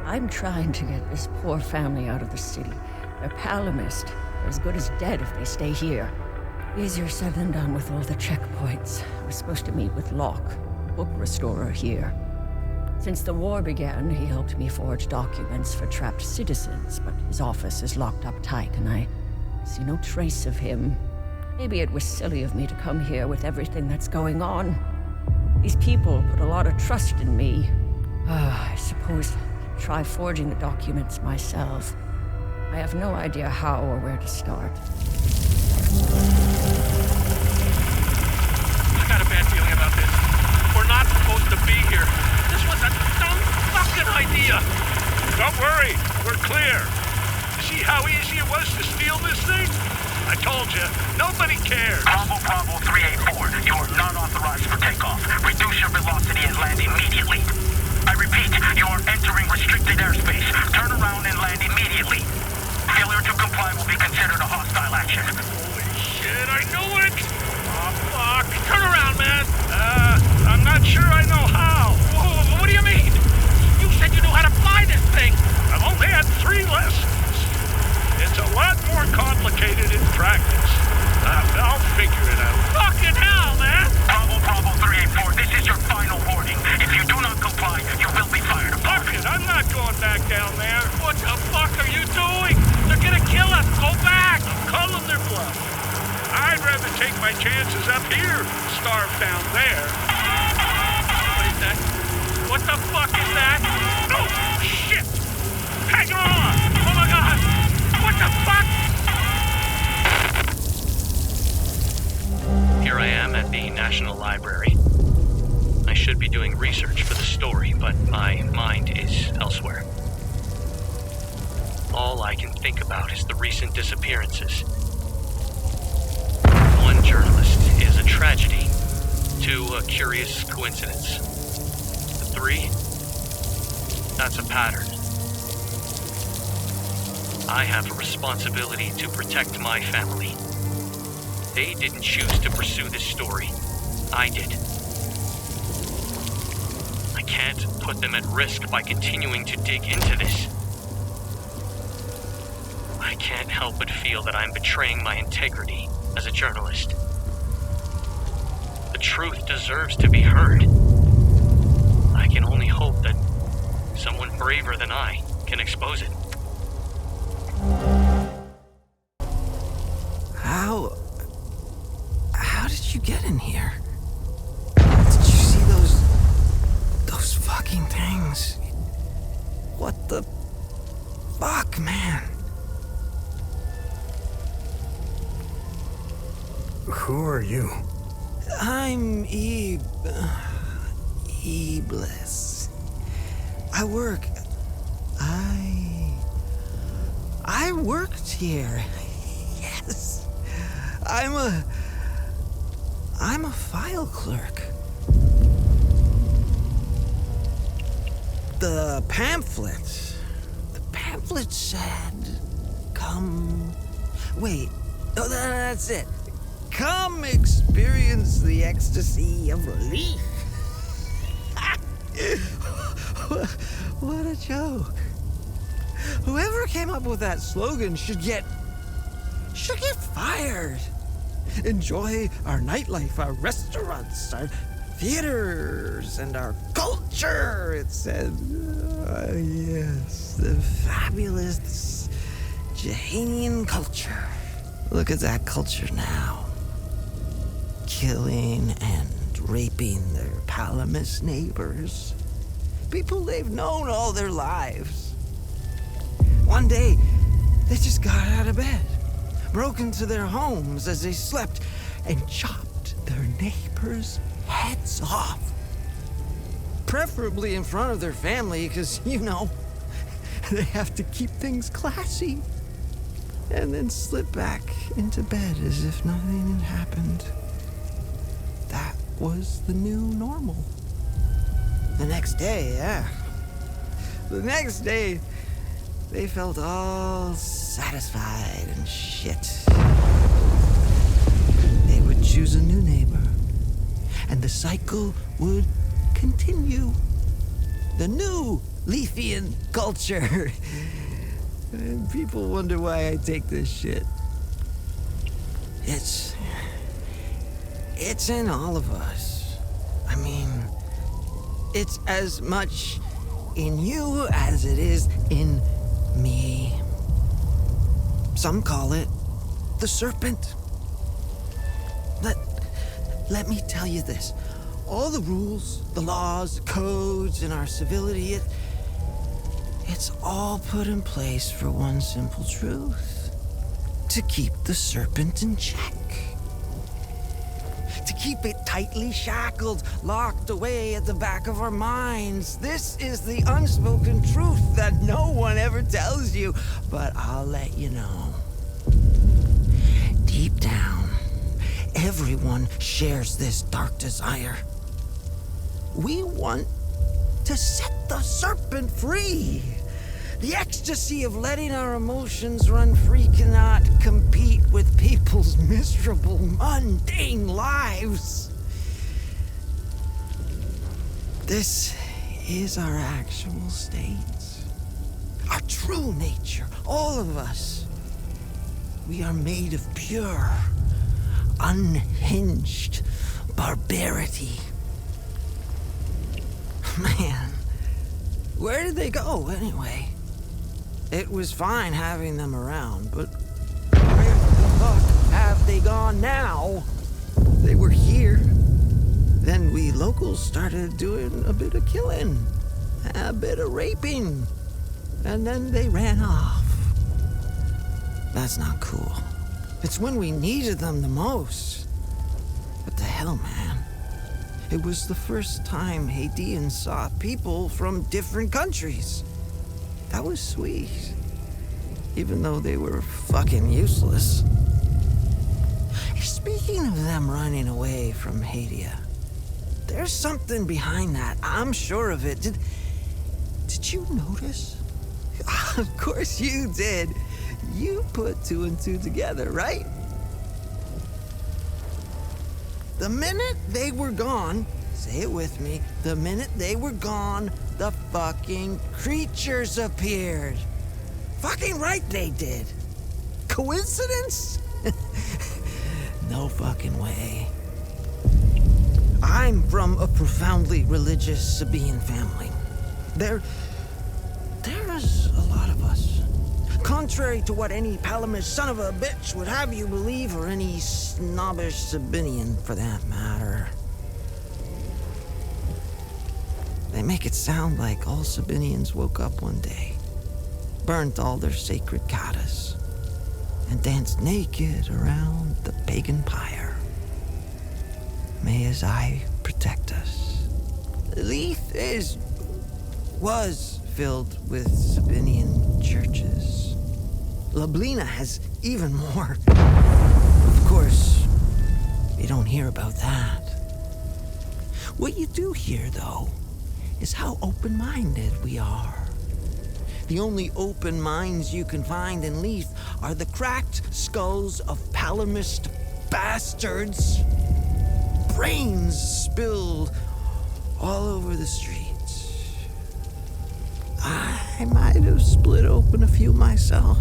I'm trying to get this poor family out of the city. They're palomist. They're as good as dead if they stay here. Easier said than done with all the checkpoints. I was supposed to meet with Locke, book restorer here. Since the war began, he helped me forge documents for trapped citizens, but his office is locked up tight, and I see no trace of him. Maybe it was silly of me to come here with everything that's going on. These people put a lot of trust in me. I suppose I'll try forging the documents myself. I have no idea how or where to start. I got a bad feeling about this. We're not supposed to be here. This was a dumb fucking idea. Don't worry, we're clear. You see how easy it was to steal this thing? I told you, nobody cares. Bravo 384, you are not authorized for takeoff. Reduce your velocity and land immediately. I repeat, you are entering restricted airspace. Turn around and land immediately. Failure to comply will be considered a hostile action. Holy shit, I knew it! Oh, fuck. Turn around, man. I'm not sure I know how. Whoa, what do you mean? You said you knew how to fly this thing. I've only had 3 lessons. It's a lot more complicated in practice. I'll figure it out. Fucking hell, man! Bravo 384, this is your final warning. If you do not comply, you will be fired upon. Fuck it, I'm not going back down there. What the fuck are you doing? They're gonna kill us. Go back. I'm calling their bluff. I'd rather take my chances up here, starve down there. What is that? What the fuck is that? Oh, shit! Hang on! Oh my god! What the fuck? Here I am at the National Library. I should be doing research for the story, but my mind is elsewhere. All I can think about is the recent disappearances. 1 journalist is a tragedy. 2, a curious coincidence. 3, that's a pattern. I have a responsibility to protect my family. They didn't choose to pursue this story. I did. I can't put them at risk by continuing to dig into this. I can't help but feel that I'm betraying my integrity as a journalist. The truth deserves to be heard. I can only hope that someone braver than I can expose it. How did you get in here? Did you see those fucking things? What the fuck, man? Who are you? I'm Iblis. I worked here. Yes. I'm a file clerk. The pamphlet said, come... Wait, oh, that's it. Come experience the ecstasy of relief. What a joke. Whoever came up with that slogan should get fired. enjoy our nightlife, our restaurants, our theaters, and our culture, it said. Yes, the fabulous Jahanian culture. Look at that culture now. Killing and raping their Palamist neighbors. People they've known all their lives. One day, they just got out of bed, broke into their homes as they slept, and chopped their neighbors' heads off. Preferably in front of their family, because, you know, they have to keep things classy. And then slip back into bed as if nothing had happened. That was the new normal. The next day, they felt all satisfied and shit. They would choose a new neighbor, and the cycle would continue. The new Leafian culture. And people wonder why I take this shit. It's in all of us. I mean, it's as much in you as it is in me. Some call it the serpent. Let me tell you this. All the rules, the laws, the codes, and our civility, it's all put in place for one simple truth. To keep the serpent in check. To keep it tightly shackled, locked away at the back of our minds. This is the unspoken truth that no one ever tells you, but I'll let you know. Deep down, everyone shares this dark desire. We want to set the serpent free. The ecstasy of letting our emotions run free cannot compete with people's miserable, mundane lives. This is our actual state. Our true nature, all of us. We are made of pure, unhinged barbarity. Man, where did they go anyway? It was fine having them around, but where the fuck have they gone now? They were here. Then we locals started doing a bit of killing, a bit of raping, and then they ran off. That's not cool. It's when we needed them the most. What the hell, man? It was the first time Hadeans saw people from different countries. That was sweet. Even though they were fucking useless. Speaking of them running away from Hadea, there's something behind that. I'm sure of it. Did you notice? Of course you did. You put two and two together, right? The minute they were gone, say it with me, the minute they were gone, the fucking creatures appeared. Fucking right they did. Coincidence? No fucking way. I'm from a profoundly religious Sabine family. There's a lot of us. Contrary to what any Palamist son of a bitch would have you believe, or any snobbish Sabinian for that matter. They make it sound like all Sabinians woke up one day, burnt all their sacred katas, and danced naked around the pagan pyre. May his eye protect us. Leith was filled with Sabinian churches. Lablina has even more. Of course, you don't hear about that. What you do hear, though, is how open-minded we are. The only open minds you can find in Leith are the cracked skulls of Palamist bastards. Brains spilled all over the streets. I might have split open a few myself.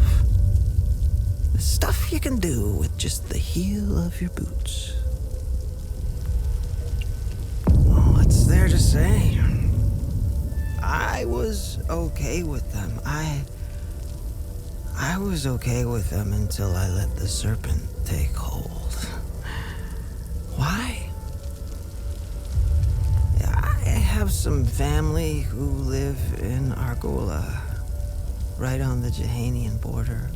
The stuff stuff you can do with just the heel of your boots. What's there to say? I was okay with them. I was okay with them until I let the serpent take hold. Why? I have some family who live in Argola, right on the Jehanian border,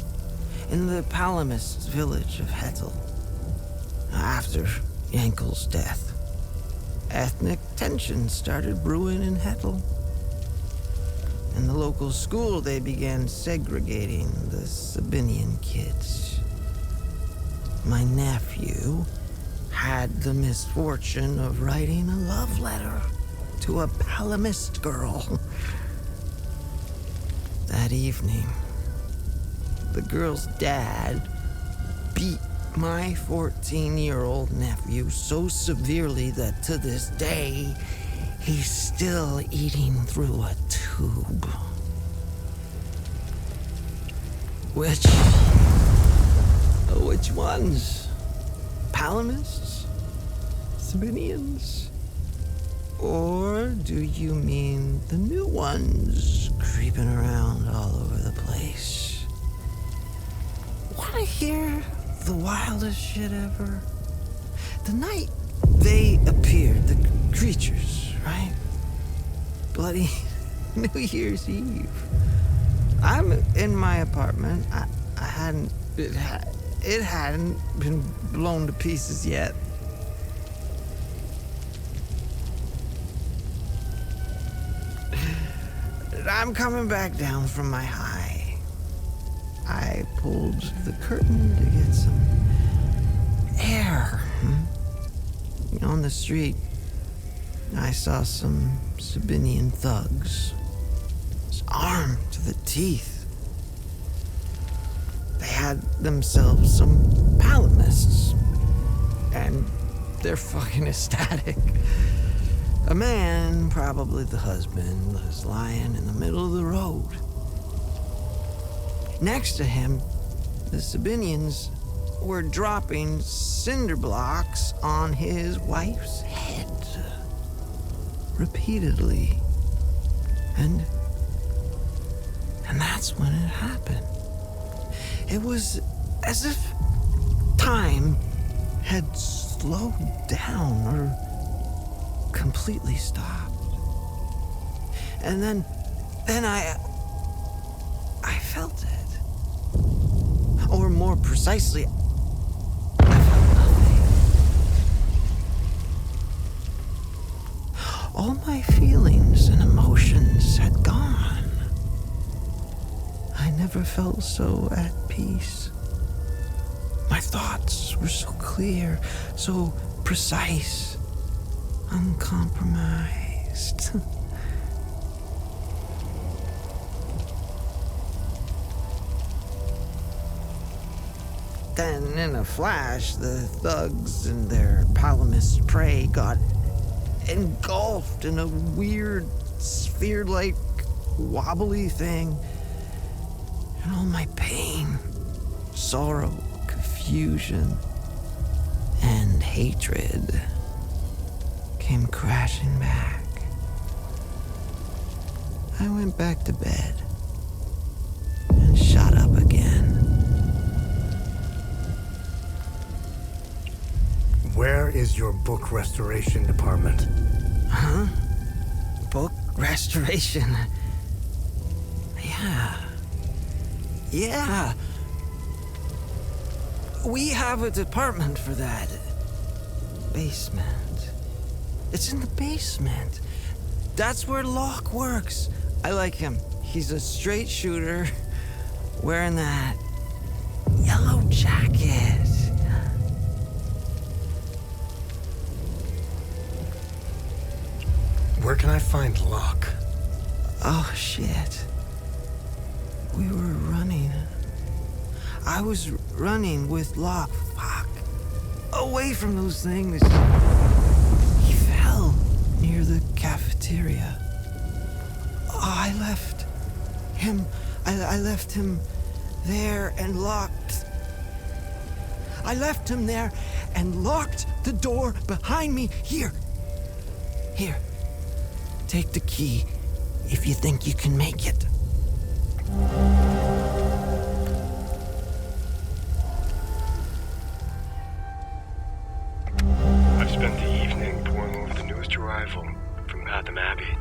in the Palamist village of Hettel. After Yankel's death, ethnic tension started brewing in Hettel. In the local school, they began segregating the Sabinian kids. My nephew had the misfortune of writing a love letter to a Palamist girl. That evening, the girl's dad beat my 14-year-old nephew so severely that to this day, he's still eating through a tube. Which ones? Palamists? Sabinians? Or do you mean the new ones creeping around all over the place? Wanna hear the wildest shit ever? The night they appeared, the creatures, right? Bloody New Year's Eve. I'm in my apartment. It hadn't been blown to pieces yet. I'm coming back down from my high. I pulled the curtain to get some air. On the street, I saw some Sabinian thugs, armed to the teeth. They had themselves some Palamists, and they're fucking ecstatic. A man, probably the husband, was lying in the middle of the road. Next to him, the Sabinians were dropping cinder blocks on his wife's head. Repeatedly. And that's when it happened. It was as if time had slowed down or completely stopped. And then I felt it. Or more precisely, I felt nothing. All my feelings and emotions had gone. I never felt so at peace. My thoughts were so clear, so precise, uncompromised. Then, in a flash, the thugs and their Palamist prey got engulfed in a weird, sphere-like, wobbly thing. And all my pain, sorrow, confusion, and hatred came crashing back. I went back to bed and shot up again. Where is your book restoration department? Huh? Book restoration? Yeah. We have a department for that. Basement. It's in the basement. That's where Locke works. I like him. He's a straight shooter, wearing that yellow jacket. Where can I find Locke? Oh, shit. We were running. I was running with Locke. Fuck. Away from those things. He fell near the cafeteria. Oh, I left him there and locked I left him there and locked the door behind me. Here. Take the key if you think you can make it. I've spent the evening poring over the newest arrival from Hatham Abbey.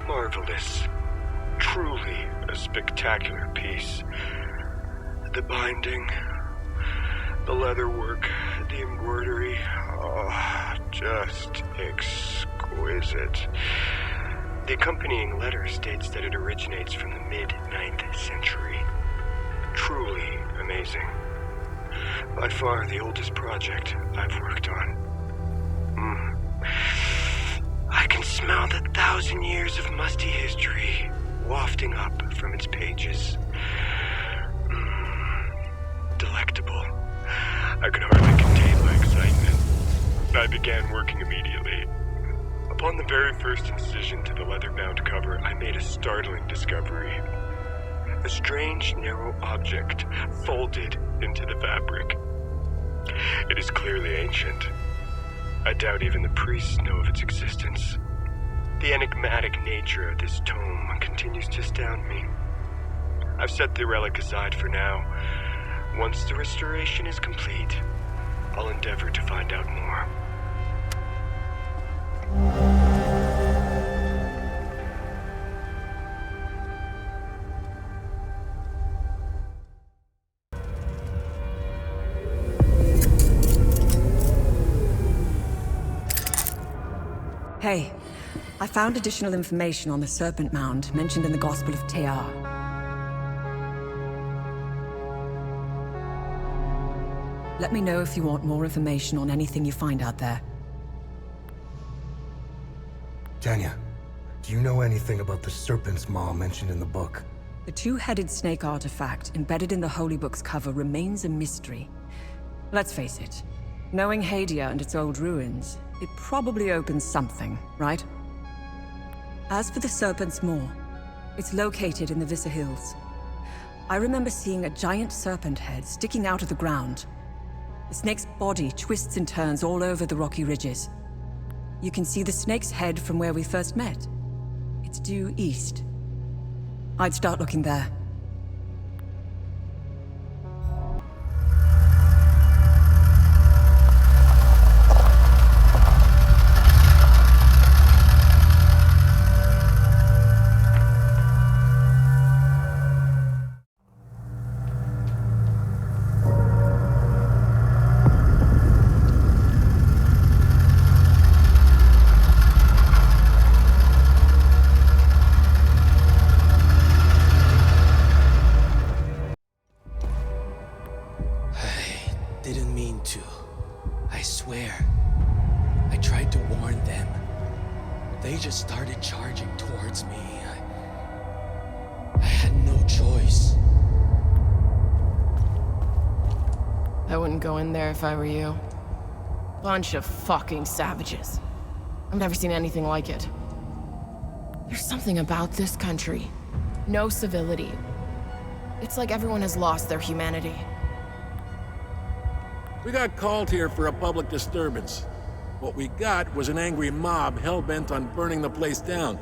Marvelous. Truly a spectacular piece. The binding, the leatherwork, the embroidery, just exquisite. The accompanying letter states that it originates from the mid-9th century. Truly amazing. By far the oldest project I've worked on. I can smell the 1,000 years of musty history wafting up from its pages. Delectable. I could hardly contain my excitement. I began working immediately. Upon the very first incision to the leather-bound cover, I made a startling discovery. A strange, narrow object folded into the fabric. It is clearly ancient. I doubt even the priests know of its existence. The enigmatic nature of this tome continues to astound me. I've set the relic aside for now. Once the restoration is complete, I'll endeavor to find out more. Hey, I found additional information on the Serpent Mound mentioned in the Gospel of Tear. Let me know if you want more information on anything you find out there. Tanya, do you know anything about the Serpent's Maw mentioned in the book? The two-headed snake artifact embedded in the Holy Book's cover remains a mystery. Let's face it, knowing Hadea and its old ruins, it probably opens something, right? As for the Serpent's Maw, it's located in the Vissa Hills. I remember seeing a giant serpent head sticking out of the ground. The snake's body twists and turns all over the rocky ridges. You can see the snake's head from where we first met. It's due east. I'd start looking there. If I were you. Bunch of fucking savages. I've never seen anything like it. There's something about this country. No civility. It's like everyone has lost their humanity. We got called here for a public disturbance. What we got was an angry mob hell-bent on burning the place down.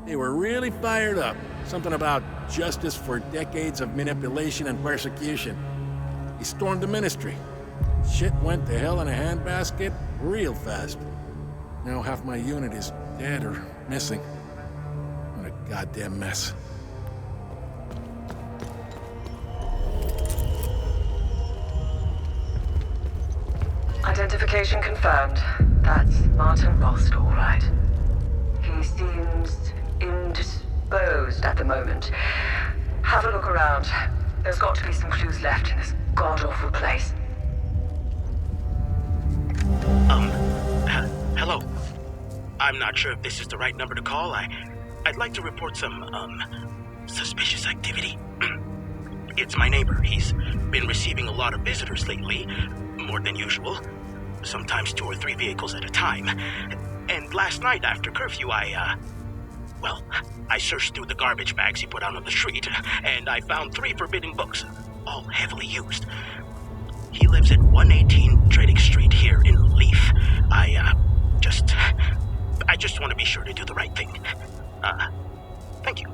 They were really fired up. Something about justice for decades of manipulation and persecution. He stormed the ministry. Shit went to hell in a handbasket real fast. Now half my unit is dead or missing. What a goddamn mess. Identification confirmed. That's Martin Rost, all right. He seems indisposed at the moment. Have a look around. There's got to be some clues left in this god-awful place. Hello. I'm not sure if this is the right number to call. I'd like to report some, suspicious activity. It's my neighbor. He's been receiving a lot of visitors lately, more than usual. Sometimes 2 or 3 vehicles at a time. And last night after curfew, I searched through the garbage bags he put out on the street, and I found 3 forbidden books, all heavily used. He lives at 118 Trading Street here in Leaf. I just want to be sure to do the right thing. Thank you.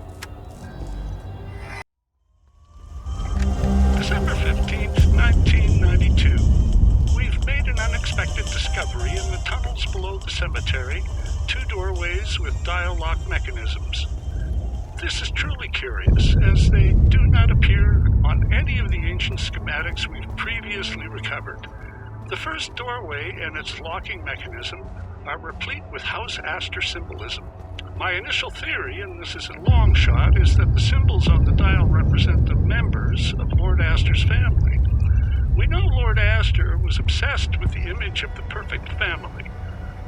December 15th, 1992. We've made an unexpected discovery in the tunnels below the cemetery. 2 doorways with dial lock mechanisms. This is truly curious, as they do not appear on any of the ancient schematics we've previously recovered. The first doorway and its locking mechanism are replete with House Astor symbolism. My initial theory, and this is a long shot, is that the symbols on the dial represent the members of Lord Astor's family. We know Lord Astor was obsessed with the image of the perfect family.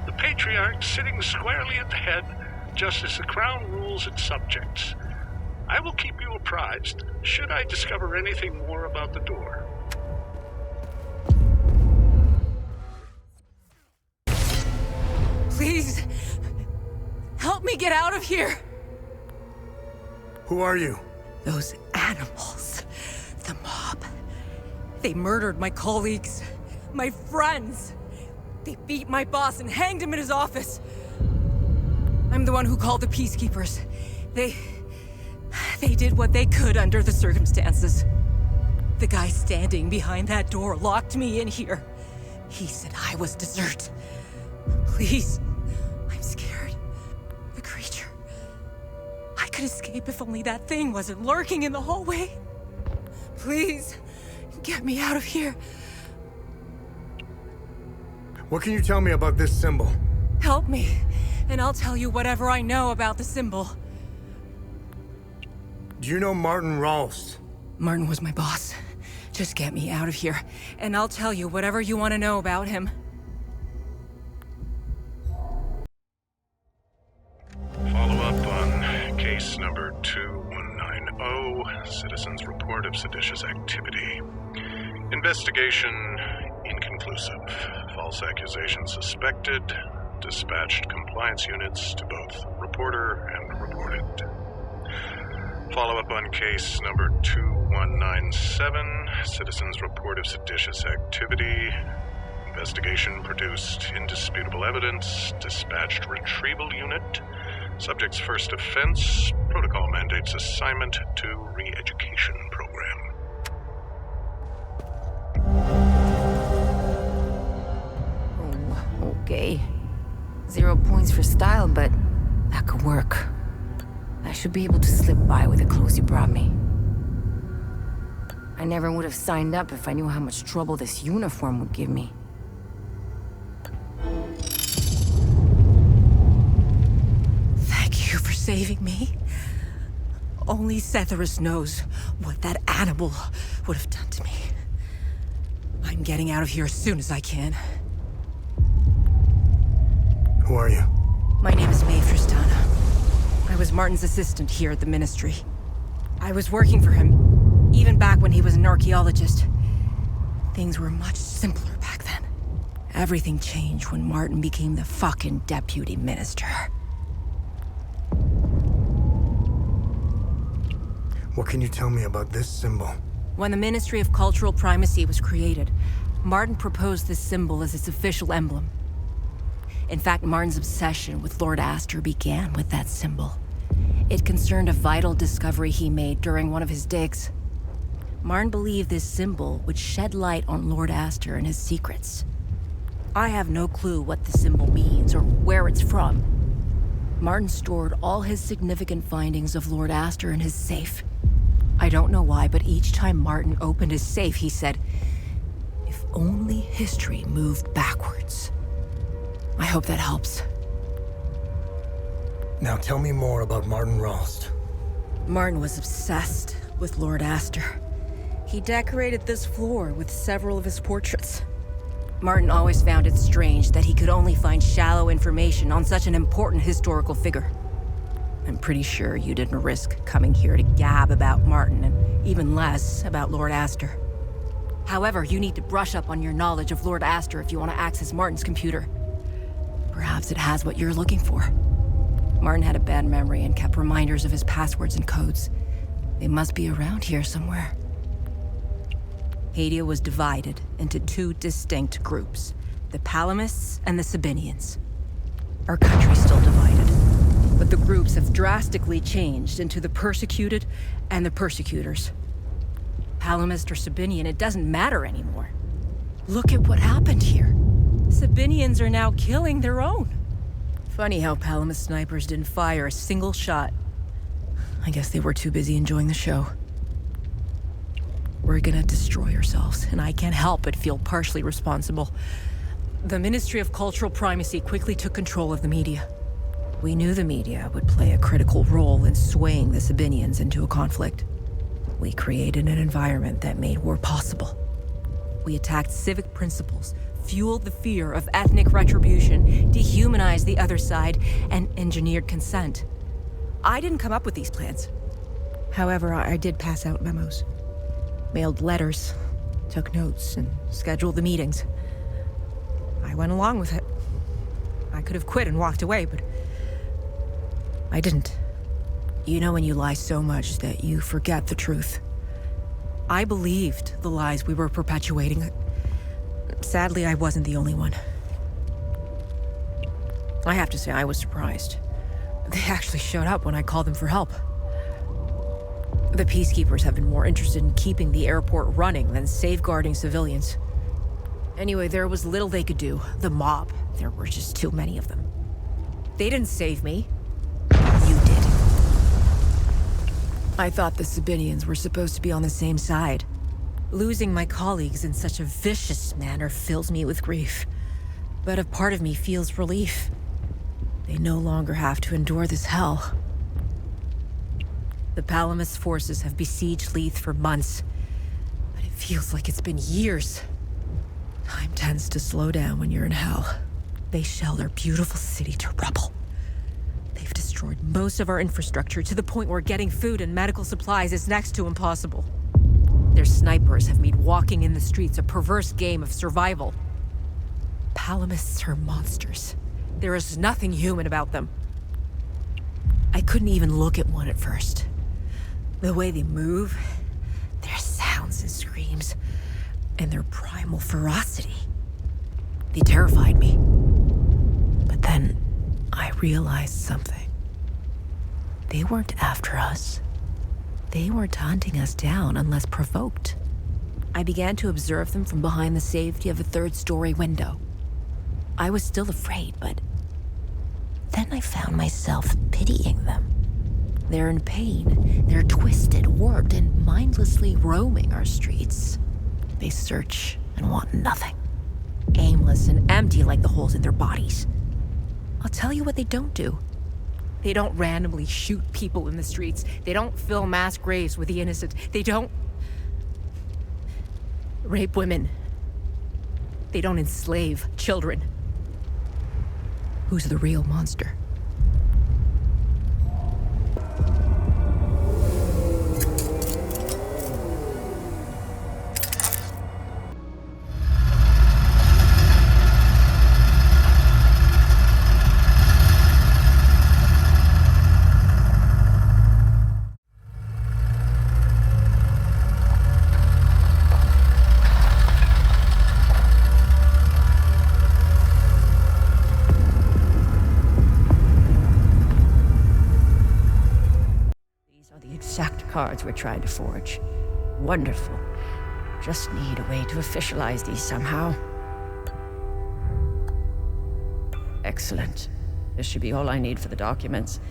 The patriarch sitting squarely at the head, just as the crown rules its subjects. I will keep you apprised, should I discover anything more about the door. Please, help me get out of here. Who are you? Those animals. The mob. They murdered my colleagues, my friends. They beat my boss and hanged him in his office. I'm the one who called the peacekeepers. They did what they could under the circumstances. The guy standing behind that door locked me in here. He said I was dessert. Please, I'm scared. The creature. I could escape if only that thing wasn't lurking in the hallway. Please, get me out of here. What can you tell me about this symbol? Help me, and I'll tell you whatever I know about the symbol. Do you know Martin Ralst? Martin was my boss. Just get me out of here, and I'll tell you whatever you want to know about him. Follow up on case number 2190, Citizen's Report of Seditious Activity. Investigation inconclusive. False accusation suspected. Dispatched compliance units to both reporter and reported. Follow up on case number 2197, Citizen's Report of Seditious Activity. Investigation produced indisputable evidence. Dispatched retrieval unit. Subject's first offense. Protocol mandates assignment to re-education program. Oh, okay. 0 points for style, but that could work. I should be able to slip by with the clothes you brought me. I never would have signed up if I knew how much trouble this uniform would give me. Thank you for saving me. Only Setherus knows what that animal would have done to me. I'm getting out of here as soon as I can. Who are you? My name is Maeve Tristana. I was Martin's assistant here at the Ministry. I was working for him, even back when he was an archaeologist. Things were much simpler back then. Everything changed when Martin became the fucking deputy minister. What can you tell me about this symbol? When the Ministry of Cultural Primacy was created, Martin proposed this symbol as its official emblem. In fact, Martin's obsession with Lord Astor began with that symbol. It concerned a vital discovery he made during one of his digs. Martin believed this symbol would shed light on Lord Astor and his secrets. I have no clue what the symbol means or where it's from. Martin stored all his significant findings of Lord Astor in his safe. I don't know why, but each time Martin opened his safe, he said, "If only history moved backwards." I hope that helps. Now tell me more about Martin Ralst. Martin was obsessed with Lord Astor. He decorated this floor with several of his portraits. Martin always found it strange that he could only find shallow information on such an important historical figure. I'm pretty sure you didn't risk coming here to gab about Martin, and even less about Lord Astor. However, you need to brush up on your knowledge of Lord Astor if you want to access Martin's computer. Perhaps it has what you're looking for. Martin had a bad memory and kept reminders of his passwords and codes. They must be around here somewhere. Hadea was divided into two distinct groups, the Palamists and the Sabinians. Our country's still divided, but the groups have drastically changed into the persecuted and the persecutors. Palamist or Sabinian, it doesn't matter anymore. Look at what happened here. Sabinians are now killing their own. Funny how Palamist snipers didn't fire a single shot. I guess they were too busy enjoying the show. We're gonna destroy ourselves, and I can't help but feel partially responsible. The Ministry of Cultural Primacy quickly took control of the media. We knew the media would play a critical role in swaying the Sabinians into a conflict. We created an environment that made war possible. We attacked civic principles, fueled the fear of ethnic retribution, dehumanized the other side, and engineered consent. I didn't come up with these plans. However, I did pass out memos. Mailed letters, took notes, and scheduled the meetings. I went along with it. I could have quit and walked away, but I didn't. You know when you lie so much that you forget the truth. I believed the lies we were perpetuating. Sadly, I wasn't the only one. I have to say, I was surprised. They actually showed up when I called them for help. The peacekeepers have been more interested in keeping the airport running than safeguarding civilians. Anyway, there was little they could do. The mob, there were just too many of them. They didn't save me. You did. I thought the Sabinians were supposed to be on the same side. Losing my colleagues in such a vicious manner fills me with grief. But a part of me feels relief. They no longer have to endure this hell. The Palamist forces have besieged Leith for months, but it feels like it's been years. Time tends to slow down when you're in hell. They shelled our beautiful city to rubble. They've destroyed most of our infrastructure to the point where getting food and medical supplies is next to impossible. Their snipers have made walking in the streets a perverse game of survival. Palamists are monsters. There is nothing human about them. I couldn't even look at one at first. The way they move, their sounds and screams, and their primal ferocity. They terrified me. But then I realized something. They weren't after us. They weren't hunting us down unless provoked. I began to observe them from behind the safety of a third-story window. I was still afraid, but then I found myself pitying them. They're in pain. They're twisted, warped, and mindlessly roaming our streets. They search and want nothing. Aimless and empty like the holes in their bodies. I'll tell you what they don't do. They don't randomly shoot people in the streets. They don't fill mass graves with the innocent. They don't rape women. They don't enslave children. Who's the real monster? Cards we're trying to forge. Wonderful. Just need a way to officialize these somehow. Excellent. This should be all I need for the documents.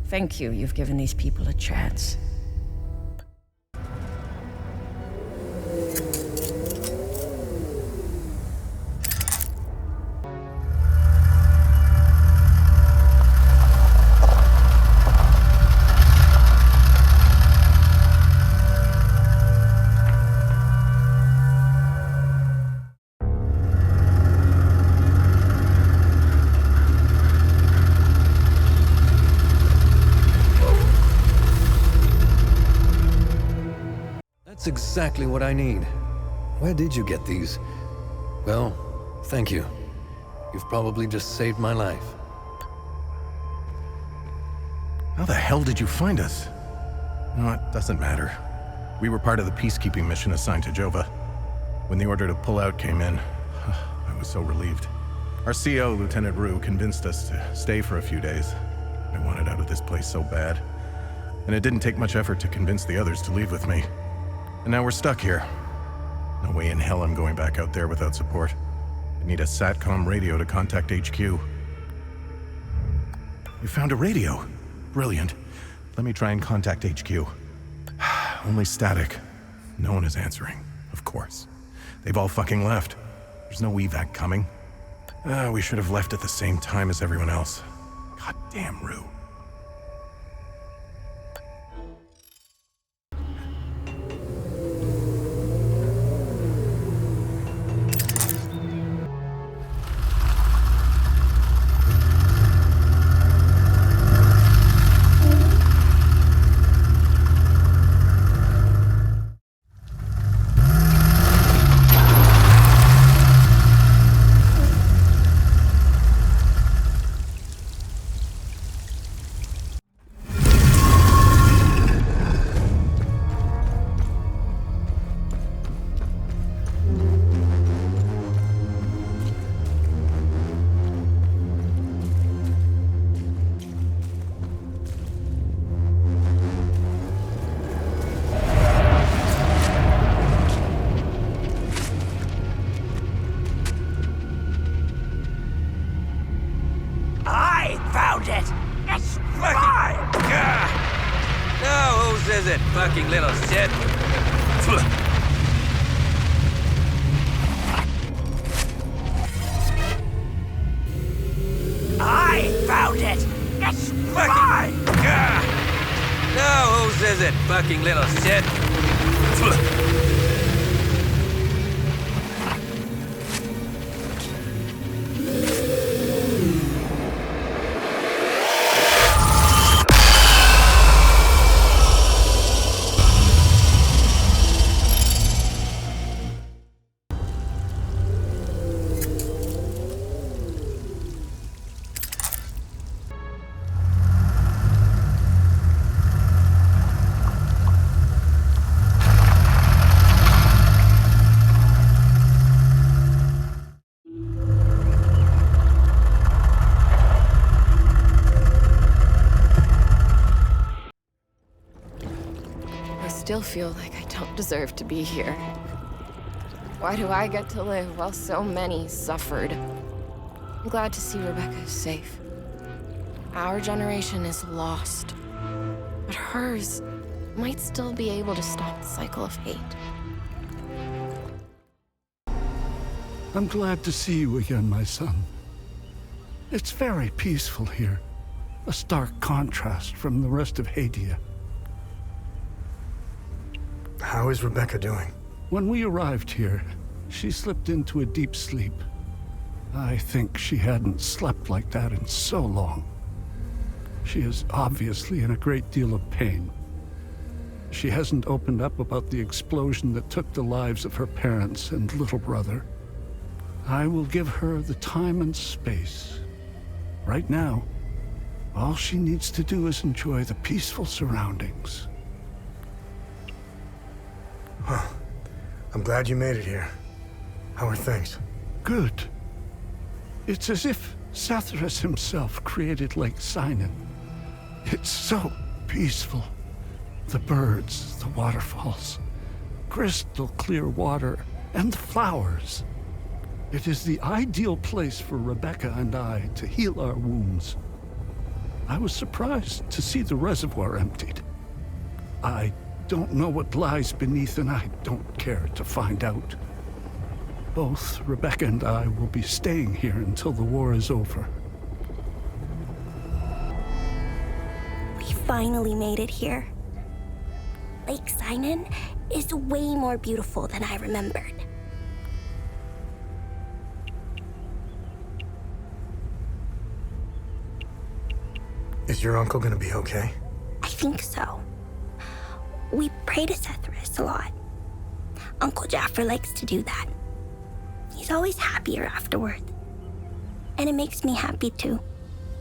Thank you, you've given these people a chance. That's exactly what I need. Where did you get these? Well, thank you. You've probably just saved my life. How the hell did you find us? No, it doesn't matter. We were part of the peacekeeping mission assigned to Jova. When the order to pull out came in, I was so relieved. Our CO, Lieutenant Rue, convinced us to stay for a few days. I wanted out of this place so bad. And it didn't take much effort to convince the others to leave with me. And now we're stuck here. No way in hell I'm going back out there without support. I need a SATCOM radio to contact HQ. You found a radio? Brilliant. Let me try and contact HQ. Only static. No one is answering, of course. They've all fucking left. There's no evac coming. We should have left at the same time as everyone else. God damn, Rue. Fucking little shit. I found it! It's mine! No, whose is it, fucking little shit? I still feel like I don't deserve to be here. Why do I get to live while so many suffered? I'm glad to see Rebecca is safe. Our generation is lost, but hers might still be able to stop the cycle of hate. I'm glad to see you again, my son. It's very peaceful here. A stark contrast from the rest of Hadea. How is Rebecca doing? When we arrived here, she slipped into a deep sleep. I think she hadn't slept like that in so long. She is obviously in a great deal of pain. She hasn't opened up about the explosion that took the lives of her parents and little brother. I will give her the time and space. Right now, all she needs to do is enjoy the peaceful surroundings. Huh. I'm glad you made it here. How are things? Good. It's as if Sathras himself created Lake Seine. It's so peaceful. The birds, the waterfalls, crystal clear water, and the flowers. It is the ideal place for Rebecca and I to heal our wounds. I was surprised to see the reservoir emptied. I don't know what lies beneath, and I don't care to find out. Both Rebecca and I will be staying here until the war is over. We finally made it here. Lake Seine is way more beautiful than I remembered. Is your uncle gonna be okay? I think so. We pray to Sathras a lot. Uncle Jaffer likes to do that. He's always happier afterward. And it makes me happy too.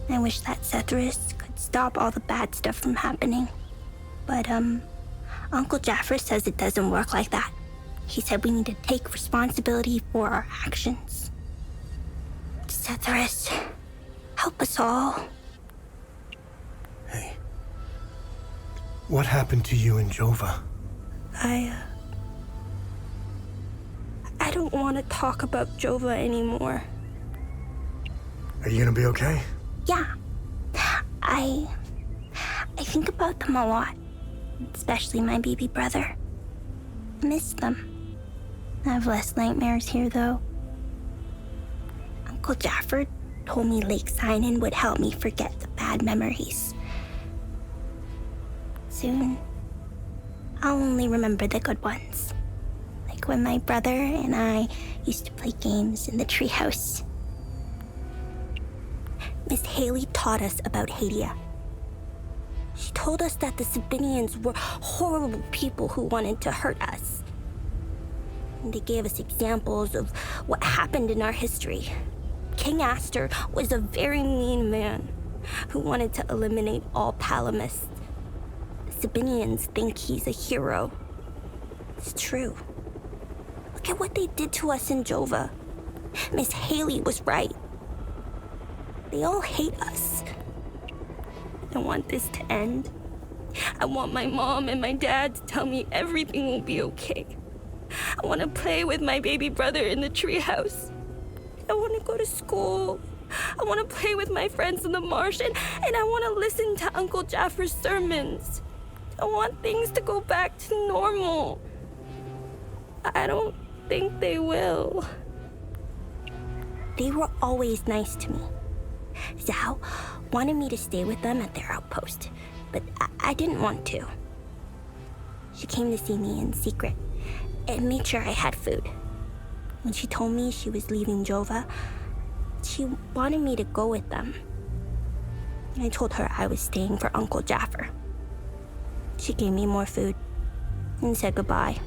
I wish that Sathras could stop all the bad stuff from happening. But, Uncle Jaffer says it doesn't work like that. He said we need to take responsibility for our actions. Sethrus, help us all. Hey. What happened to you in Jova? I don't want to talk about Jova anymore. Are you gonna be okay? Yeah. I think about them a lot. Especially my baby brother. I miss them. I have less nightmares here, though. Uncle Jafford told me Lake Sinan would help me forget the bad memories. Soon, I'll only remember the good ones. Like when my brother and I used to play games in the treehouse. Miss Haley taught us about Hadea. She told us that the Sabinians were horrible people who wanted to hurt us. And they gave us examples of what happened in our history. King Aster was a very mean man who wanted to eliminate all Palamists. The Sabinians think he's a hero. It's true. Look at what they did to us in Jova. Miss Haley was right. They all hate us. I want this to end. I want my mom and my dad to tell me everything will be okay. I want to play with my baby brother in the treehouse. I want to go to school. I want to play with my friends in the marsh, and I want to listen to Uncle Jaffer's sermons. I want things to go back to normal. I don't think they will. They were always nice to me. Zhao wanted me to stay with them at their outpost, but I didn't want to. She came to see me in secret and made sure I had food. When she told me she was leaving Jova, she wanted me to go with them. I told her I was staying for Uncle Jaffer. She gave me more food and said goodbye.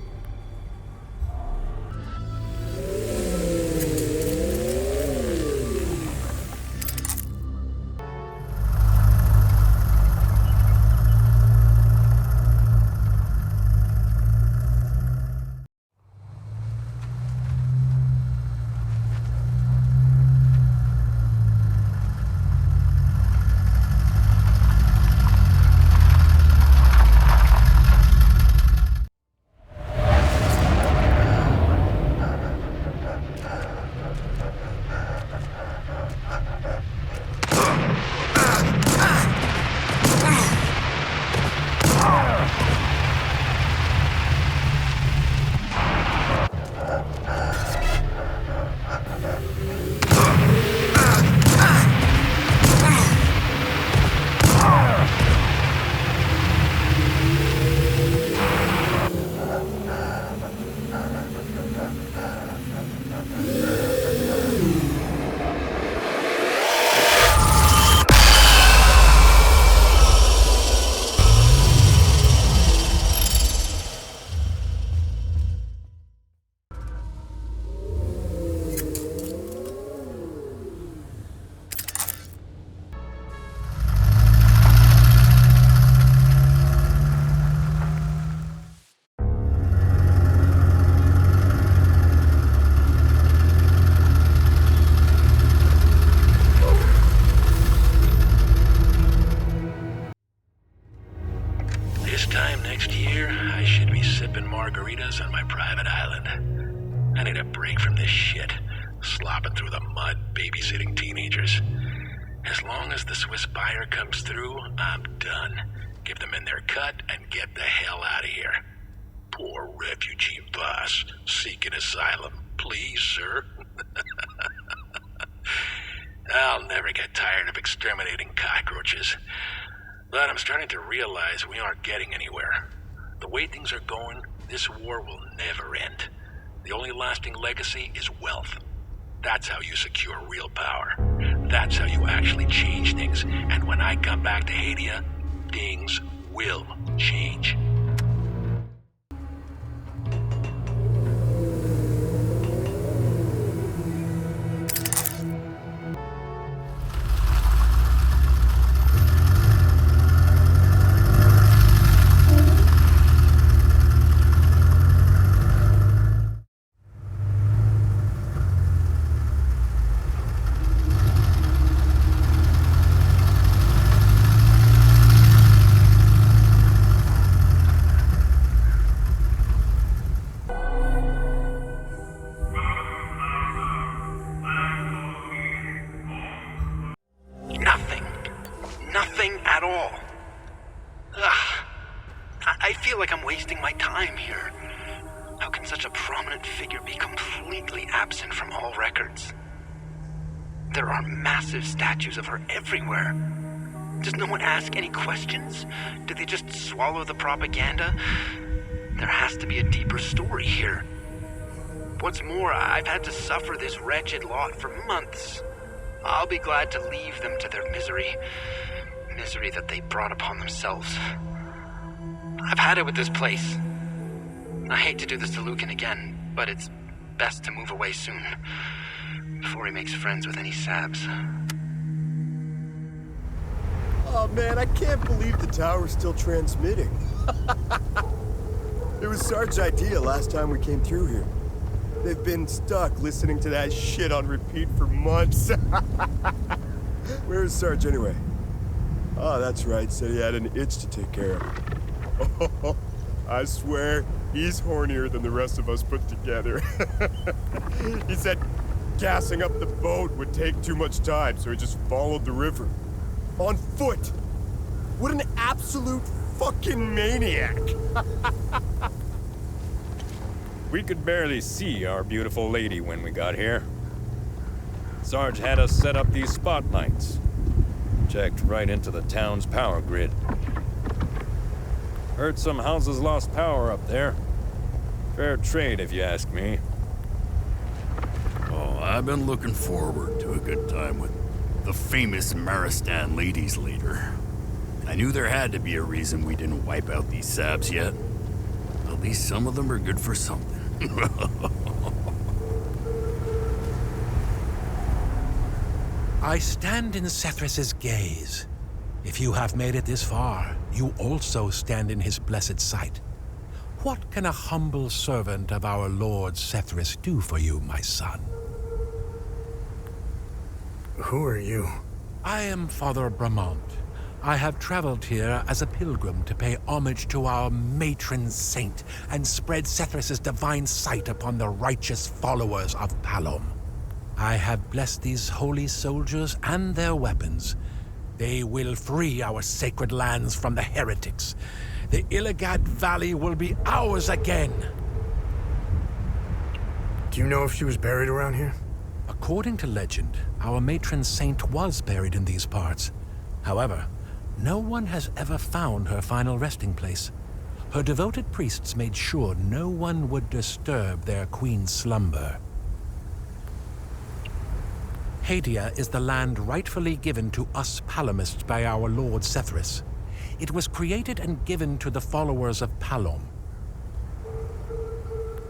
margaritas on my private island. I need a break from this shit. Slopping through the mud, babysitting teenagers. As long as the Swiss buyer comes through, I'm done. Give them in their cut and get the hell out of here. Poor refugee boss, seeking asylum. Please, sir. I'll never get tired of exterminating cockroaches. But I'm starting to realize we aren't getting anywhere. The way things are going, this war will never end. The only lasting legacy is wealth. That's how you secure real power. That's how you actually change things. And when I come back to Hadea, things will change. feel like I'm wasting my time here. How can such a prominent figure be completely absent from all records? There are massive statues of her everywhere. Does no one ask any questions? Do they just swallow the propaganda? There has to be a deeper story here. What's more, I've had to suffer this wretched lot for months. I'll be glad to leave them to their misery. Misery that they brought upon themselves. I've had it with this place. I hate to do this to Lucan again, but it's best to move away soon, before he makes friends with any Sabs. Oh man, I can't believe the tower's still transmitting. It was Sarge's idea last time we came through here. They've been stuck listening to that shit on repeat for months. Where's Sarge anyway? Oh, that's right, said he had an itch to take care of. Oh, I swear, he's hornier than the rest of us put together. He said gassing up the boat would take too much time, so he just followed the river. On foot! What an absolute fucking maniac! We could barely see our beautiful lady when we got here. Sarge had us set up these spotlights. Checked right into the town's power grid. Heard some houses lost power up there. Fair trade, if you ask me. Oh, I've been looking forward to a good time with the famous Maristan ladies leader. I knew there had to be a reason we didn't wipe out these Sabs yet. At least some of them are good for something. I stand in Sethris's gaze. If you have made it this far, you also stand in his blessed sight. What can a humble servant of our Lord Sethris do for you, my son? Who are you? I am Father Bramont. I have traveled here as a pilgrim to pay homage to our matron saint and spread Sethris's divine sight upon the righteous followers of Palom. I have blessed these holy soldiers and their weapons. They will free our sacred lands from the heretics. The Illigad Valley will be ours again. Do you know if she was buried around here? According to legend, our matron saint was buried in these parts. However, no one has ever found her final resting place. Her devoted priests made sure no one would disturb their queen's slumber. Hadea is the land rightfully given to us Palomists by our Lord Sethris. It was created and given to the followers of Palom.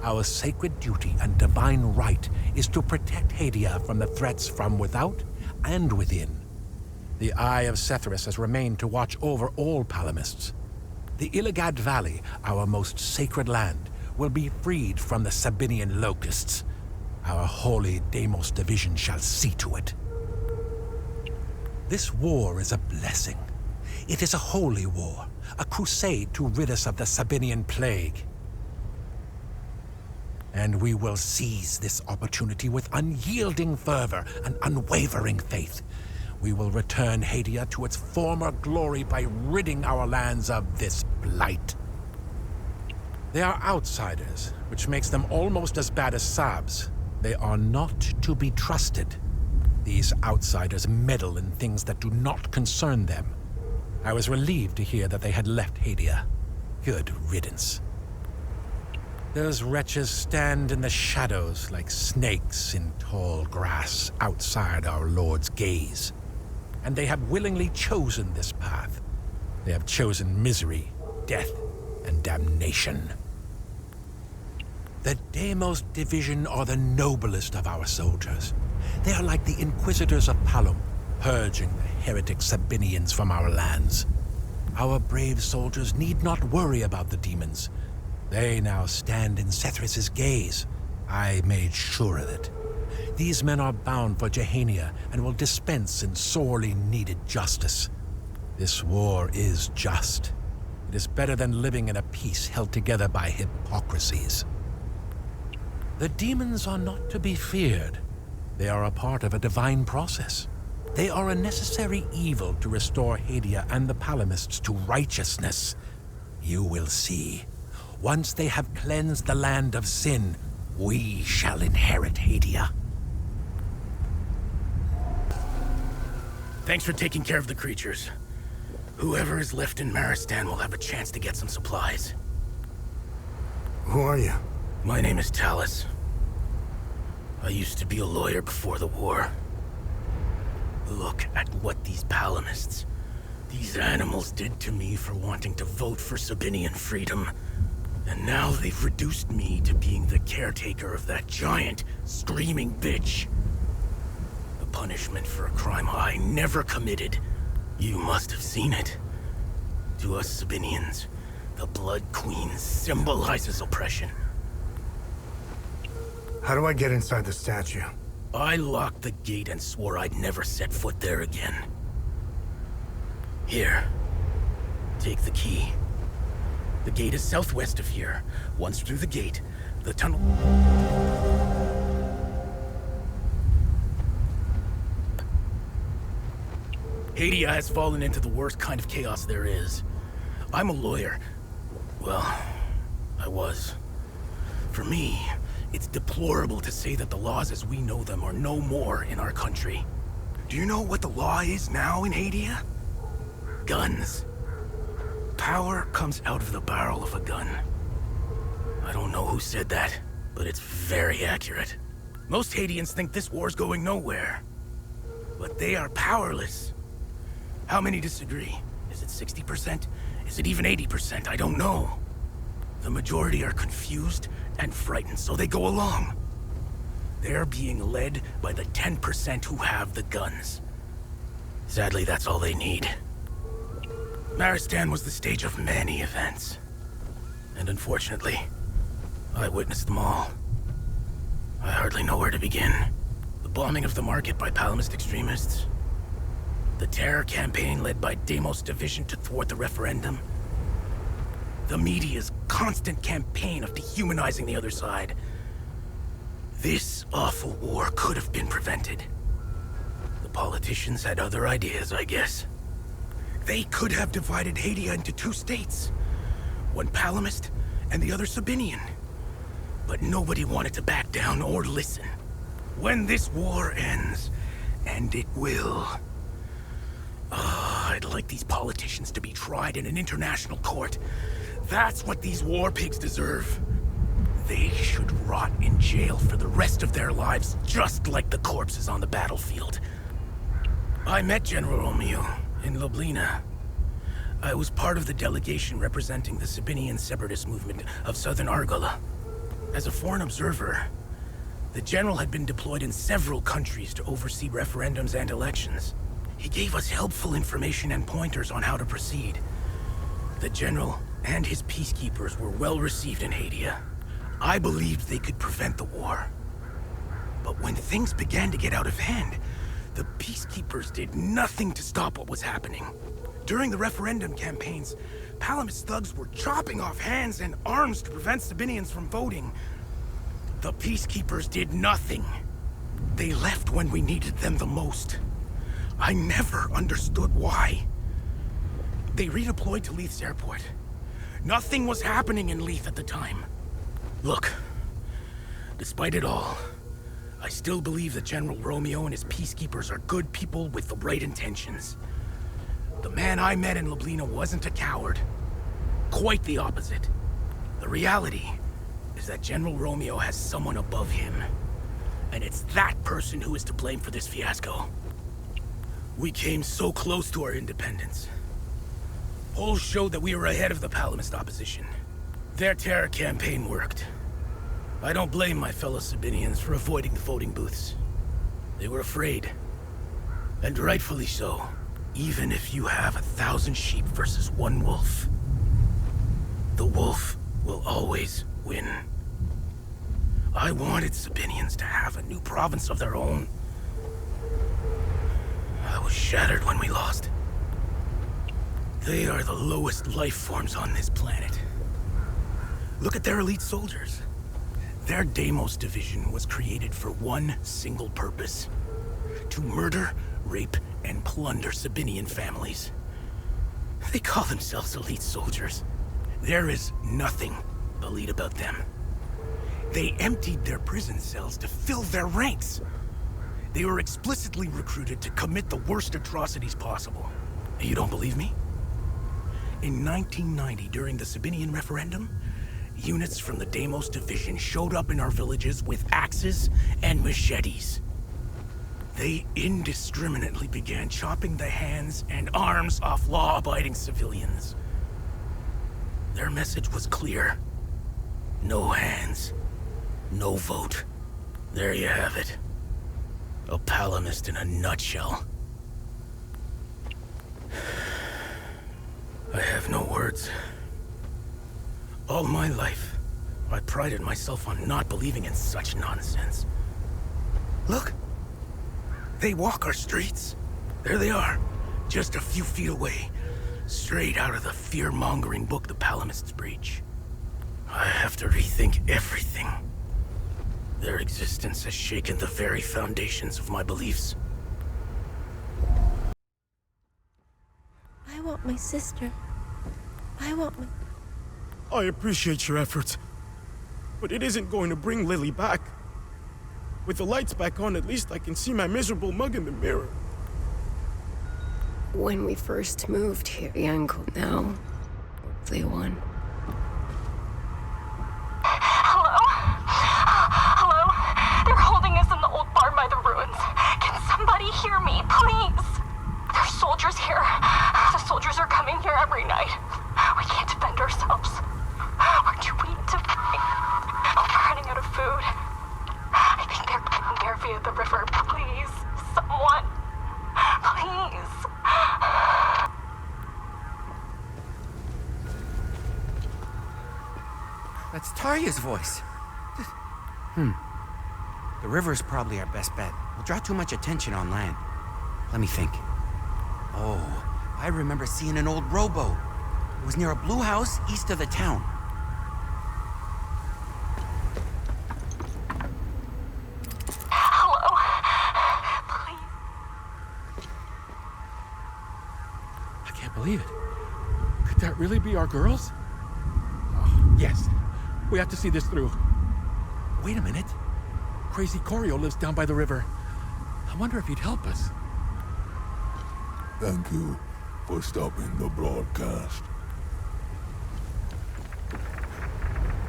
Our sacred duty and divine right is to protect Hadea from the threats from without and within. The Eye of Sethris has remained to watch over all Palomists. The Illigad Valley, our most sacred land, will be freed from the Sabinian locusts. Our holy Deimos division shall see to it. This war is a blessing. It is a holy war, a crusade to rid us of the Sabinian plague. And we will seize this opportunity with unyielding fervor and unwavering faith. We will return Hadea to its former glory by ridding our lands of this blight. They are outsiders, which makes them almost as bad as Sabs. They are not to be trusted. These outsiders meddle in things that do not concern them. I was relieved to hear that they had left Hadea. Good riddance. Those wretches stand in the shadows like snakes in tall grass outside our Lord's gaze. And they have willingly chosen this path. They have chosen misery, death, and damnation. The Deimos division are the noblest of our soldiers. They are like the Inquisitors of Palom, purging the heretic Sabinians from our lands. Our brave soldiers need not worry about the demons. They now stand in Sethris's gaze. I made sure of it. These men are bound for Jehania and will dispense in sorely needed justice. This war is just. It is better than living in a peace held together by hypocrisies. The demons are not to be feared. They are a part of a divine process. They are a necessary evil to restore Hadea and the Palomists to righteousness. You will see. Once they have cleansed the land of sin, we shall inherit Hadea. Thanks for taking care of the creatures. Whoever is left in Maristan will have a chance to get some supplies. Who are you? My name is Talus. I used to be a lawyer before the war. Look at what these palamists, these animals did to me for wanting to vote for Sabinian freedom. And now they've reduced me to being the caretaker of that giant, screaming bitch. The punishment for a crime I never committed. You must have seen it. To us Sabinians, the Blood Queen symbolizes oppression. How do I get inside the statue? I locked the gate and swore I'd never set foot there again. Here, take the key. The gate is southwest of here. Once through the gate, the tunnel... Hadea has fallen into the worst kind of chaos there is. I'm a lawyer. Well, I was. For me, it's deplorable to say that the laws as we know them are no more in our country. Do you know what the law is now in Hadea? Guns. Power comes out of the barrel of a gun. I don't know who said that, but it's very accurate. Most Hadeans think this war's going nowhere. But they are powerless. How many disagree? Is it 60%? Is it even 80%? I don't know. The majority are confused and frightened, so they go along. They're being led by the 10% who have the guns. Sadly, that's all they need. Maristan was the stage of many events. And unfortunately, I witnessed them all. I hardly know where to begin. The bombing of the market by Palamist extremists. The terror campaign led by Deimos Division to thwart the referendum. The media's constant campaign of dehumanizing the other side. This awful war could have been prevented. The politicians had other ideas, I guess. They could have divided Hadea into two states. One Palamist and the other Sabinian. But nobody wanted to back down or listen. When this war ends, and it will... I'd like these politicians to be tried in an international court. That's what these war pigs deserve. They should rot in jail for the rest of their lives, just like the corpses on the battlefield. I met General Romeo in Ljubljana. I was part of the delegation representing the Sabinian separatist movement of southern Argola. As a foreign observer, the general had been deployed in several countries to oversee referendums and elections. He gave us helpful information and pointers on how to proceed. The general and his peacekeepers were well received in Hadea. I believed they could prevent the war. But when things began to get out of hand, the peacekeepers did nothing to stop what was happening. During the referendum campaigns, Palamist thugs were chopping off hands and arms to prevent Sabinians from voting. The peacekeepers did nothing. They left when we needed them the most. I never understood why. They redeployed to Leith's airport. Nothing was happening in Leith at the time. Look, despite it all, I still believe that General Romeo and his peacekeepers are good people with the right intentions. The man I met in Ljubljana wasn't a coward. Quite the opposite. The reality is that General Romeo has someone above him. And it's that person who is to blame for this fiasco. We came so close to our independence. Polls showed that we were ahead of the Palamist opposition. Their terror campaign worked. I don't blame my fellow Sabinians for avoiding the voting booths. They were afraid. And rightfully so. Even if you have 1,000 sheep versus one wolf, the wolf will always win. I wanted Sabinians to have a new province of their own. I was shattered when we lost. They are the lowest life forms on this planet. Look at their elite soldiers. Their Deimos division was created for one single purpose: to murder, rape, and plunder Sabinian families. They call themselves elite soldiers. There is nothing elite about them. They emptied their prison cells to fill their ranks. They were explicitly recruited to commit the worst atrocities possible. You don't believe me? In 1990, during the Sabinian referendum, units from the Deimos division showed up in our villages with axes and machetes. They indiscriminately began chopping the hands and arms off law-abiding civilians. Their message was clear. No hands, no vote. There you have it. A palamist in a nutshell. I have no words. All my life, I prided myself on not believing in such nonsense. Look! They walk our streets. There they are, just a few feet away, straight out of the fear-mongering book the palamists preach. I have to rethink everything. Their existence has shaken the very foundations of my beliefs. I want my sister. I want my... I appreciate your efforts, but it isn't going to bring Lily back. With the lights back on, at least I can see my miserable mug in the mirror. When we first moved here, the uncle now, hopefully one. Hello? Hello? They're holding us in the old barn by the ruins. Can somebody hear me, please? There's soldiers here. The soldiers are coming here every night. We can't defend ourselves. We're too weak to fight. We're running out of food. I think they're getting there via the river. Please, someone. Please. That's Tarya's voice. The river's probably our best bet. We'll draw too much attention on land. Let me think. Oh, I remember seeing an old rowboat. It was near a blue house east of the town. Hello? Please. I can't believe it. Could that really be our girls? Oh, yes. We have to see this through. Wait a minute. Crazy Corio lives down by the river. I wonder if he'd help us. Thank you for stopping the broadcast.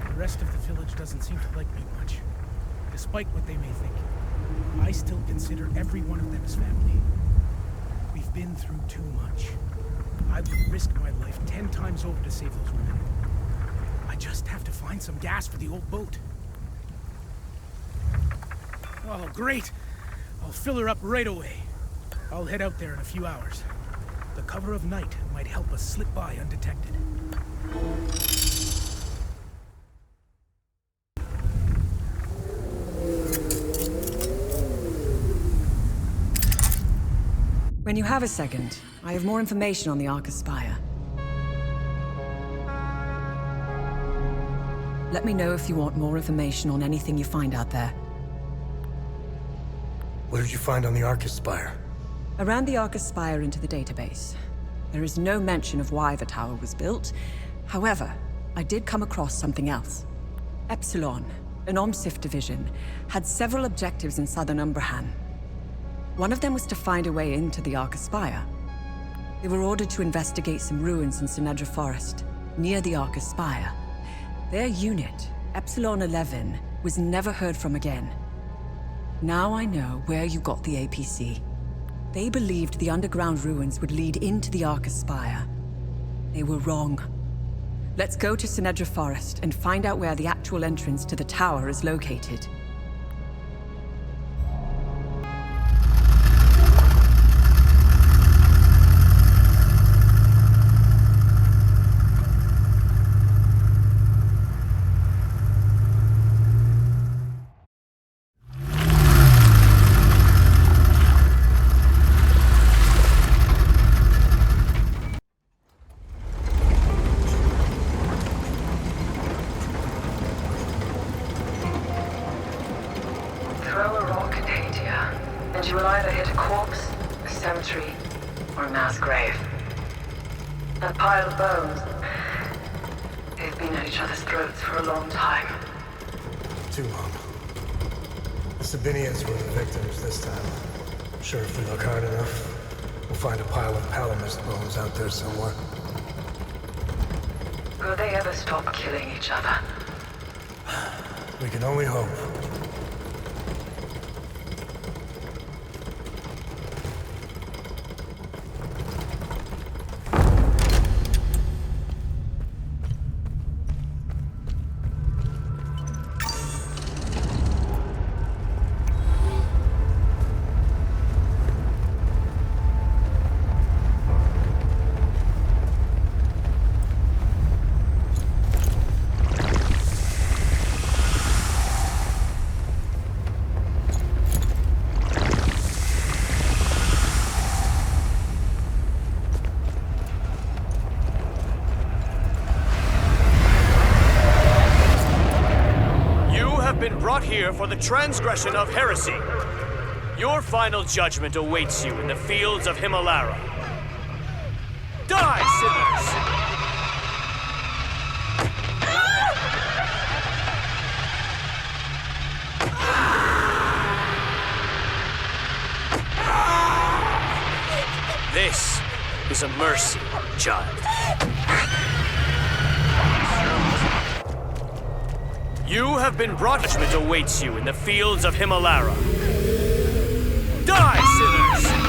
The rest of the village doesn't seem to like me much. Despite what they may think, I still consider every one of them as family. We've been through too much. I would risk my life 10 times over to save those women. I just have to find some gas for the old boat. Oh, great! I'll fill her up right away. I'll head out there in a few hours. The cover of night might help us slip by undetected. When you have a second, I have more information on the Arca Spire. Let me know if you want more information on anything you find out there. What did you find on the Arca Spire? Around the Arca Spire into the database. There is no mention of why the tower was built. However, I did come across something else. Epsilon, an OMSIF division, had several objectives in southern Umbrahan. One of them was to find a way into the Arca Spire. They were ordered to investigate some ruins in Sinedra Forest, near the Arca Spire. Their unit, Epsilon 11, was never heard from again. Now I know where you got the APC. They believed the underground ruins would lead into the Arca Spire. They were wrong. Let's go to Sinedra Forest and find out where the actual entrance to the tower is located. Throw a rock at Hadea, and you will either hit a corpse, a cemetery, or a mass grave. That pile of bones, They've been at each other's throats for a long time. Too long. The Sabinians were the victims this time. I'm sure if we look hard enough, we'll find a pile of Palamist bones out there somewhere. Will they ever stop killing each other? We can only hope. Here for the transgression of heresy. Your final judgment awaits you in the fields of Himalara. Die, sinners! This is a mercy, child. You have been brought. Judgment awaits you in the fields of Himalara. Die, sinners!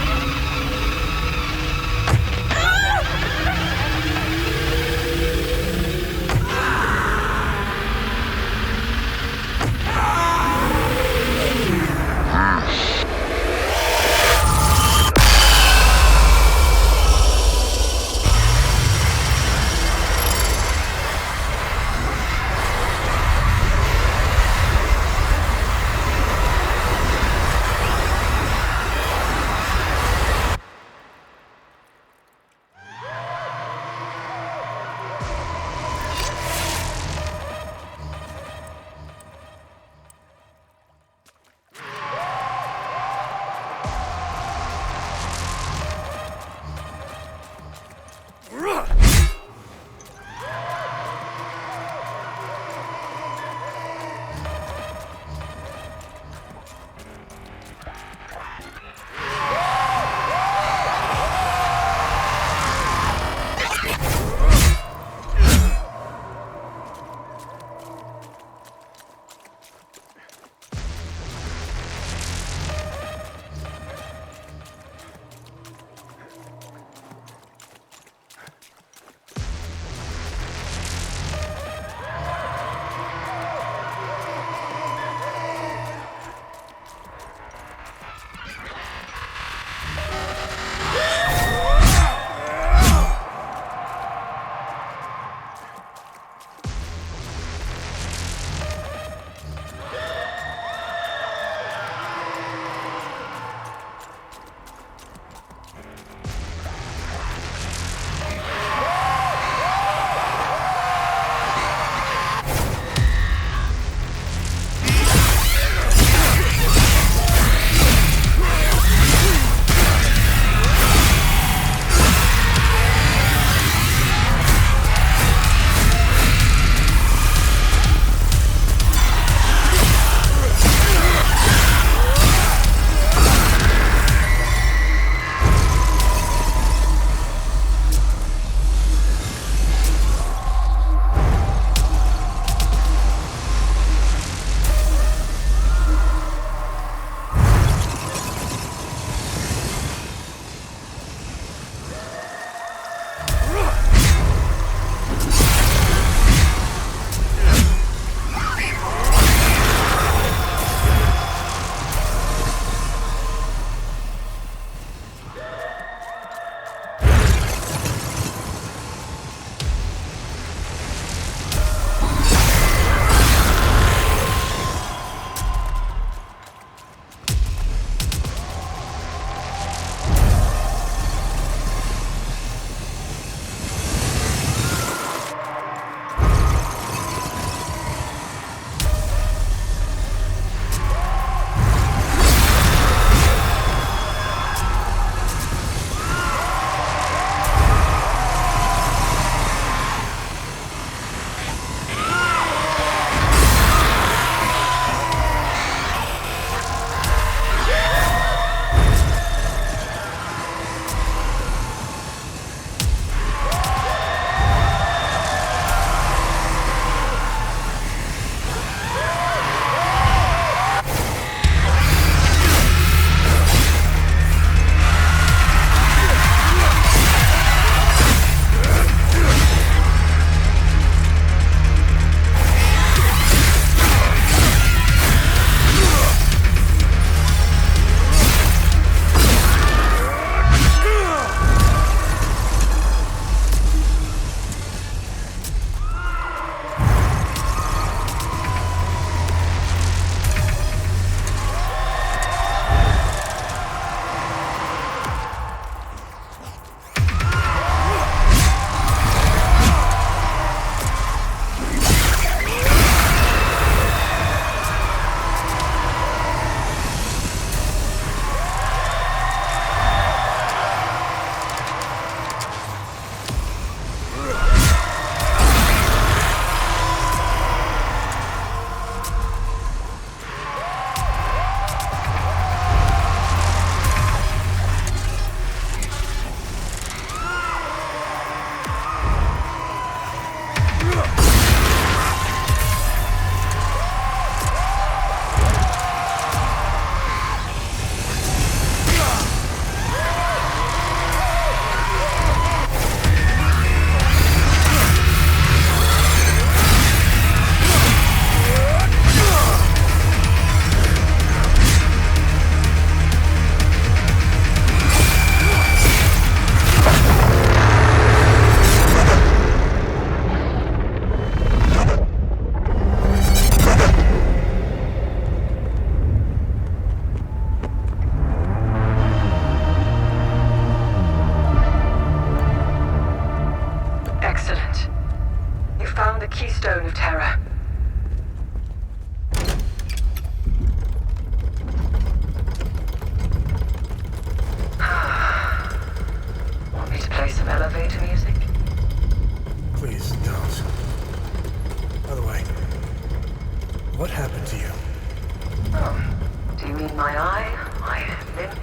Do you mean my eye, my limp,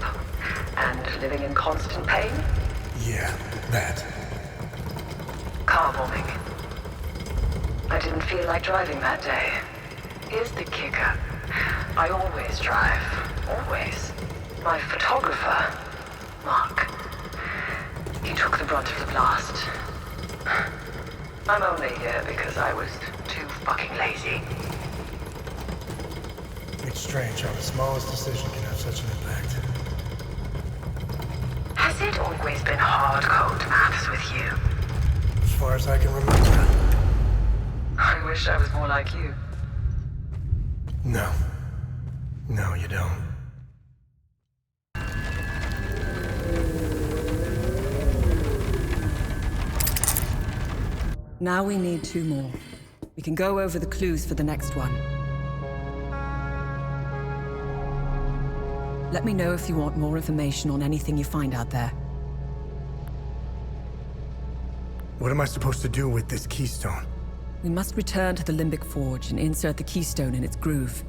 and living in constant pain? Yeah, that. Car bombing. I didn't feel like driving that day. Here's the kicker. I always drive. Always. My photographer, Mark, he took the brunt of the blast. I'm only here because I was too fucking lazy. It's strange how the smallest decision can have such an impact. Has it always been hard-code maths with you? As far as I can remember. I wish I was more like you. No. No, you don't. Now we need 2 more. We can go over the clues for the next one. Let me know if you want more information on anything you find out there. What am I supposed to do with this keystone? We must return to the Limbic Forge and insert the keystone in its groove.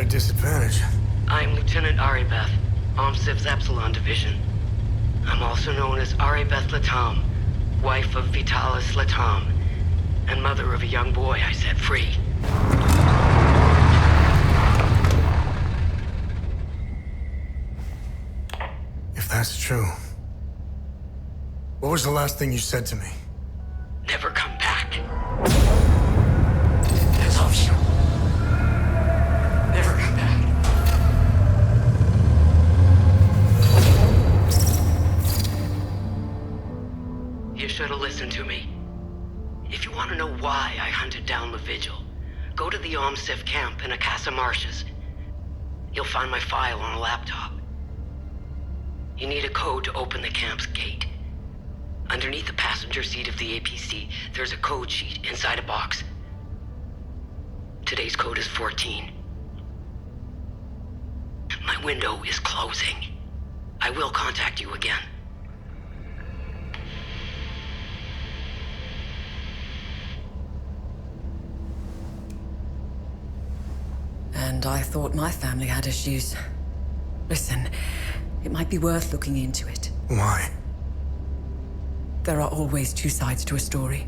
Disadvantage. I'm Lieutenant Aribeth, OMSIV's Epsilon Division. I'm also known as Aribeth Latam, wife of Vitalis Latam, and mother of a young boy I set free. If that's true, what was the last thing you said to me? Never come back. That's optional. Never come back. You should have listened to me. If you want to know why I hunted down the Vigil, go to the OMSIV camp in Akasa Marshes. You'll find my file on a laptop. You need a code to open the camp's gate. Underneath the passenger seat of the APC, there's a code sheet inside a box. Today's code is 14. My window is closing. I will contact you again. And I thought my family had issues. Listen, it might be worth looking into it. Why? There are always 2 sides to a story.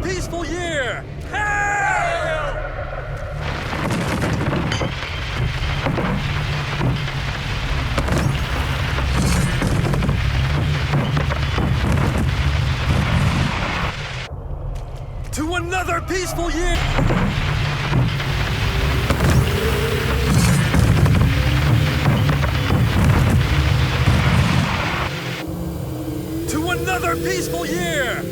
Peaceful year! Hail! To another peaceful year! To another peaceful year!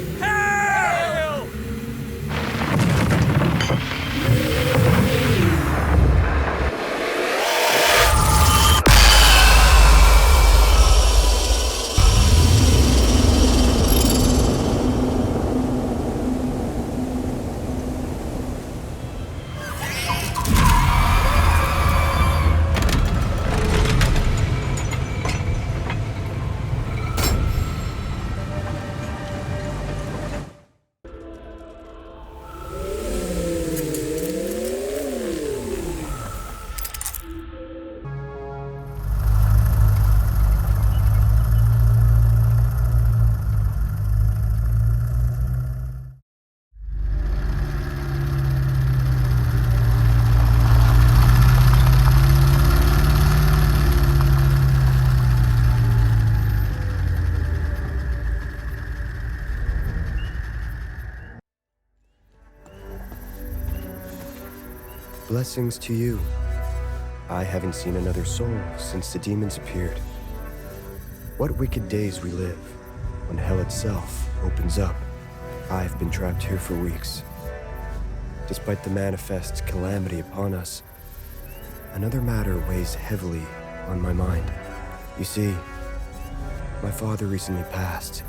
Blessings to you. I haven't seen another soul since the demons appeared. What wicked days we live, when hell itself opens up. I've been trapped here for weeks. Despite the manifest calamity upon us, another matter weighs heavily on my mind. You see, my father recently passed,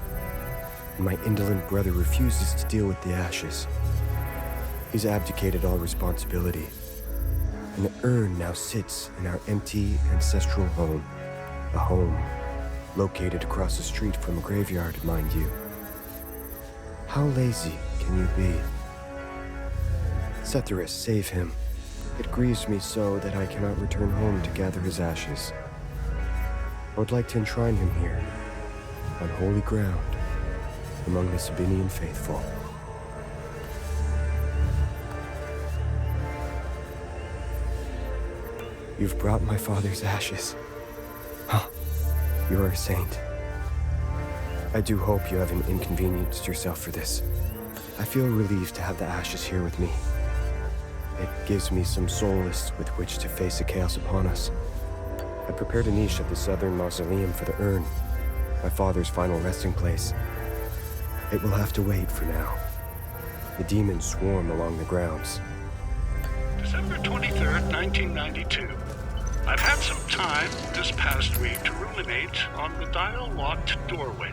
and my indolent brother refuses to deal with the ashes. He's abdicated all responsibility, and the urn now sits in our empty ancestral home. A home located across the street from a graveyard, mind you. How lazy can you be? Sethrus, save him. It grieves me so that I cannot return home to gather his ashes. I would like to enshrine him here, on holy ground, among the Sabinian faithful. You've brought my father's ashes. Huh. You are a saint. I do hope you haven't inconvenienced yourself for this. I feel relieved to have the ashes here with me. It gives me some solace with which to face the chaos upon us. I prepared a niche at the southern mausoleum for the urn, my father's final resting place. It will have to wait for now. The demons swarm along the grounds. December 23rd, 1992. I've had some time this past week to ruminate on the dial-locked doorway.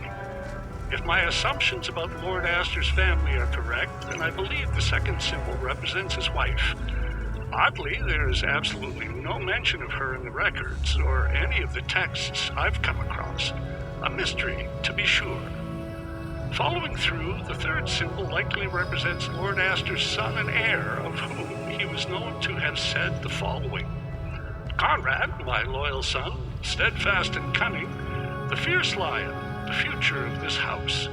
If my assumptions about Lord Astor's family are correct, then I believe the second symbol represents his wife. Oddly, there is absolutely no mention of her in the records or any of the texts I've come across. A mystery, to be sure. Following through, the third symbol likely represents Lord Astor's son and heir, of whom he was known to have said the following. Conrad, my loyal son, steadfast and cunning, the fierce lion, the future of this house,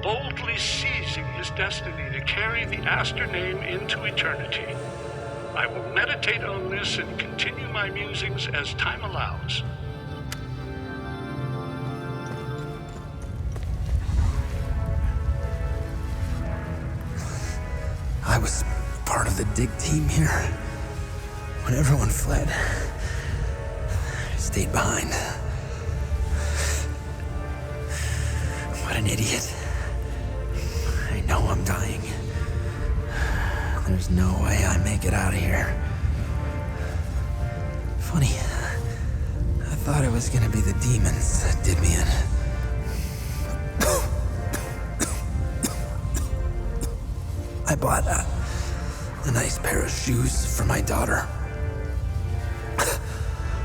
boldly seizing his destiny to carry the Astor name into eternity. I will meditate on this and continue my musings as time allows. I was part of the dig team here. When everyone fled, I stayed behind. What an idiot. I know I'm dying. There's no way I make it out of here. Funny, I thought it was gonna be the demons that did me in. I bought a nice pair of shoes for my daughter.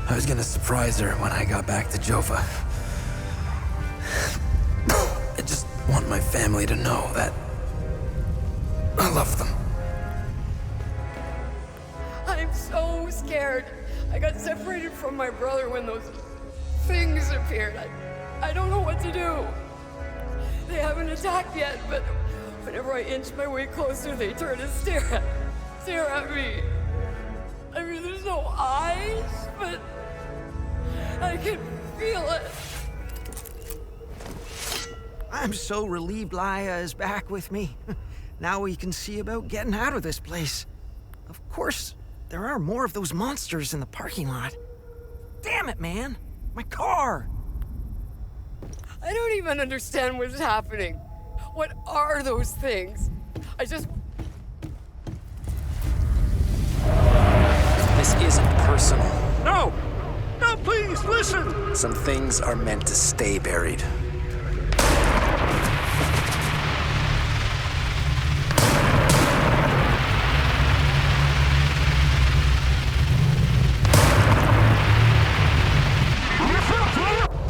I was gonna surprise her when I got back to Jova. I just want my family to know that I love them. I'm so scared. I got separated from my brother when those things appeared. I don't know what to do. They haven't attacked yet, but whenever I inch my way closer, they turn and stare at me. I mean, there's no eyes, but I can feel it. I'm so relieved Laia is back with me. Now we can see about getting out of this place. Of course, there are more of those monsters in the parking lot. Damn it, man! My car! I don't even understand what's happening. What are those things? This isn't personal. No! No, please, listen! Some things are meant to stay buried.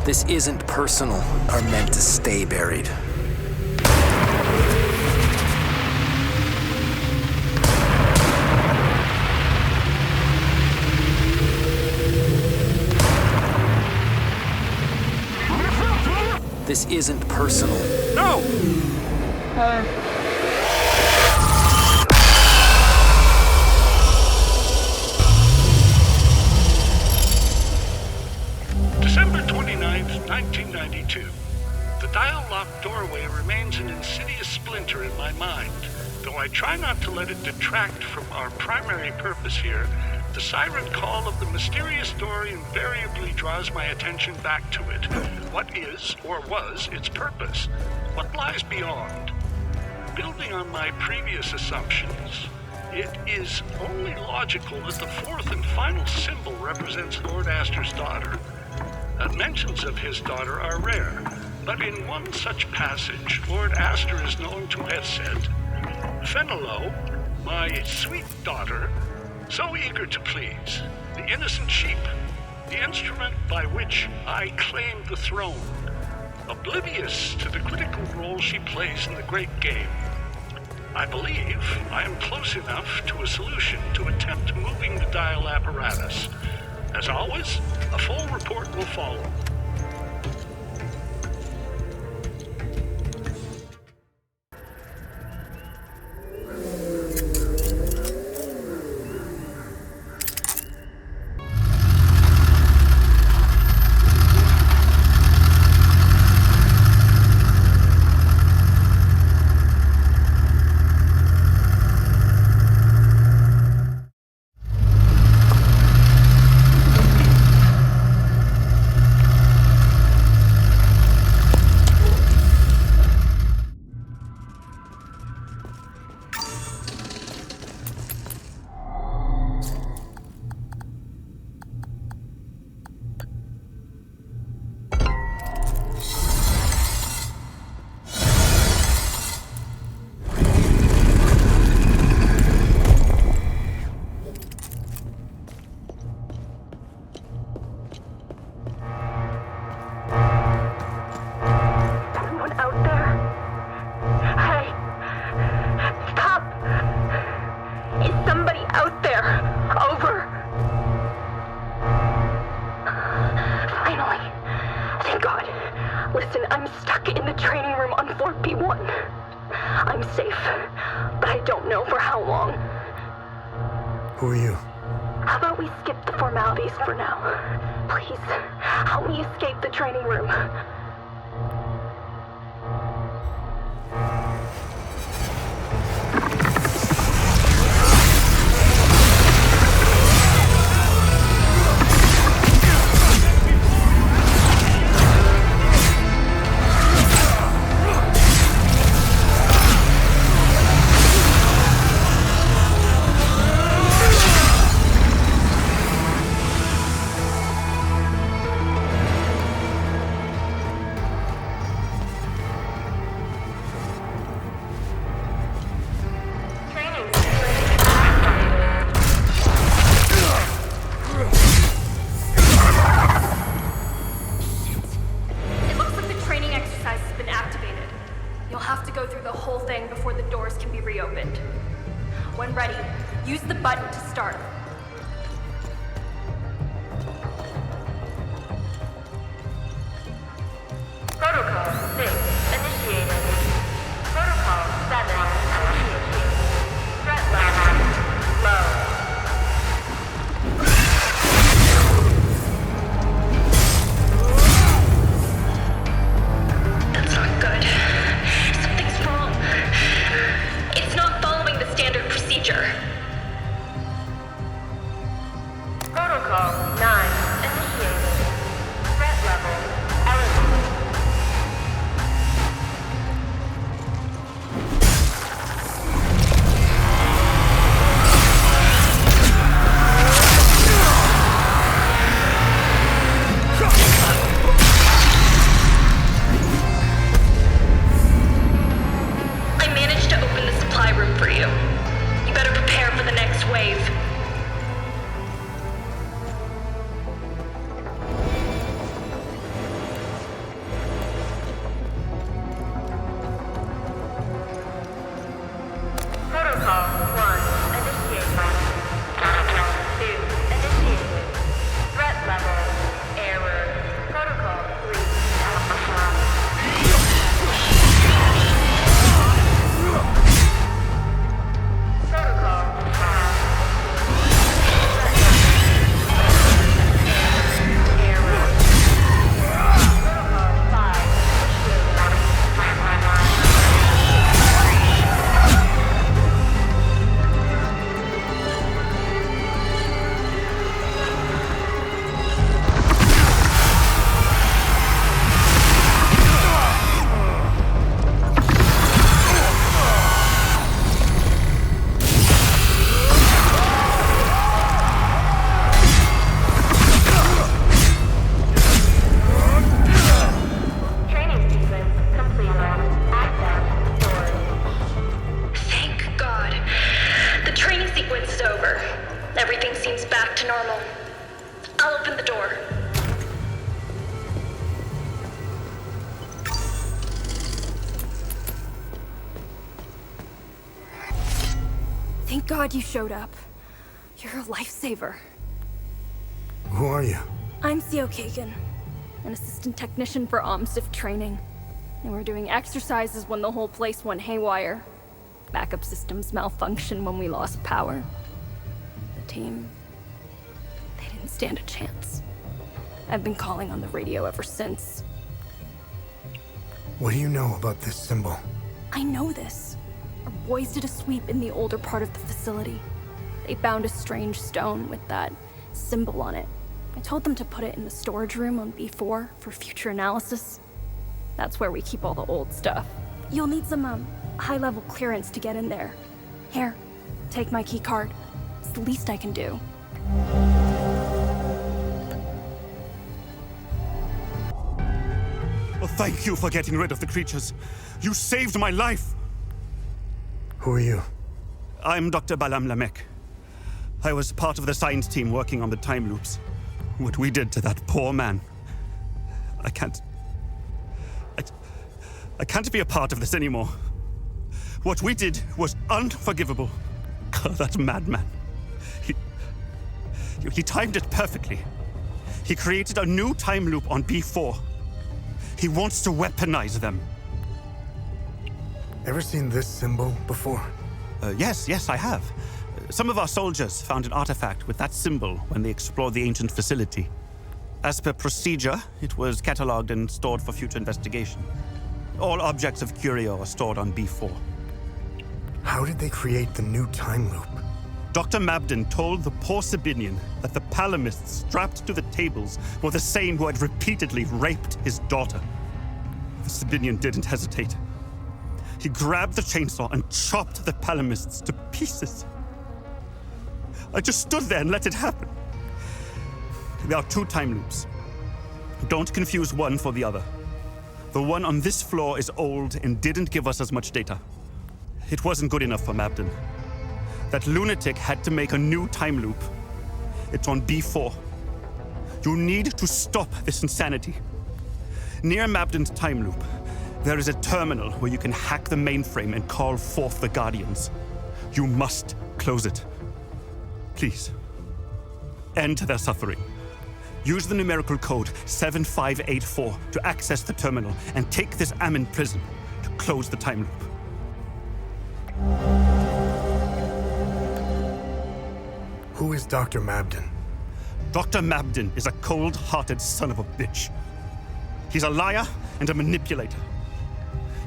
This isn't personal, are meant to stay buried. This isn't personal. No! December 29th, 1992. The dial-locked doorway remains an insidious splinter in my mind, Though I try not to let it detract from our primary purpose here, the siren call of the mysterious door invariably draws my attention back to it. What is, or was, its purpose? What lies beyond? Building on my previous assumptions, it is only logical that the fourth and final symbol represents Lord Astor's daughter. Mentions of his daughter are rare, but in one such passage, Lord Astor is known to have said, "Fenello, my sweet daughter, so eager to please, the innocent sheep, the instrument by which I claimed the throne, oblivious to the critical role she plays in the great game. I believe I am close enough to a solution to attempt moving the dial apparatus. As always, a full report will follow." Who are you? How about we skip the formalities for now? Please, help me escape the training room. Thank God you showed up. You're a lifesaver. Who are you? I'm Theo Kagan, an assistant technician for OMSIF training. And we're doing exercises when the whole place went haywire. Backup systems malfunctioned when we lost power. The team, they didn't stand a chance. I've been calling on the radio ever since. What do you know about this symbol? I know this. Our boys did a sweep in the older part of the facility. They found a strange stone with that symbol on it. I told them to put it in the storage room on B4 for future analysis. That's where we keep all the old stuff. You'll need some, high-level clearance to get in there. Here, take my key card. It's the least I can do. Well, thank you for getting rid of the creatures. You saved my life! Who are you? I'm Dr. Balam Lamek. I was part of the science team working on the time loops. What we did to that poor man. I can't be a part of this anymore. What we did was unforgivable. That madman. He timed it perfectly. He created a new time loop on B4. He wants to weaponize them. Ever seen this symbol before? Yes, I have. Some of our soldiers found an artifact with that symbol when they explored the ancient facility. As per procedure, it was catalogued and stored for future investigation. All objects of curio are stored on B4. How did they create the new time loop? Dr. Mabden told the poor Sabinian that the palamists strapped to the tables were the same who had repeatedly raped his daughter. The Sabinian didn't hesitate. He grabbed the chainsaw and chopped the palamists to pieces. I just stood there and let it happen. There are two time loops. Don't confuse one for the other. The one on this floor is old and didn't give us as much data. It wasn't good enough for Mabden. That lunatic had to make a new time loop. It's on B4. You need to stop this insanity. Near Mabden's time loop, there is a terminal where you can hack the mainframe and call forth the Guardians. You must close it. Please. End their suffering. Use the numerical code 7584 to access the terminal and take this Ammon prison to close the time loop. Who is Dr. Mabden? Dr. Mabden is a cold-hearted son of a bitch. He's a liar and a manipulator.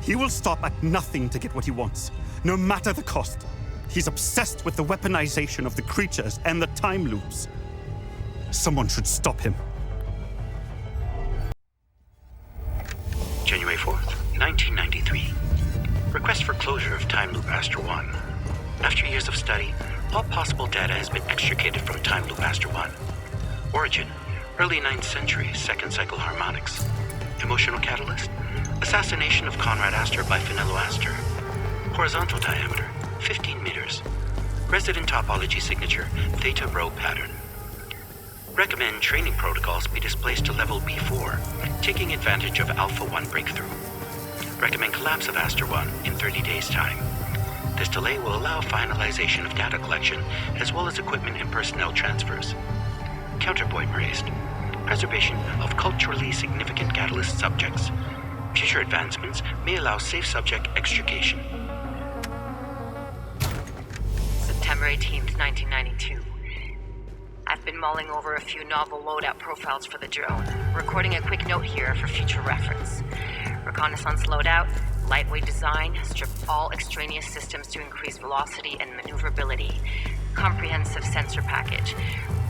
He will stop at nothing to get what he wants, no matter the cost. He's obsessed with the weaponization of the creatures and the time loops. Someone should stop him. January 4th, 1993. Request for closure of time loop Aster 1. After years of study, all possible data has been extricated from time loop Aster 1. Origin, early 9th century, second cycle harmonics. Emotional catalyst, assassination of Conrad Astor by Finello Astor. Horizontal diameter, 15 meters. Resident topology signature, Theta Rho pattern. Recommend training protocols be displaced to level B4, taking advantage of Alpha 1 breakthrough. Recommend collapse of Aster 1 in 30 days' time. This delay will allow finalization of data collection, as well as equipment and personnel transfers. Counterpoint raised. Preservation of culturally significant catalyst subjects. Future advancements may allow safe subject extrication. September 18th, 1992. I've been mulling over a few novel loadout profiles for the drone, recording a quick note here for future reference. Reconnaissance loadout, lightweight design, strip all extraneous systems to increase velocity and maneuverability. Comprehensive sensor package.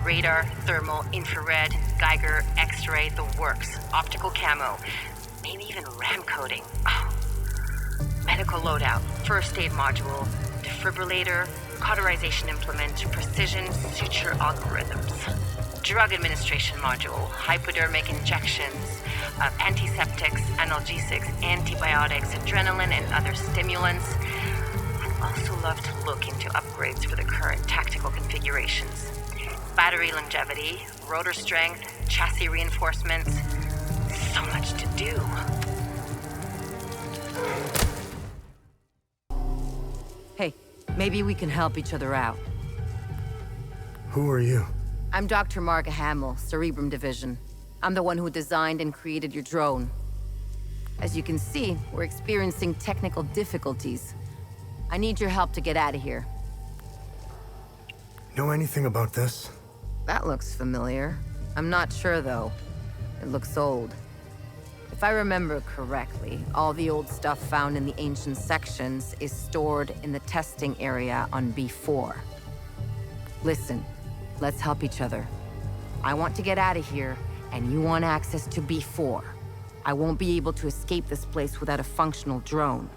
Radar, thermal, infrared, Geiger, X-ray, the works. Optical camo. Maybe even RAM coding. Oh. Medical loadout, first aid module, defibrillator, cauterization implement, precision suture algorithms. Drug administration module, hypodermic injections, antiseptics, analgesics, antibiotics, adrenaline, and other stimulants. I'd also love to look into upgrades for the current tactical configurations. Battery longevity, rotor strength, chassis reinforcements. So much to do. Hey, Maybe we can help each other out. Who are you? I'm Dr. Marga Hamill, Cerebrum Division. I'm the one who designed and created your drone. As you can see, we're experiencing technical difficulties. I need your help to get out of here. Know anything about this? That looks familiar. I'm not sure, though. It looks old. If I remember correctly, all the old stuff found in the ancient sections is stored in the testing area on B4. Listen, let's help each other. I want to get out of here, and you want access to B4. I won't be able to escape this place without a functional drone.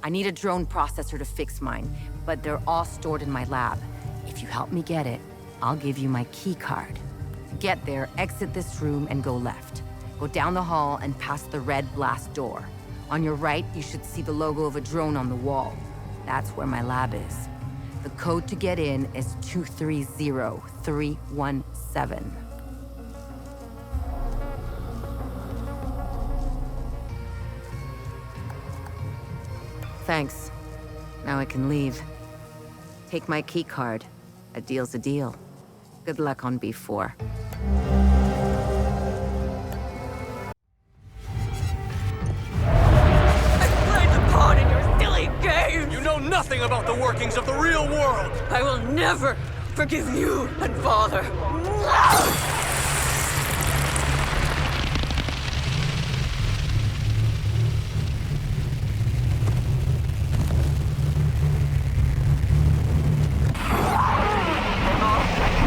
I need a drone processor to fix mine, but they're all stored in my lab. If you help me get it, I'll give you my key card. To get there, exit this room and go left. Go down the hall and past the red blast door. On your right, you should see the logo of a drone on the wall. That's where my lab is. The code to get in is 230317. Thanks. Now I can leave. Take my key card. A deal's a deal. Good luck on B4. You know nothing about the workings of the real world! I will never forgive you and Father.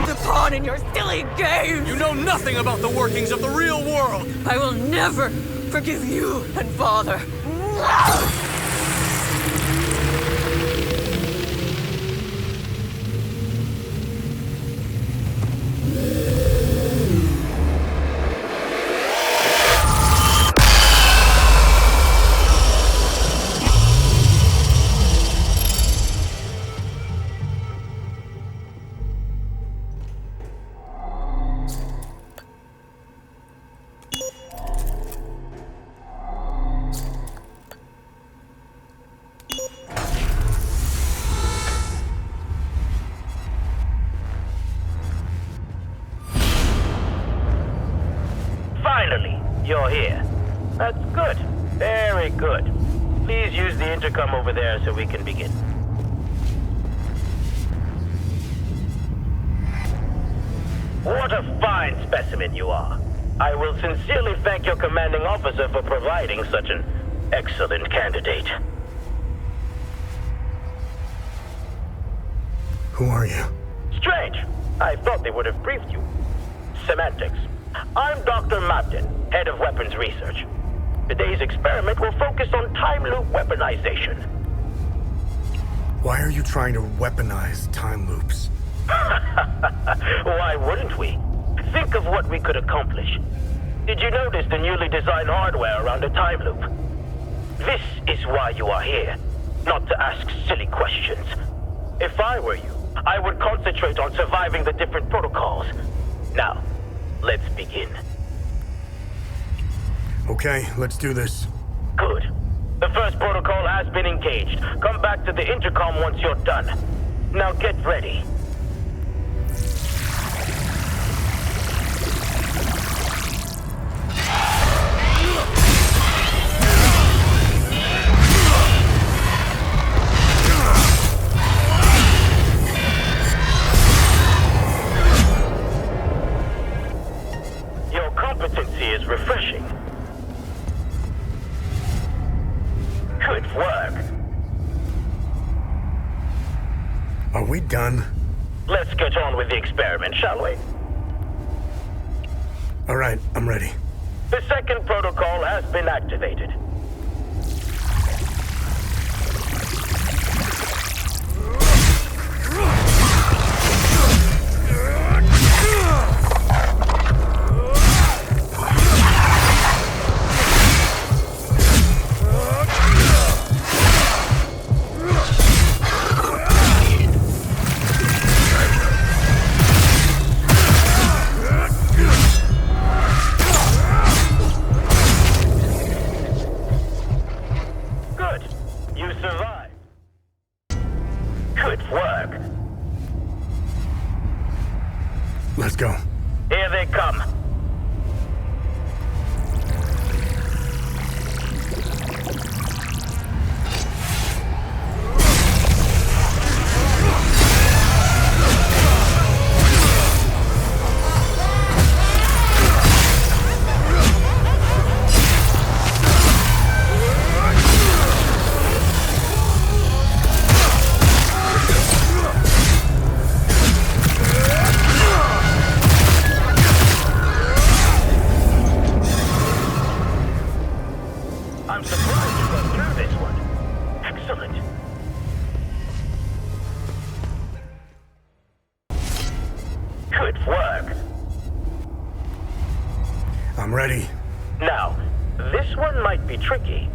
The pawn in your silly game! You know nothing about the workings of the real world! I will never forgive you and Father. Finally, you're here. That's good. Very good. Please use the intercom over there so we can begin. What a fine specimen you are. I will sincerely thank your commanding officer for providing such an excellent candidate. Who are you? Strange. I thought they would have briefed you. Semantics. I'm Dr. Mabden, head of weapons research. Today's experiment will focus on time loop weaponization. Why are you trying to weaponize time loops? Why wouldn't we? Think of what we could accomplish. Did you notice the newly designed hardware around a time loop? This is why you are here, not to ask silly questions. If I were you, I would concentrate on surviving the different protocols. Now, let's begin. Okay, let's do this. Good. The first protocol has been engaged. Come back to the intercom once you're done. Now get ready. Your competency is refreshing. Good work. Are we done? Let's get on with the experiment, shall we? All right, I'm ready. The second protocol has been activated. I'm surprised you got through this one. Excellent. Good work. I'm ready. Now, this one might be tricky.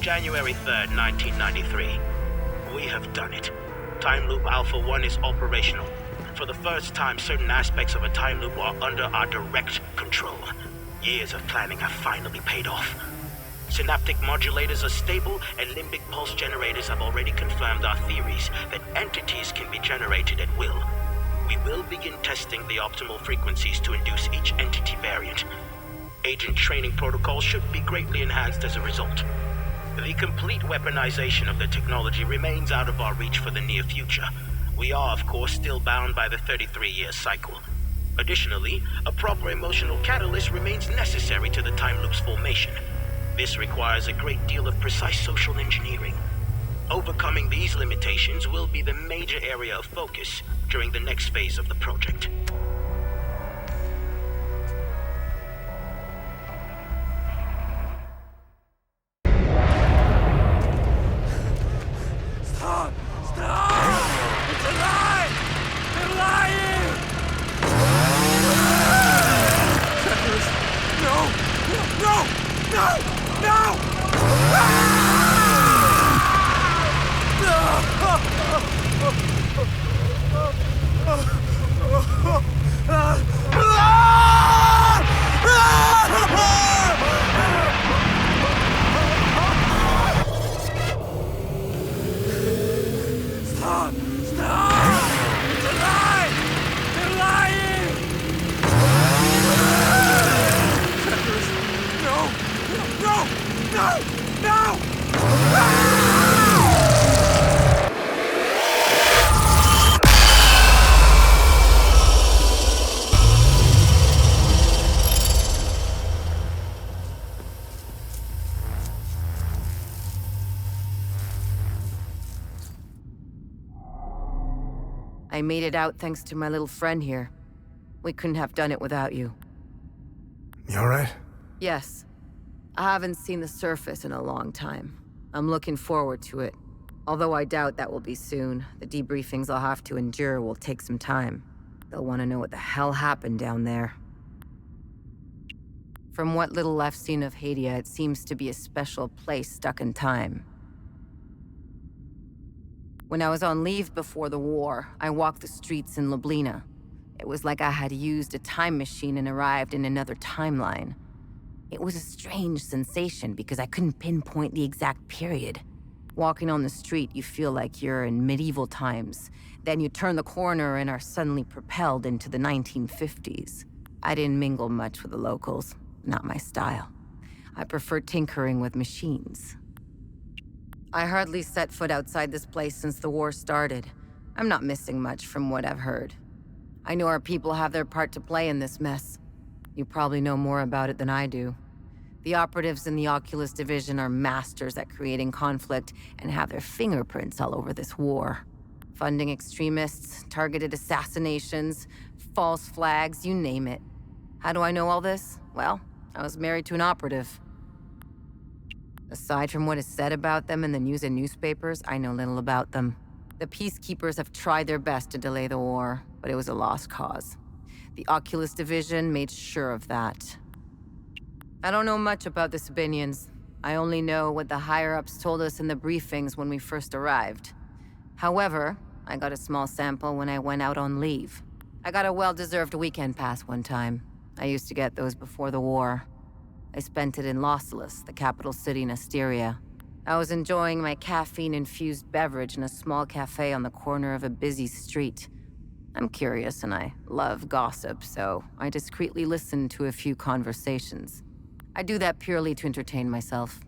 January 3rd, 1993. We have done it. Time Loop Alpha 1 is operational. For the first time, certain aspects of a time loop are under our direct control. Years of planning have finally paid off. Synaptic modulators are stable, and limbic pulse generators have already confirmed our theories that entities can be generated at will. We will begin testing the optimal frequencies to induce each entity variant. Agent training protocols should be greatly enhanced as a result. The complete weaponization of the technology remains out of our reach for the near future. We are, of course, still bound by the 33-year cycle. Additionally, a proper emotional catalyst remains necessary to the time loop's formation. This requires a great deal of precise social engineering. Overcoming these limitations will be the major area of focus during the next phase of the project. Stop! Stop! It's a lie! They're lying! Treacherous! No! No! No! No! Stop! Stop! It's a lie! They're lying! Treacherous! No! No! No! No! I made it out thanks to my little friend here. We couldn't have done it without you. You alright? Yes. I haven't seen the surface in a long time. I'm looking forward to it. Although I doubt that will be soon. The debriefings I'll have to endure will take some time. They'll want to know what the hell happened down there. From what little I've seen of Hadea, it seems to be a special place stuck in time. When I was on leave before the war, I walked the streets in Ljubljana. It was like I had used a time machine and arrived in another timeline. It was a strange sensation because I couldn't pinpoint the exact period. Walking on the street, you feel like you're in medieval times. Then you turn the corner and are suddenly propelled into the 1950s. I didn't mingle much with the locals, not my style. I prefer tinkering with machines. I hardly set foot outside this place since the war started. I'm not missing much from what I've heard. I know our people have their part to play in this mess. You probably know more about it than I do. The operatives in the Oculus Division are masters at creating conflict and have their fingerprints all over this war. Funding extremists, targeted assassinations, false flags, you name it. How do I know all this? Well, I was married to an operative. Aside from what is said about them in the news and newspapers, I know little about them. The peacekeepers have tried their best to delay the war, but it was a lost cause. The Oculus Division made sure of that. I don't know much about the Sabinians. I only know what the higher-ups told us in the briefings when we first arrived. However, I got a small sample when I went out on leave. I got a well-deserved weekend pass one time. I used to get those before the war. I spent it in Lausalus, the capital city in Asteria. I was enjoying my caffeine-infused beverage in a small cafe on the corner of a busy street. I'm curious and I love gossip, so I discreetly listened to a few conversations. I do that purely to entertain myself.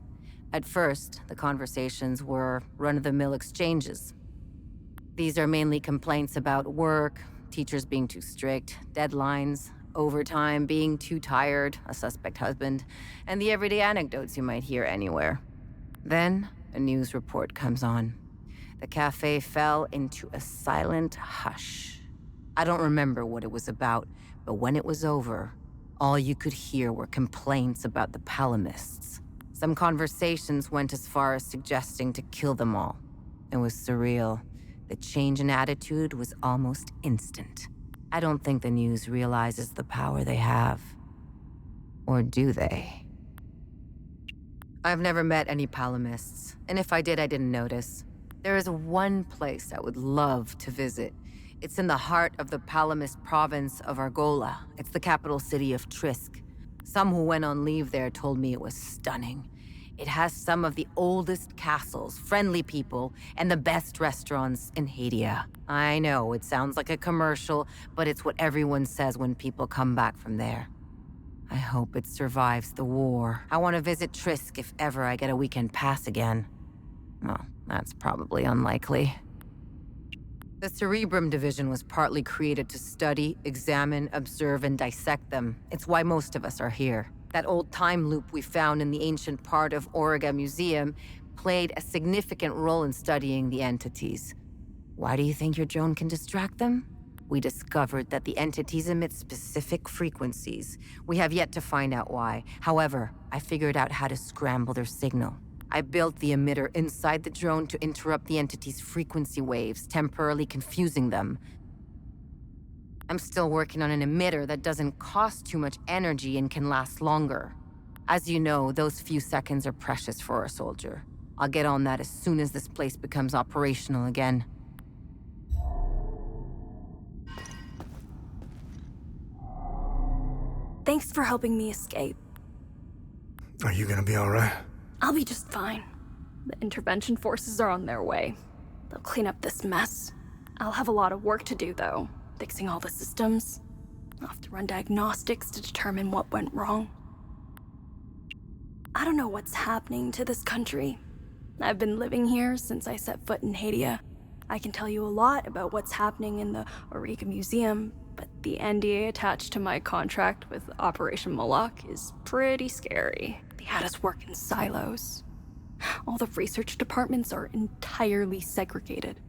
At first, the conversations were run-of-the-mill exchanges. These are mainly complaints about work, teachers being too strict, deadlines, overtime, being too tired, a suspect husband, and the everyday anecdotes you might hear anywhere. Then, a news report comes on. The cafe fell into a silent hush. I don't remember what it was about, but when it was over, all you could hear were complaints about the Palamists. Some conversations went as far as suggesting to kill them all. It was surreal. The change in attitude was almost instant. I don't think the news realizes the power they have. Or do they? I've never met any Palamists, and if I did, I didn't notice. There is one place I would love to visit. It's in the heart of the Palamist province of Argola. It's the capital city of Trisk. Some who went on leave there told me it was stunning. It has some of the oldest castles, friendly people, and the best restaurants in Hadea. I know, it sounds like a commercial, but it's what everyone says when people come back from there. I hope it survives the war. I want to visit Trisk if ever I get a weekend pass again. Well, that's probably unlikely. The Cerebrum Division was partly created to study, examine, observe, and dissect them. It's why most of us are here. That old time loop we found in the ancient part of Auriga Museum played a significant role in studying the entities. Why do you think your drone can distract them? We discovered that the entities emit specific frequencies. We have yet to find out why. However, I figured out how to scramble their signal. I built the emitter inside the drone to interrupt the entity's frequency waves, temporarily confusing them. I'm still working on an emitter that doesn't cost too much energy and can last longer. As you know, those few seconds are precious for a soldier. I'll get on that as soon as this place becomes operational again. Thanks for helping me escape. Are you gonna be all right? I'll be just fine. The intervention forces are on their way. They'll clean up this mess. I'll have a lot of work to do, though. Fixing all the systems. I'll have to run diagnostics to determine what went wrong. I don't know what's happening to this country. I've been living here since I set foot in Hadea. I can tell you a lot about what's happening in the Auriga Museum, but the NDA attached to my contract with Operation Moloch is pretty scary. They had us work in silos. All the research departments are entirely segregated.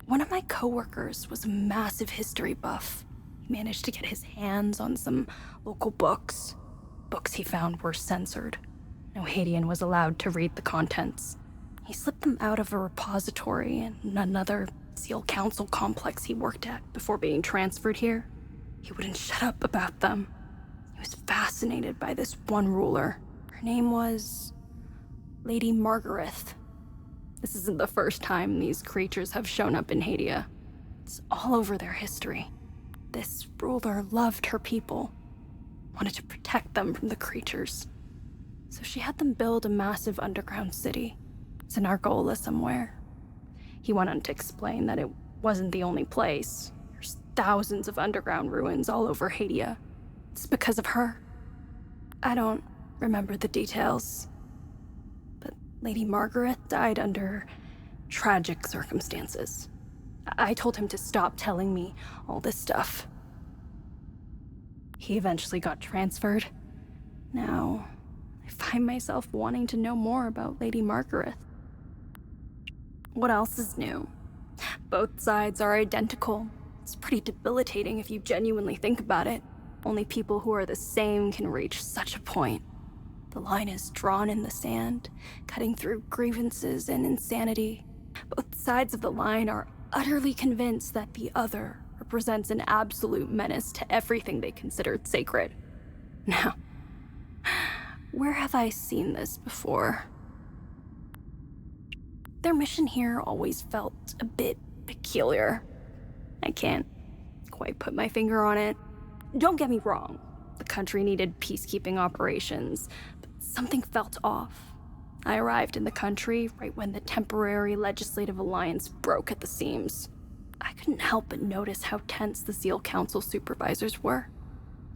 One of my coworkers was a massive history buff. He managed to get his hands on some local books. Books he found were censored. No Hadean was allowed to read the contents. He slipped them out of a repository in another SEAL Council complex he worked at before being transferred here. He wouldn't shut up about them. He was fascinated by this one ruler. Her name was Lady Margareth. This isn't the first time these creatures have shown up in Hadea. It's all over their history. This ruler loved her people, wanted to protect them from the creatures. So she had them build a massive underground city. It's in Argola somewhere. He went on to explain that it wasn't the only place. There's thousands of underground ruins all over Hadea. It's because of her. I don't remember the details. Lady Margaret died under tragic circumstances. I told him to stop telling me all this stuff. He eventually got transferred. Now, I find myself wanting to know more about Lady Margaret. What else is new? Both sides are identical. It's pretty debilitating if you genuinely think about it. Only people who are the same can reach such a point. The line is drawn in the sand, cutting through grievances and insanity. Both sides of the line are utterly convinced that the other represents an absolute menace to everything they considered sacred. Now, where have I seen this before? Their mission here always felt a bit peculiar. I can't quite put my finger on it. Don't get me wrong, the country needed peacekeeping operations, but something felt off. I arrived in the country right when the temporary legislative alliance broke at the seams. I couldn't help but notice how tense the Zeal Council supervisors were.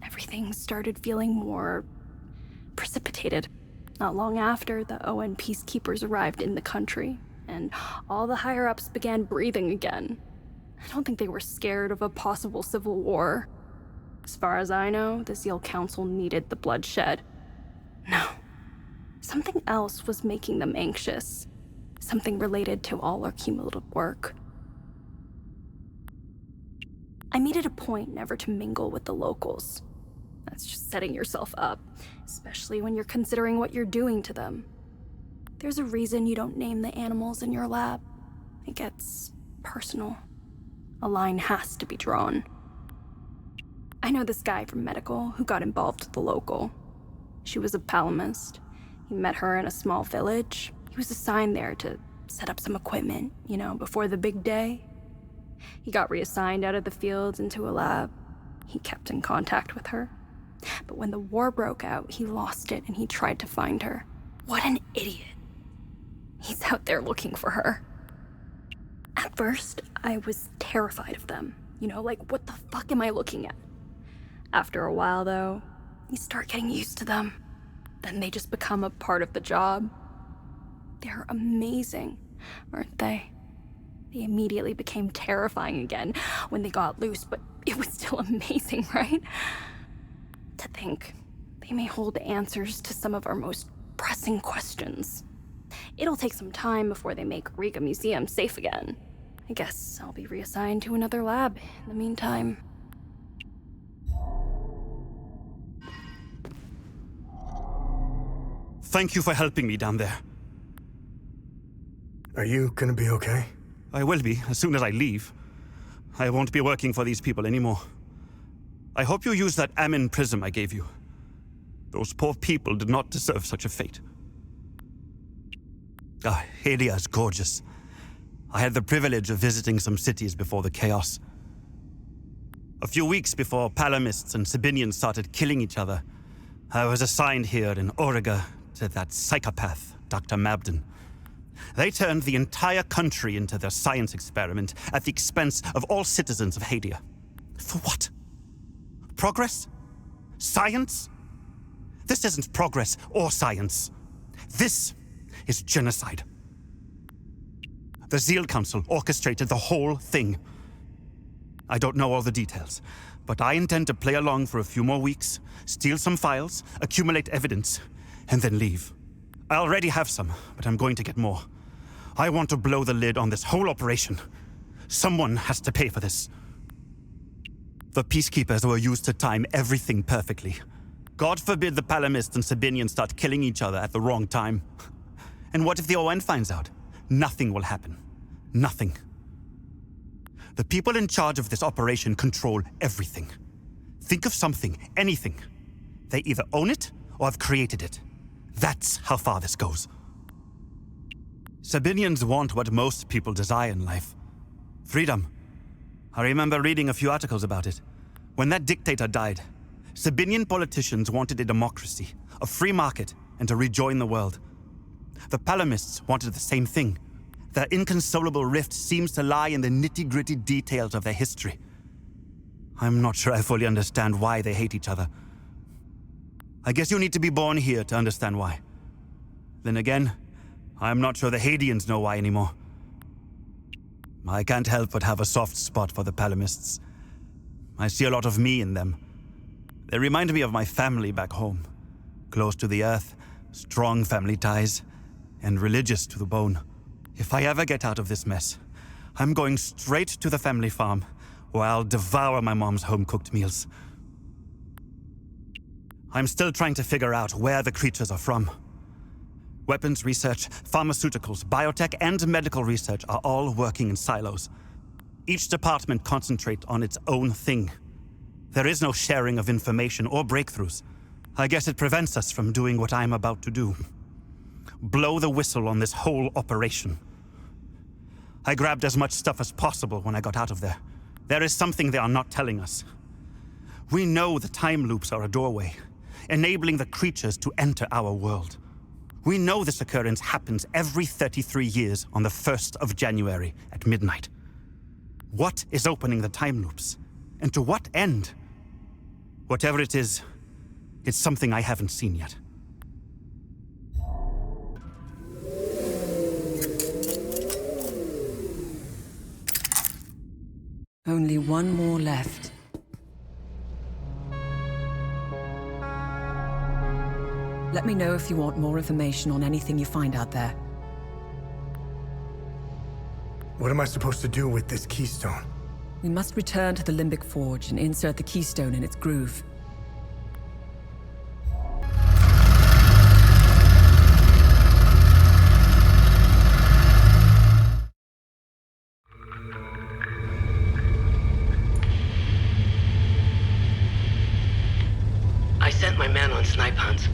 Everything started feeling more precipitated. Not long after, the ON peacekeepers arrived in the country, and all the higher-ups began breathing again. I don't think they were scared of a possible civil war. As far as I know, the Zeal Council needed the bloodshed. No. Something else was making them anxious. Something related to all our cumulative work. I made it a point never to mingle with the locals. That's just setting yourself up, especially when you're considering what you're doing to them. There's a reason you don't name the animals in your lab. It gets personal. A line has to be drawn. I know this guy from medical who got involved with the local. She was a palamist. He met her in a small village. He was assigned there to set up some equipment, before the big day. He got reassigned out of the fields into a lab. He kept in contact with her. But when the war broke out, he lost it and he tried to find her. What an idiot. He's out there looking for her. At first, I was terrified of them. What the fuck am I looking at? After a while, though, you start getting used to them. Then they just become a part of the job. They're amazing, aren't they? They immediately became terrifying again when they got loose, but it was still amazing, right? To think they may hold answers to some of our most pressing questions. It'll take some time before they make Riga Museum safe again. I guess I'll be reassigned to another lab in the meantime. Thank you for helping me down there. Are you gonna be okay? I will be, as soon as I leave. I won't be working for these people anymore. I hope you use that Amin prism I gave you. Those poor people did not deserve such a fate. Hadea is gorgeous. I had the privilege of visiting some cities before the chaos. A few weeks before Palamists and Sabinians started killing each other, I was assigned here in Origa to that psychopath, Dr. Mabden. They turned the entire country into their science experiment at the expense of all citizens of Hadea. For what? Progress? Science? This isn't progress or science. This is genocide. The Zeal Council orchestrated the whole thing. I don't know all the details, but I intend to play along for a few more weeks, steal some files, accumulate evidence, and then leave. I already have some, but I'm going to get more. I want to blow the lid on this whole operation. Someone has to pay for this. The peacekeepers were used to time everything perfectly. God forbid the Palamists and Sabinians start killing each other at the wrong time. And what if the ON finds out? Nothing will happen. Nothing. The people in charge of this operation control everything. Think of something, anything. They either own it or have created it. That's how far this goes. Sabinians want what most people desire in life. Freedom. I remember reading a few articles about it. When that dictator died, Sabinian politicians wanted a democracy, a free market, and to rejoin the world. The Palamists wanted the same thing. Their inconsolable rift seems to lie in the nitty-gritty details of their history. I'm not sure I fully understand why they hate each other. I guess you need to be born here to understand why. Then again, I'm not sure the Hadeans know why anymore. I can't help but have a soft spot for the Palamists. I see a lot of me in them. They remind me of my family back home. Close to the earth, strong family ties, and religious to the bone. If I ever get out of this mess, I'm going straight to the family farm, where I'll devour my mom's home-cooked meals. I'm still trying to figure out where the creatures are from. Weapons research, pharmaceuticals, biotech, and medical research are all working in silos. Each department concentrates on its own thing. There is no sharing of information or breakthroughs. I guess it prevents us from doing what I'm about to do. Blow the whistle on this whole operation. I grabbed as much stuff as possible when I got out of there. There is something they are not telling us. We know the time loops are a doorway, enabling the creatures to enter our world. We know this occurrence happens every 33 years on the 1st of January at midnight. What is opening the time loops? And to what end? Whatever it is, it's something I haven't seen yet. Only one more left. Let me know if you want more information on anything you find out there. What am I supposed to do with this keystone? We must return to the Limbic Forge and insert the keystone in its groove. I sent my men on snipe hunts.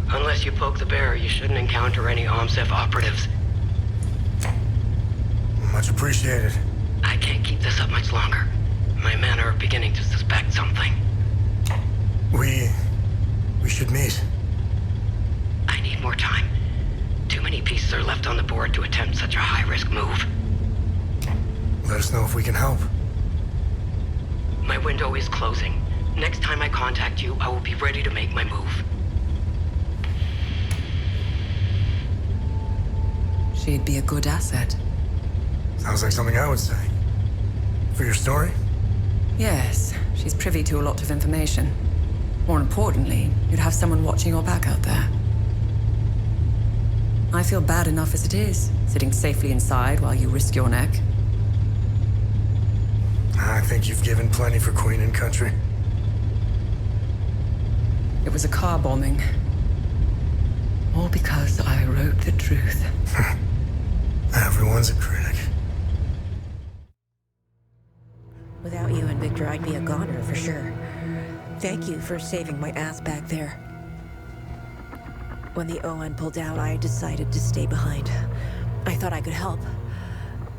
Unless you poke the bear, you shouldn't encounter any OMSEF operatives. Much appreciated. I can't keep this up much longer. My men are beginning to suspect something. We should meet. I need more time. Too many pieces are left on the board to attempt such a high-risk move. Let us know if we can help. My window is closing. Next time I contact you, I will be ready to make my move. She'd be a good asset. Sounds like something I would say. For your story? Yes, she's privy to a lot of information. More importantly, you'd have someone watching your back out there. I feel bad enough as it is, sitting safely inside while you risk your neck. I think you've given plenty for Queen and Country. It was a car bombing. All because I wrote the truth. Everyone's a critic. Without you and Victor, I'd be a goner for sure. Thank you for saving my ass back there. When the ON pulled out, I decided to stay behind. I thought I could help,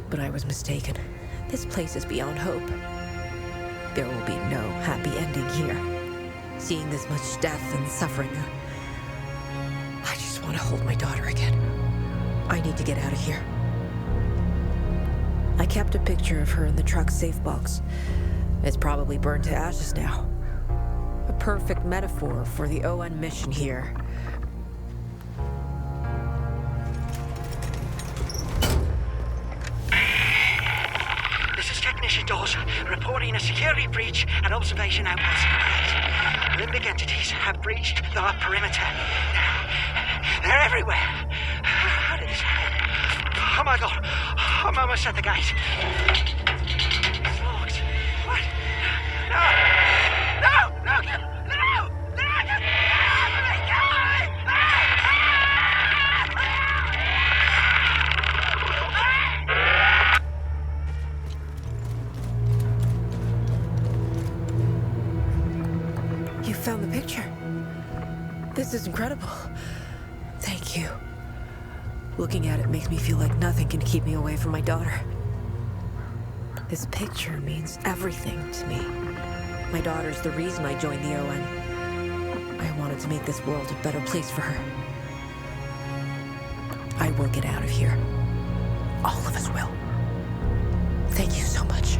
but I was mistaken. This place is beyond hope. There will be no happy ending here. Seeing this much death and suffering, I just want to hold my daughter again. I need to get out of here. I kept a picture of her in the truck's safe box. It's probably burned to ashes now. A perfect metaphor for the ON mission here. This is Technician Dawes, reporting a security breach at Observation Outpost. Limbic entities have breached the perimeter. They're everywhere. How did this happen? Oh my god, I'm almost at the gate. It's locked. What? No! No! No! No! You found the picture. This is incredible. Thank you. Looking at it makes me feel like nothing can keep me away from my daughter. This picture means everything to me. My daughter's the reason I joined the ON. I wanted to make this world a better place for her. I will get out of here. All of us will. Thank you so much.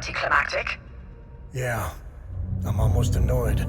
anticlimactic? Yeah. I'm almost annoyed.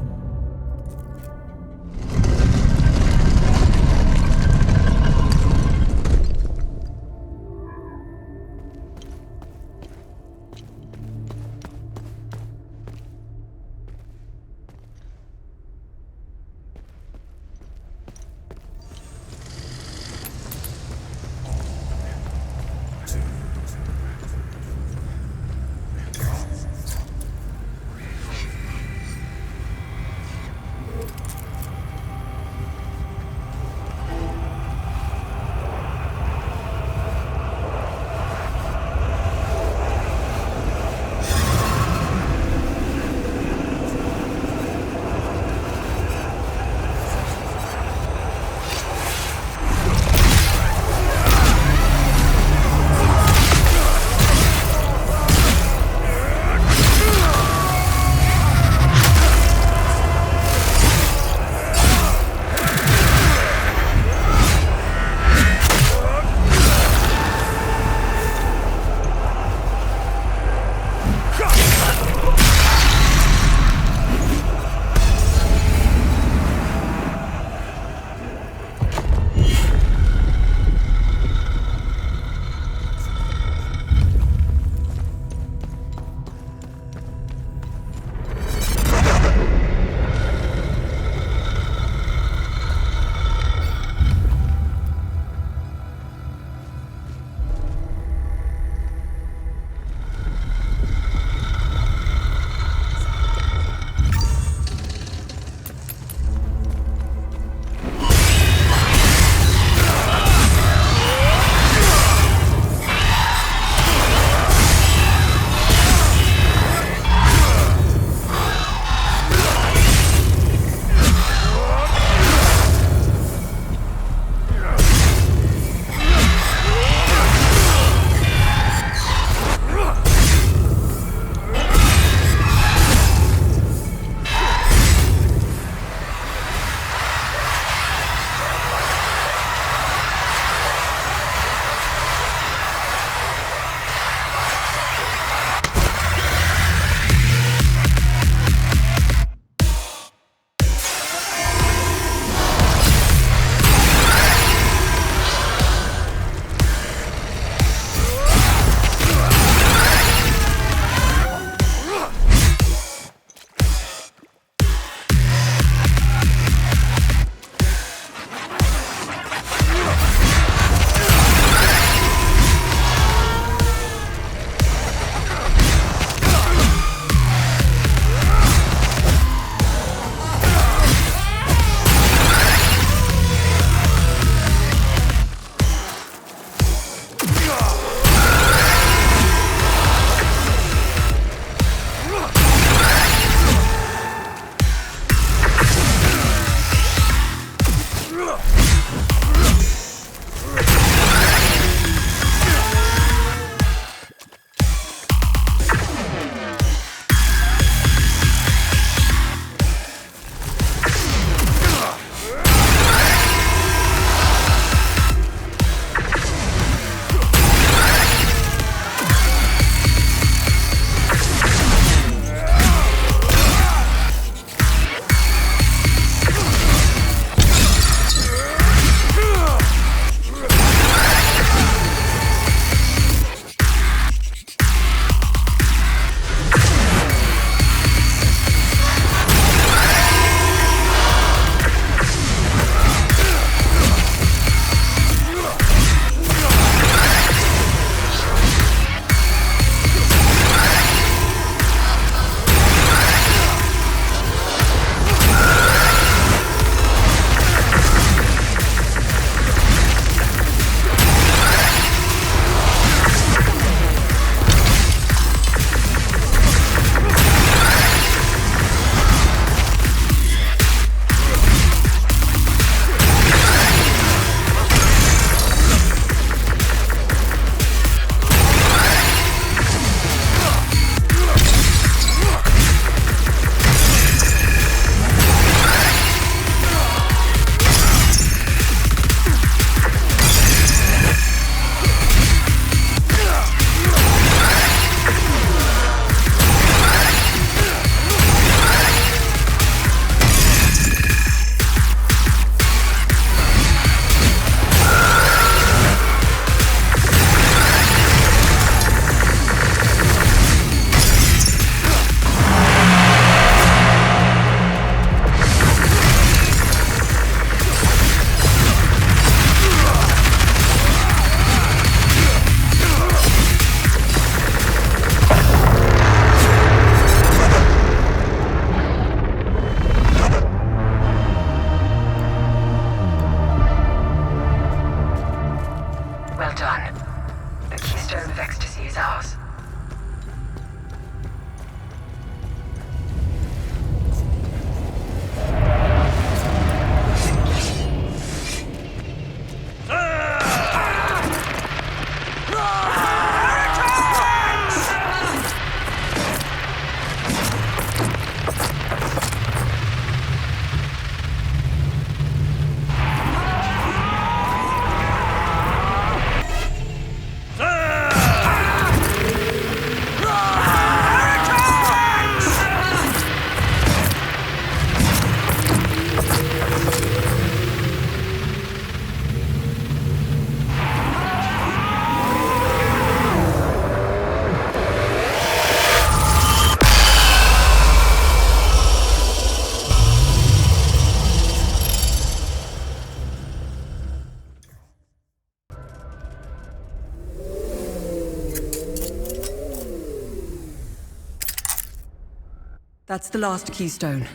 That's the last keystone.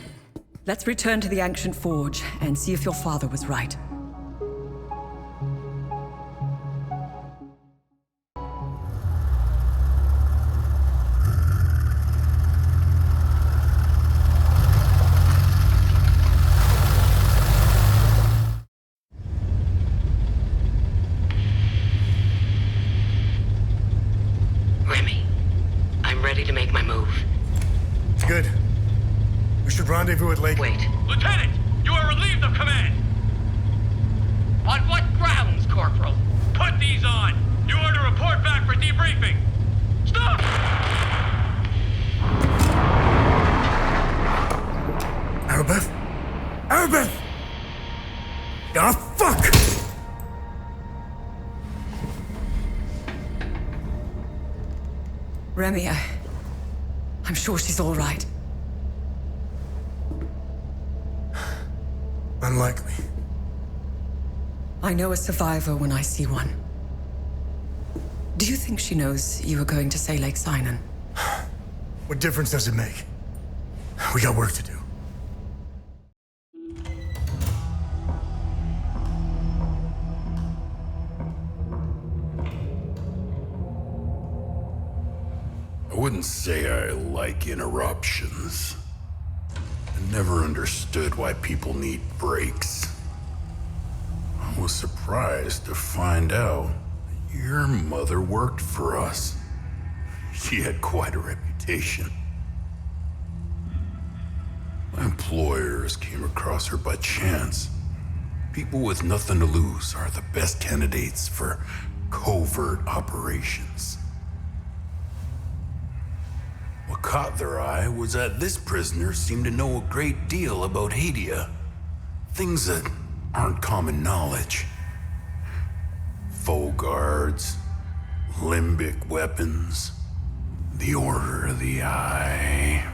Let's return to the ancient forge and see if your father was right. Rémi, I'm ready to make my move. Good. We should rendezvous at Lake. Wait. Lieutenant, you are relieved of command. On what grounds, Corporal? Put these on. You are to report back for debriefing. Stop! Arabeth? Arabeth! Ah, fuck! Rémi, I'm sure she's all right. Unlikely. I know a survivor when I see one. Do you think she knows you were going to say Lake Sinan? What difference does it make? We got work to do. I wouldn't say I like interruptions. I never understood why people need breaks. I was surprised to find out that your mother worked for us. She had quite a reputation. My employers came across her by chance. People with nothing to lose are the best candidates for covert operations. What caught their eye was that this prisoner seemed to know a great deal about Hadea. Things that aren't common knowledge. Faux guards, limbic weapons, the Order of the Eye.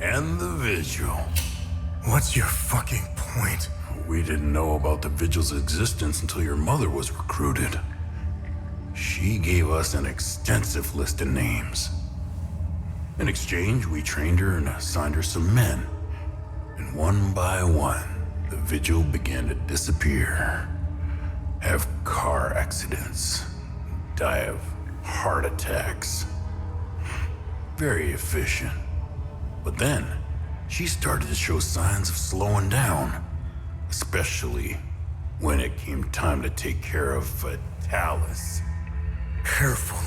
And the Vigil. What's your fucking point? We didn't know about the Vigil's existence until your mother was recruited. She gave us an extensive list of names. In exchange, we trained her and assigned her some men. And one by one, the Vigil began to disappear. Have car accidents. Die of heart attacks. Very efficient. But then, she started to show signs of slowing down. Especially when it came time to take care of Vitalis. Careful.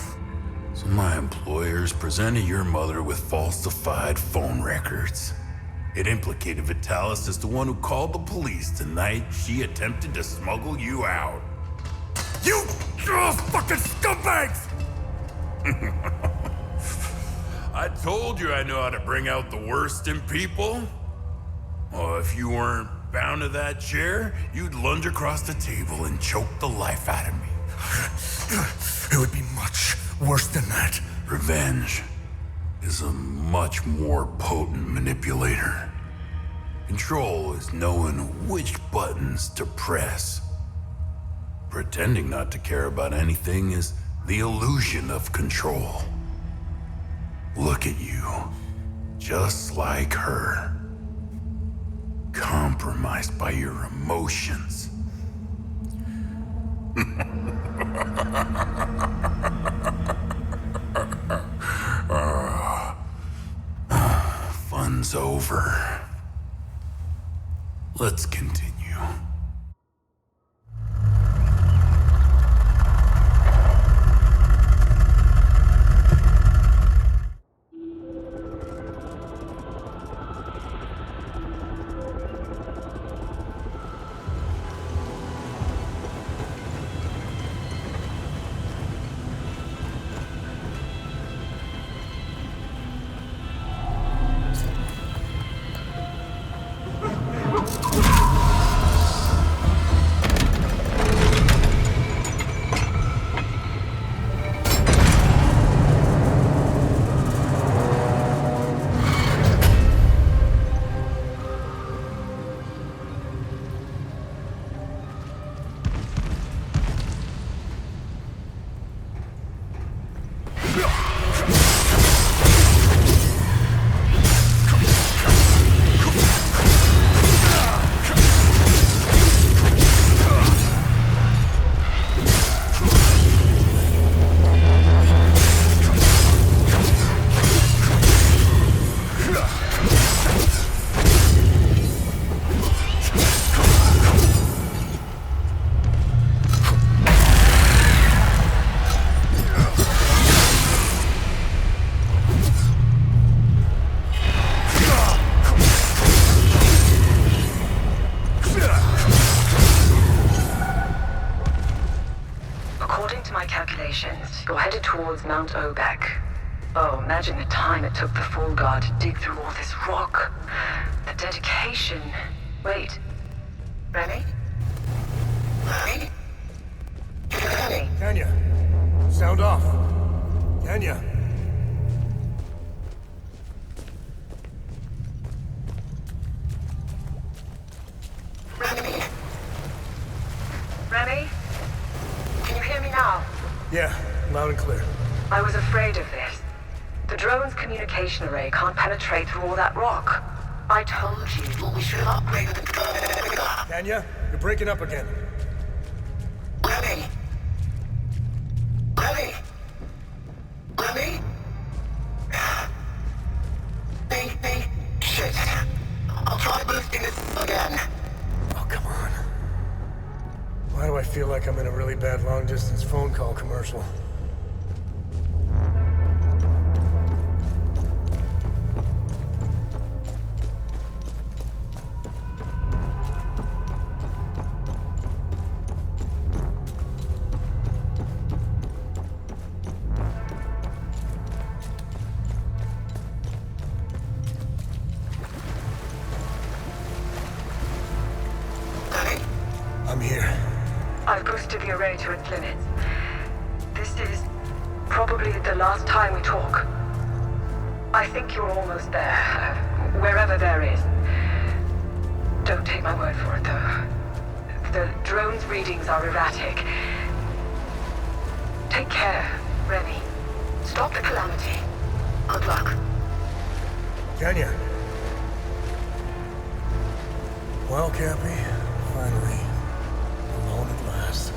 So my employers presented your mother with falsified phone records. It implicated Vitalis as the one who called the police the night she attempted to smuggle you out. You fucking scumbags! I told you I know how to bring out the worst in people. Oh, if you weren't bound to that chair, you'd lunge across the table and choke the life out of me. It would be much worse than that. Revenge is a much more potent manipulator. Control is knowing which buttons to press. Pretending not to care about anything is the illusion of control. Look at you, just like her. Compromised by your emotions. Fun's over. Let's continue. Mount Obek. Oh, imagine the time it took the Fall Guard to dig through all this rock. The dedication. Wait. Rémi? Rémi? Rémi? Kenya, sound off. Kenya. Rémi? Rémi? Can you hear me now? Yeah, loud and clear. I was afraid of this. The drone's communication array can't penetrate through all that rock. I told you we should have upgraded the... Kenya, you're breaking up again. Rémi? Rémi? Rémi? Shit. I'll try boosting this again. Oh, come on. Why do I feel like I'm in a really bad long-distance phone call commercial? I'm here. I've boosted the array to its limits. This is probably the last time we talk. I think you're almost there, wherever there is. Don't take my word for it, though. The drone's readings are erratic. Take care, Rémi. Stop the calamity. Good luck. Kenya. Well, Cappy, finally. Alone at last.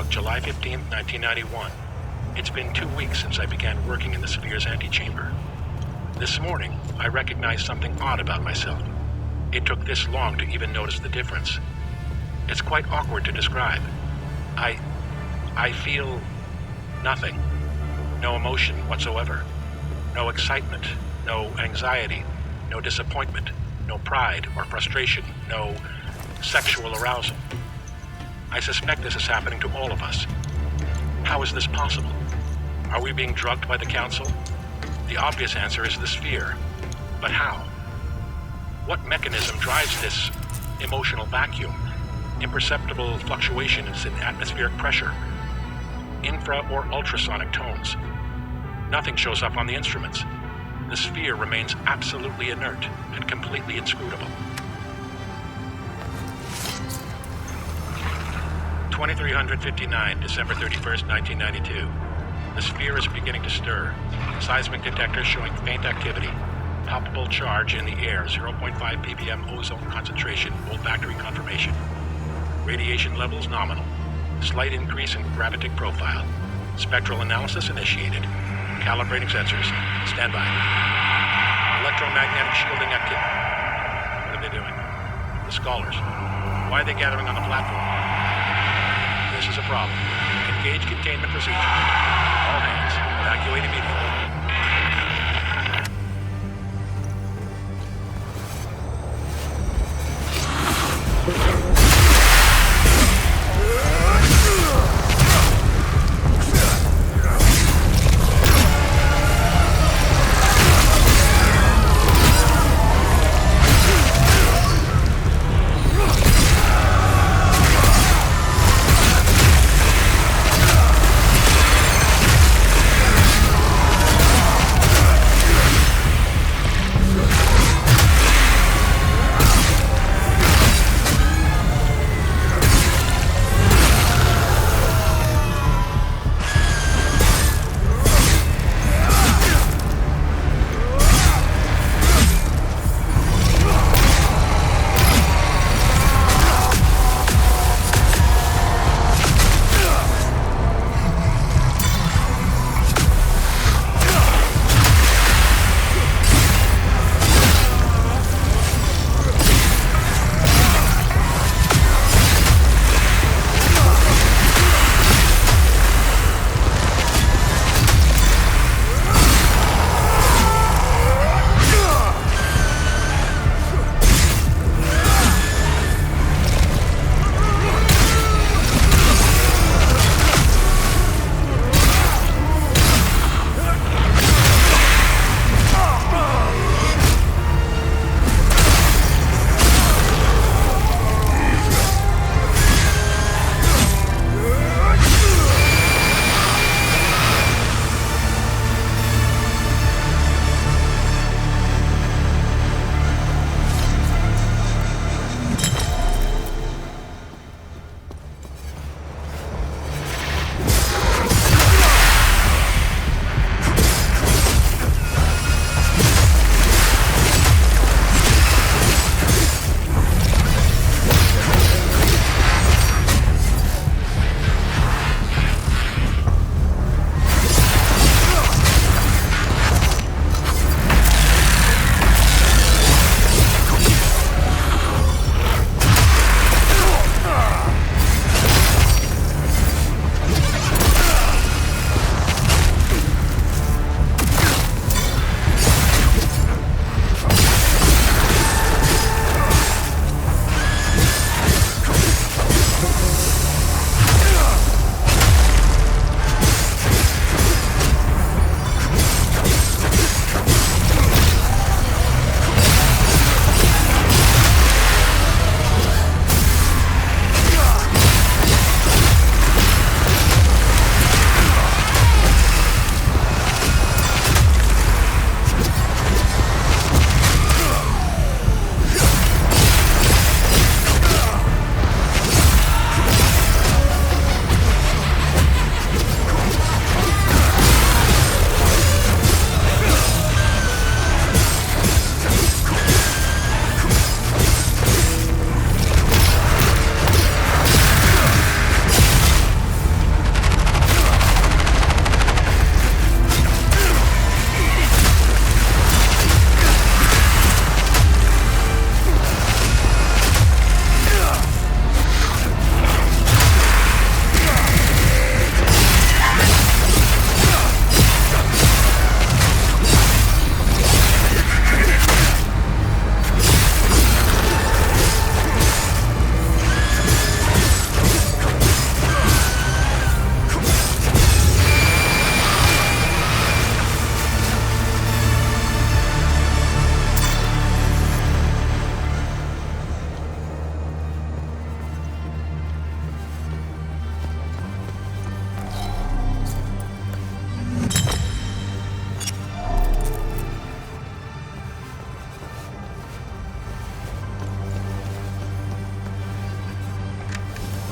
July 15th, 1991. It's been 2 weeks since I began working in the Sphere's antechamber. This morning, I recognized something odd about myself. It took this long to even notice the difference. It's quite awkward to describe. I feel nothing. No emotion whatsoever. No excitement, no anxiety, no disappointment, no pride or frustration, no sexual arousal. I suspect this is happening to all of us. How is this possible? Are we being drugged by the Council? The obvious answer is the Sphere. But how? What mechanism drives this emotional vacuum? Imperceptible fluctuations in atmospheric pressure? Infra or ultrasonic tones? Nothing shows up on the instruments. the sphere remains absolutely inert and completely inscrutable. 2359, December 31st, 1992. The sphere is beginning to stir. Seismic detectors showing faint activity. Palpable charge in the air, 0.5 ppm ozone concentration, olfactory confirmation. Radiation levels nominal. Slight increase in gravitic profile. Spectral analysis initiated. Calibrating sensors. Stand by. Electromagnetic shielding activity. What are they doing? The scholars. Why are they gathering on the platform? This is a problem. Engage containment procedure. All hands, evacuate immediately.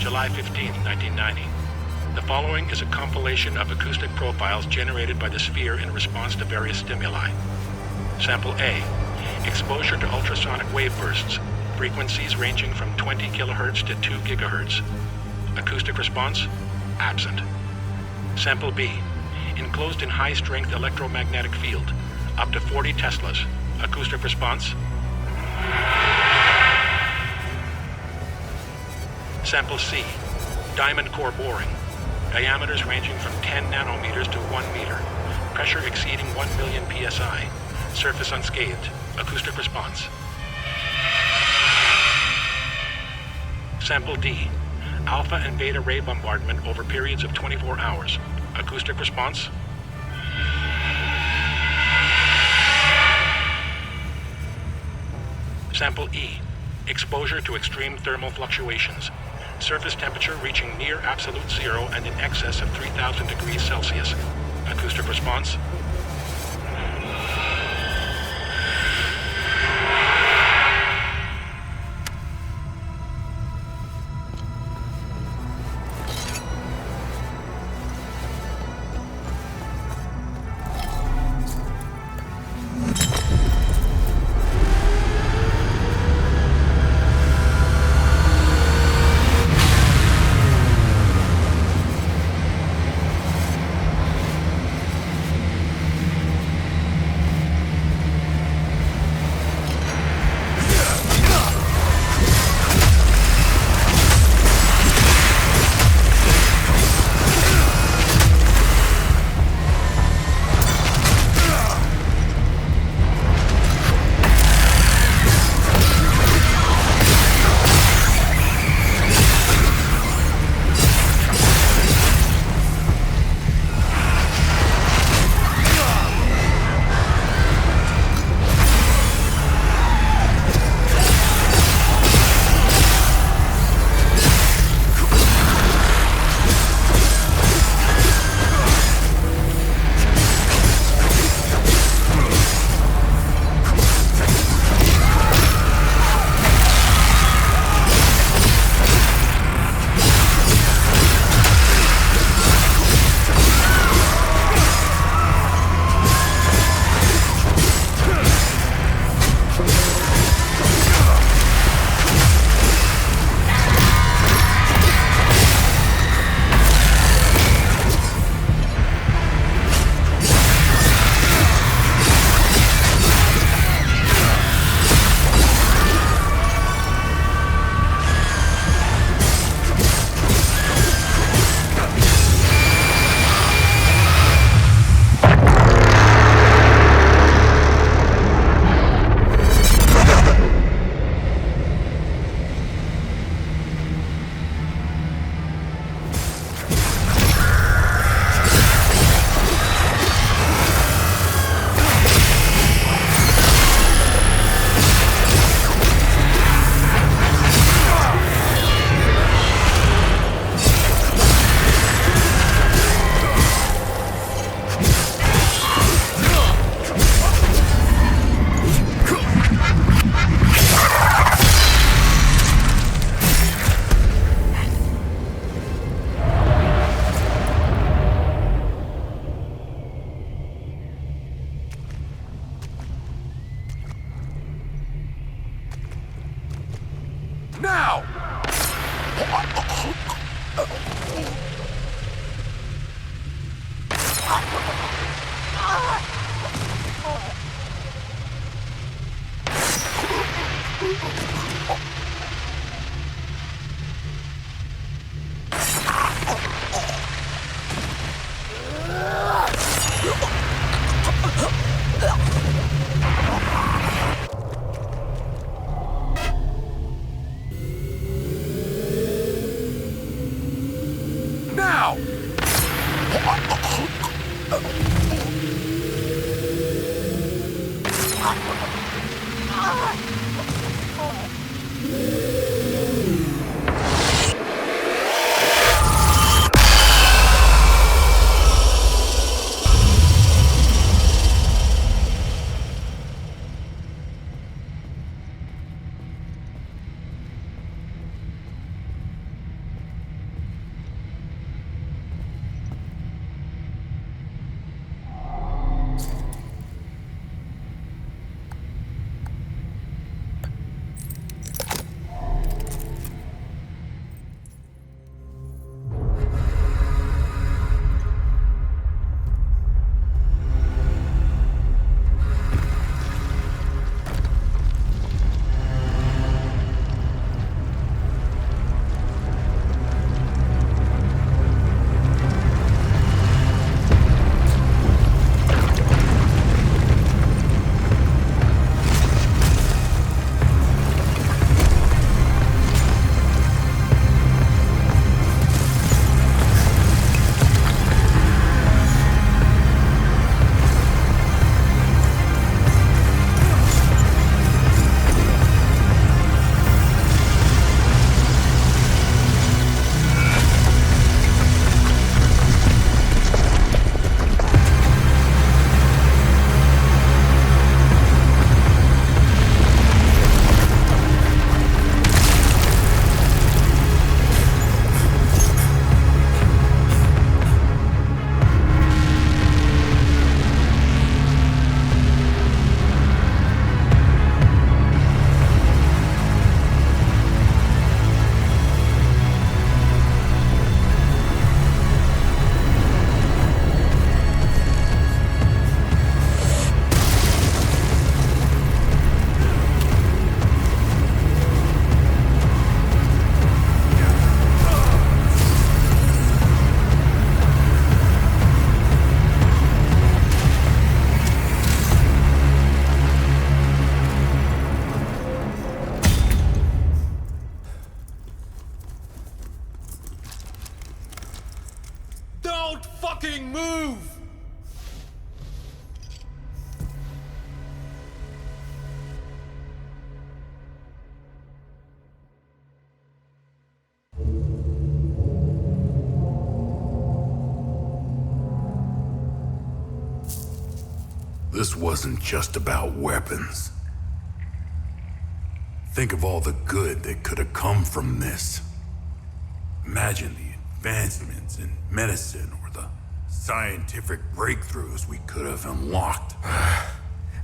July 15, 1990. The following is a compilation of acoustic profiles generated by the Sphere in response to various stimuli. Sample A. Exposure to ultrasonic wave bursts, frequencies ranging from 20 kilohertz to 2 gigahertz. Acoustic response? Absent. Sample B. Enclosed in high-strength electromagnetic field, up to 40 Teslas. Acoustic response? Sample C. Diamond core boring, diameters ranging from 10 nanometers to 1 meter, pressure exceeding 1 million psi, surface unscathed. Acoustic response. Sample D. Alpha and beta ray bombardment over periods of 24 hours. Acoustic response. Sample E. Exposure to extreme thermal fluctuations. Surface temperature reaching near absolute zero and in excess of 3,000 degrees Celsius. Acoustic response. Now! fucking move! This wasn't just about weapons. Think of all the good that could have come from this. Imagine the advancements in medicine or the scientific breakthroughs we could have unlocked.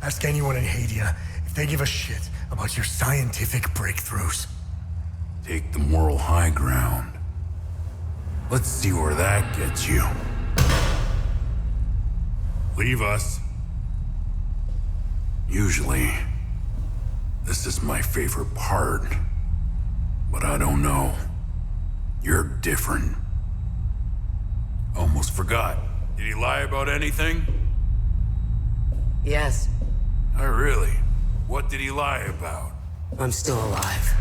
Ask anyone in Hadea if they give a shit about your scientific breakthroughs. Take the moral high ground. Let's see where that gets you. Leave us. Usually, this is my favorite part. But I don't know. You're different. Almost forgot. Did he lie about anything? Yes. Oh, really? What did he lie about? I'm still alive.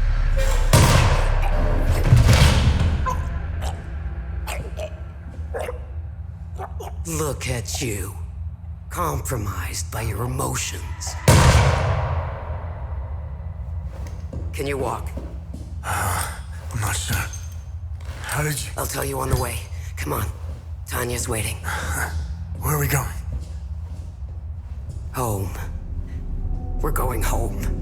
Look at you. Compromised by your emotions. Can you walk? I'm not sure. How did you... I'll tell you on the way. Come on. Tanya's waiting. Where are we going? Home. We're going home.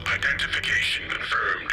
Identification confirmed.